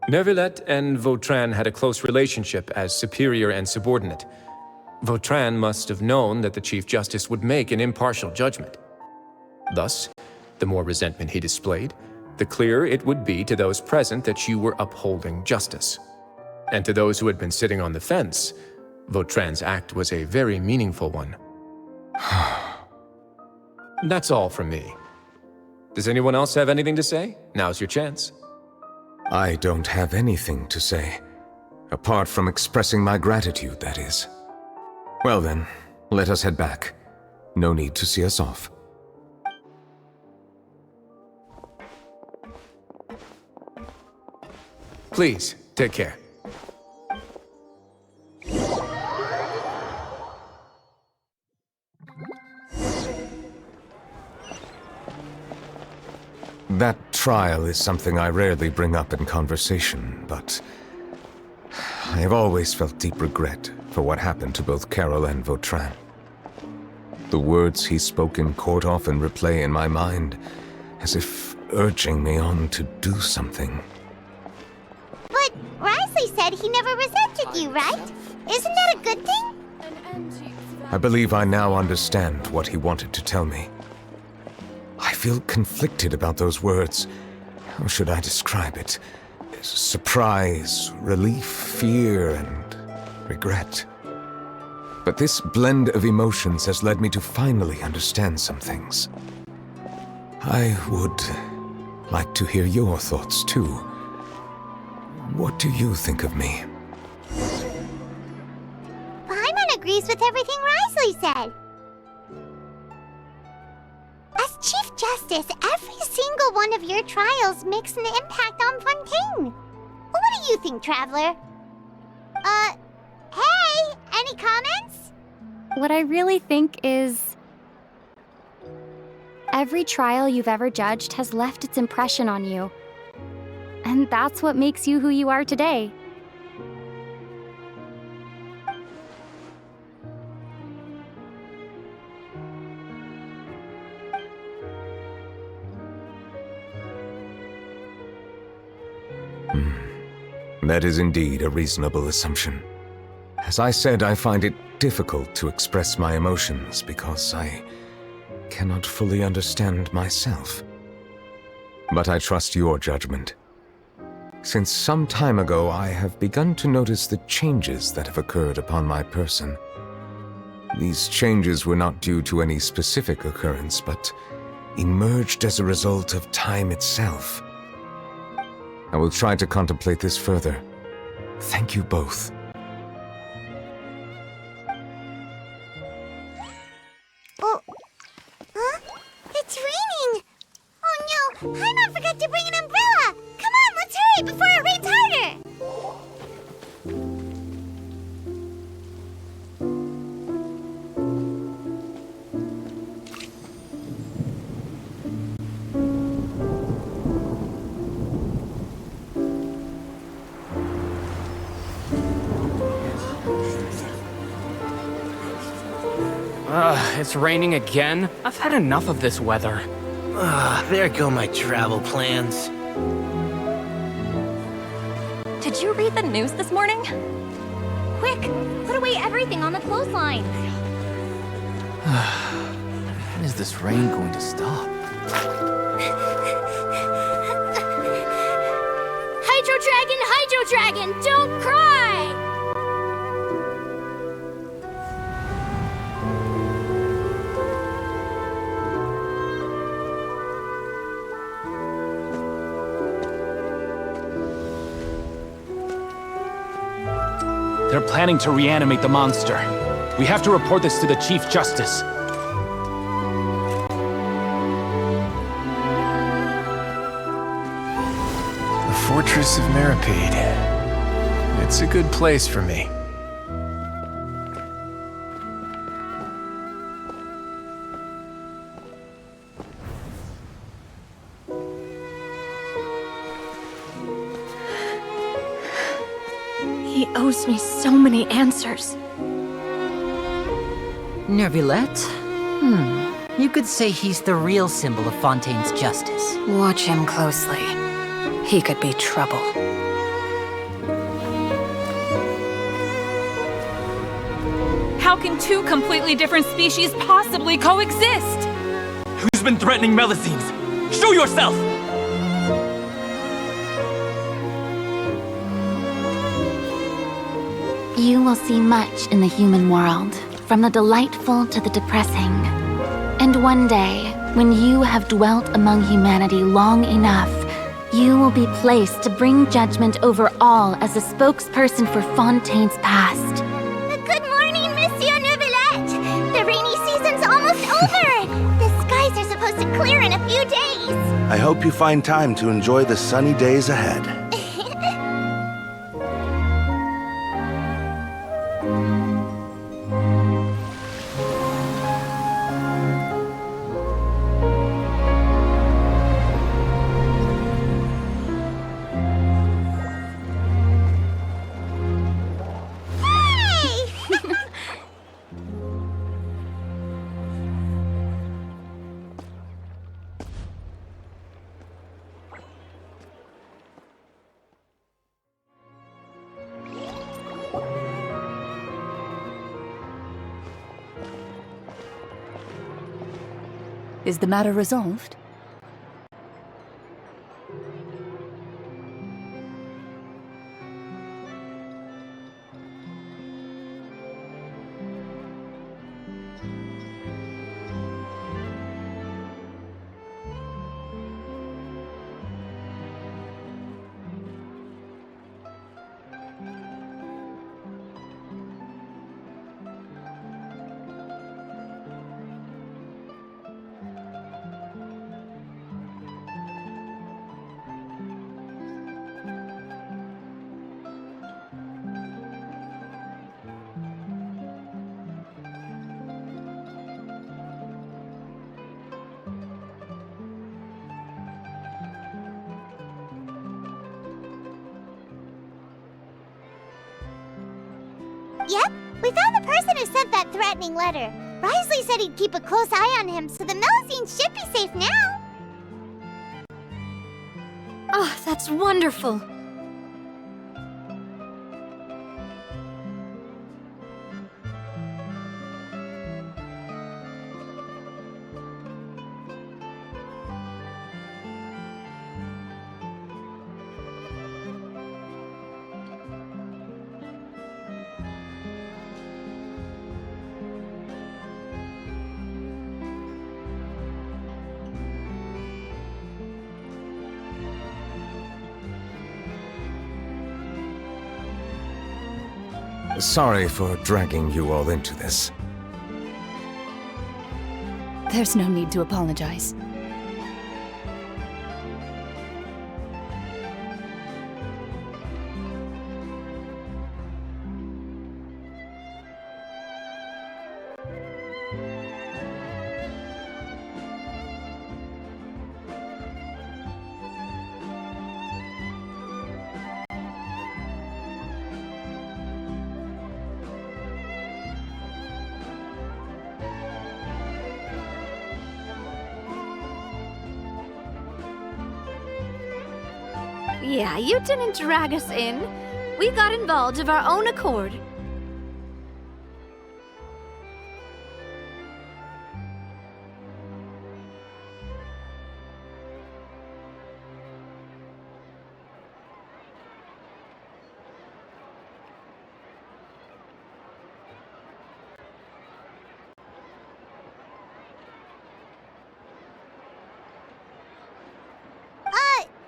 Neuvillette and Vautrin had a close relationship as superior and subordinate. Vautrin must have known that the Chief Justice would make an impartial judgment. Thus, the more resentment he displayed, the clearer it would be to those present that you were upholding justice. And to those who had been sitting on the fence, Vautrin's act was a very meaningful one. That's all from me. Does anyone else have anything to say? Now's your chance. I don't have anything to say. Apart from expressing my gratitude, that is. Well then, let us head back. No need to see us off. Please, take care. That trial is something I rarely bring up in conversation, but I have always felt deep regret for what happened to both Carol and Vautrin. The words he spoke in court often replay in my mind, as if urging me on to do something. But Risley said he never resented you, right? Isn't that a good thing? I believe I now understand what he wanted to tell me. I feel conflicted about those words. How should I describe it? Surprise, relief, fear, and regret. But this blend of emotions has led me to finally understand some things. I would like to hear your thoughts, too. What do you think of me? Paimon agrees with everything Risley said. As Chief Justice, every single one of your trials makes an impact on Fontaine. What do you think, Traveler? Hey, any comments? What I really think is... every trial you've ever judged has left its impression on you. And that's what makes you who you are today. That is indeed a reasonable assumption. As I said, I find it difficult to express my emotions because I cannot fully understand myself. but I trust your judgment. Since some time ago, I have begun to notice the changes that have occurred upon my person. These changes were not due to any specific occurrence, but emerged as a result of time itself. I will try to contemplate this further. Thank you both. Oh, huh? It's raining! Oh no, Paimon forgot to bring an umbrella! Come on, let's hurry before it rains harder! It's raining again? I've had enough of this weather. There go my travel plans. Did you read the news this morning? Quick, put away everything on the clothesline. When is this rain going to stop? Hydro Dragon, don't cry! They're planning to reanimate the monster. We have to report this to the Chief Justice. The Fortress of Maripede. It's a good place for me. He owes me so many answers. Neuvillette? You could say he's the real symbol of Fontaine's justice. Watch him closely. He could be trouble. How can two completely different species possibly coexist? Who's been threatening Melusines? Show yourself! You will see much in the human world, from the delightful to the depressing. And one day, when you have dwelt among humanity long enough, you will be placed to bring judgment over all as a spokesperson for Fontaine's past. Good morning, Monsieur Neuvillette! The rainy season's almost over! The skies are supposed to clear in a few days! I hope you find time to enjoy the sunny days ahead. Is the matter resolved? Yep, we found the person who sent that threatening letter. Risley said he'd keep a close eye on him, so the Melusines should be safe now. Oh, that's wonderful. Sorry for dragging you all into this. There's no need to apologize. Yeah, you didn't drag us in. We got involved of our own accord.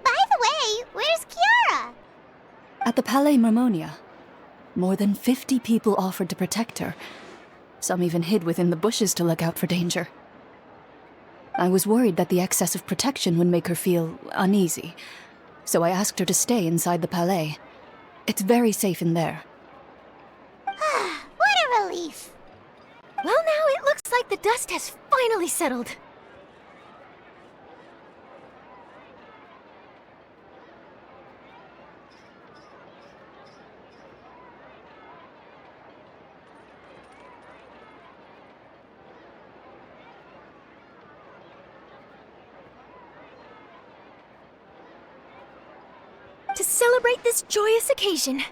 By the way, where's Kiara? At the Palais Marmonia, more than 50 people offered to protect her. Some even hid within the bushes to look out for danger. I was worried that the excess of protection would make her feel uneasy, so I asked her to stay inside the Palais. It's very safe in there. What a relief. Well, now it looks like the dust has finally settled. To celebrate this joyous occasion,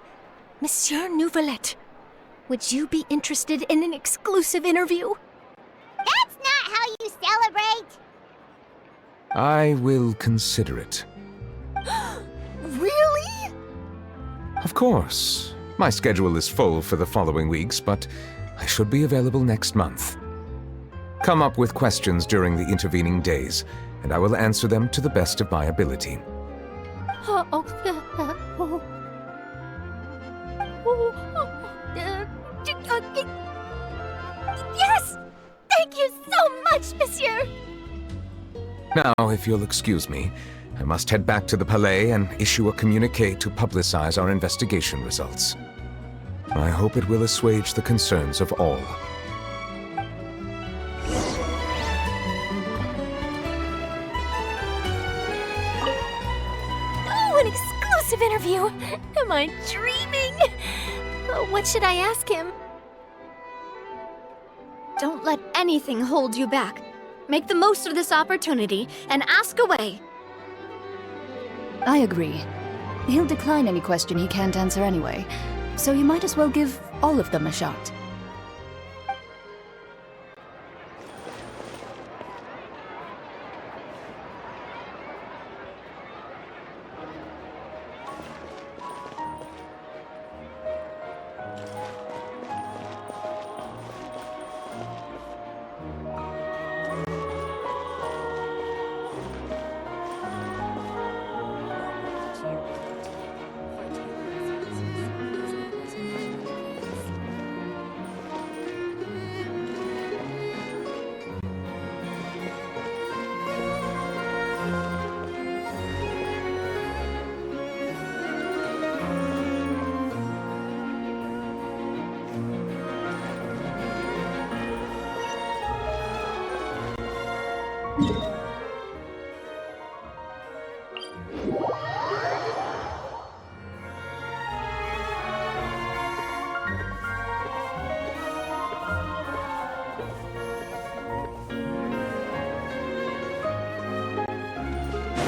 Monsieur Nouvelette, would you be interested in an exclusive interview? That's not how you celebrate. I will consider it. Really? Of course. My schedule is full for the following weeks, but I should be available next month. Come up with questions during the intervening days, and I will answer them to the best of my ability. Yes! Thank you so much, Monsieur! Now, if you'll excuse me, I must head back to the Palais and issue a communiqué to publicize our investigation results. I hope it will assuage the concerns of all. Oh, an exclusive interview! Am I dreaming? What should I ask him? Don't let anything hold you back. Make the most of this opportunity and ask away. I agree. He'll decline any question he can't answer anyway, so you might as well give all of them a shot.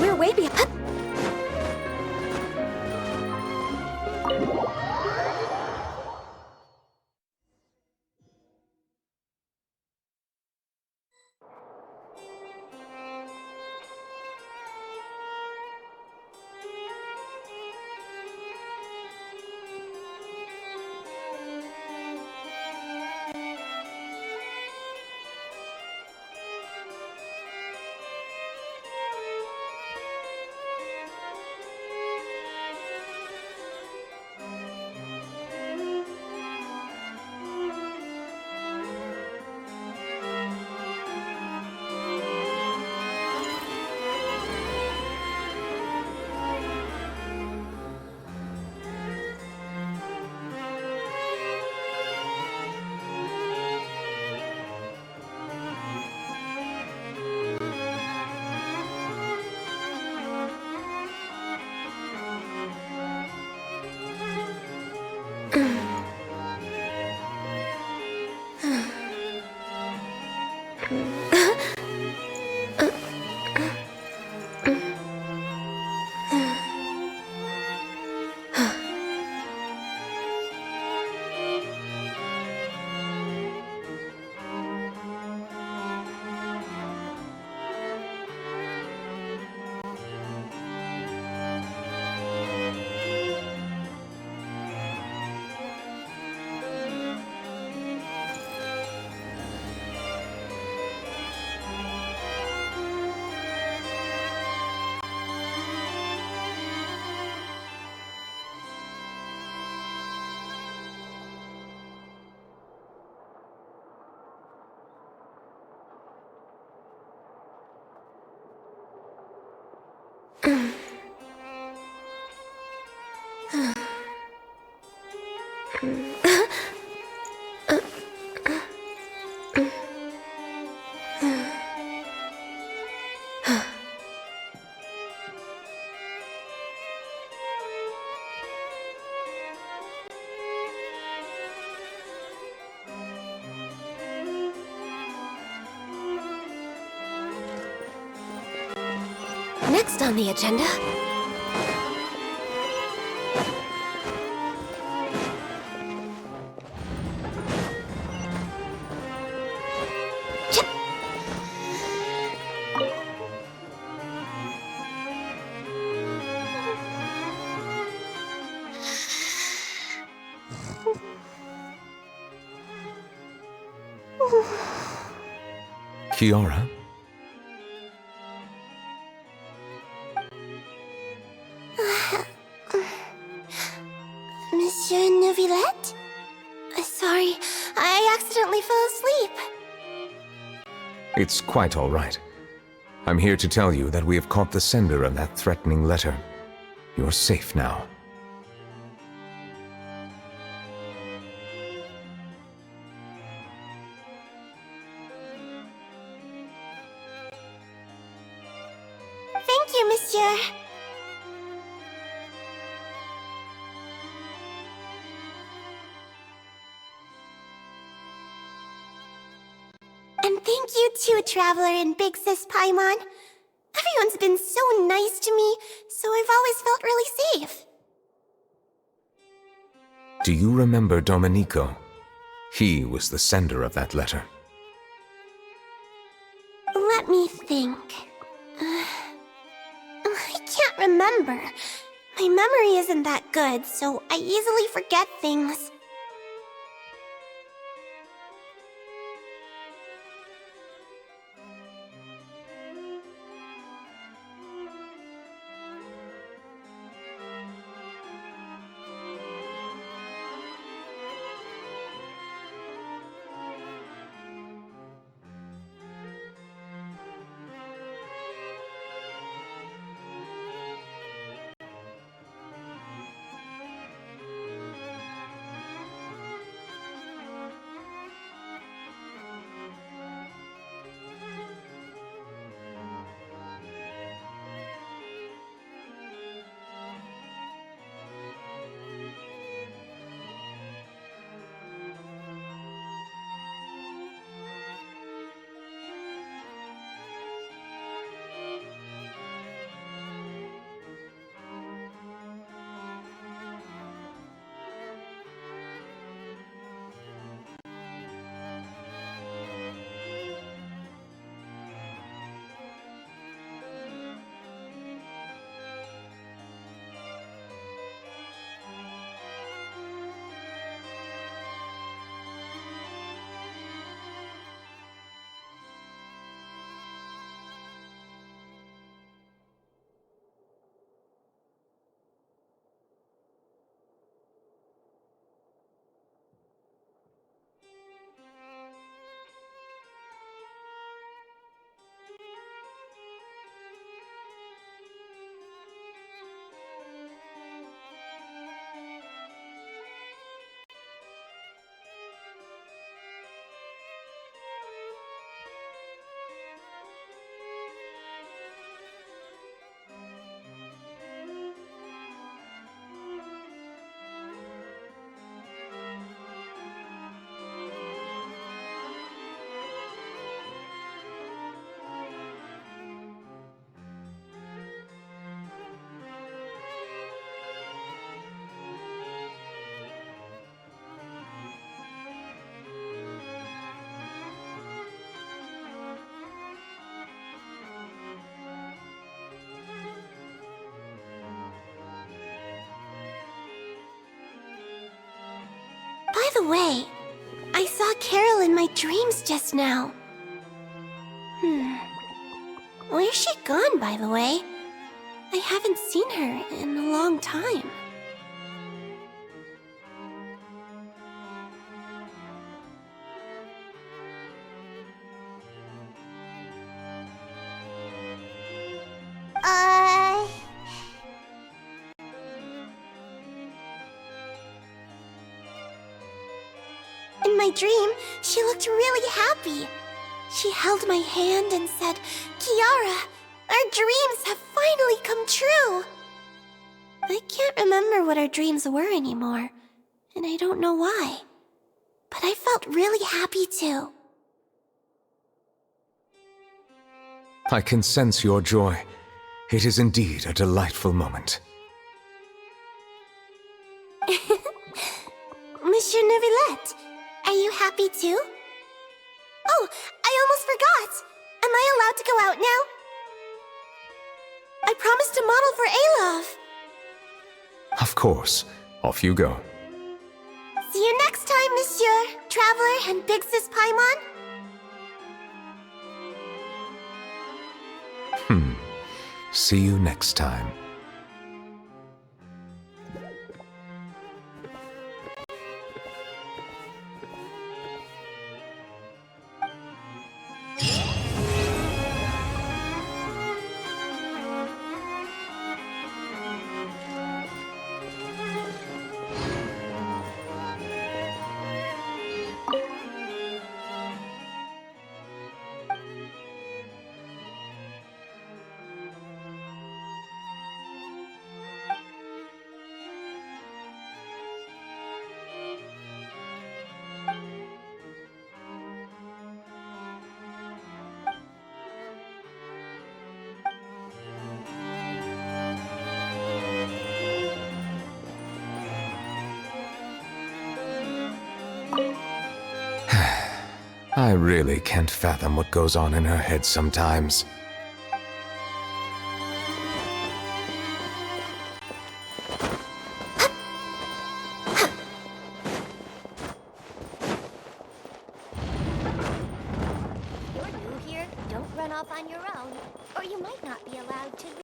We're way behind. Next on the agenda... Kiara? Monsieur Neuvillette? Sorry, I accidentally fell asleep. It's quite all right. I'm here to tell you that we have caught the sender of that threatening letter. You're safe now. Thank you, monsieur. And thank you too, Traveler and Big Sis Paimon. Everyone's been so nice to me, so I've always felt really safe. Do you remember Domenico? He was the sender of that letter. Let me think. I can't remember. My memory isn't that good, so I easily forget things. By the way, I saw Carol in my dreams just now. Where's she gone, by the way? I haven't seen her in a long time. my dream, she looked really happy. She held my hand and said, "Kiara, our dreams have finally come true." I can't remember what our dreams were anymore, and I don't know why. But I felt really happy too. I can sense your joy. It is indeed a delightful moment. Monsieur Neuvillette, are you happy too? Oh, I almost forgot! Am I allowed to go out now? I promised to model for Alov. Of course. Off you go. See you next time, Monsieur, Traveler, and Big Sis Paimon. See you next time. I really can't fathom what goes on in her head sometimes. You're new here. Don't run off on your own, or you might not be allowed to leave.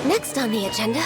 Next on the agenda...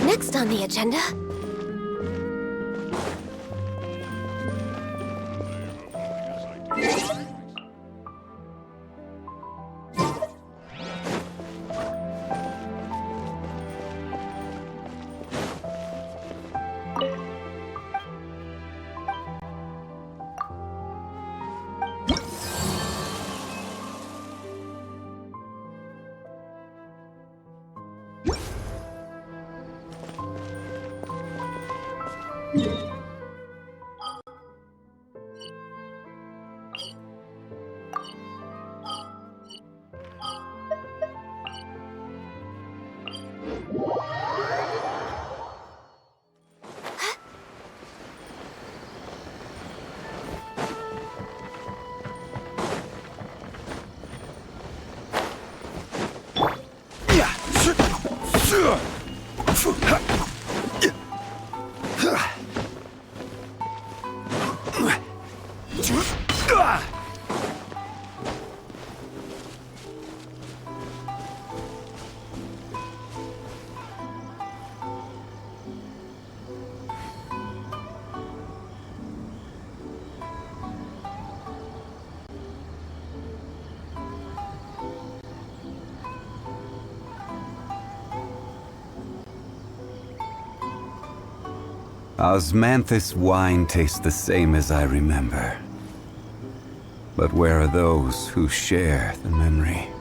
Next on the agenda... Osmanthus wine tastes the same as I remember. But where are those who share the memory?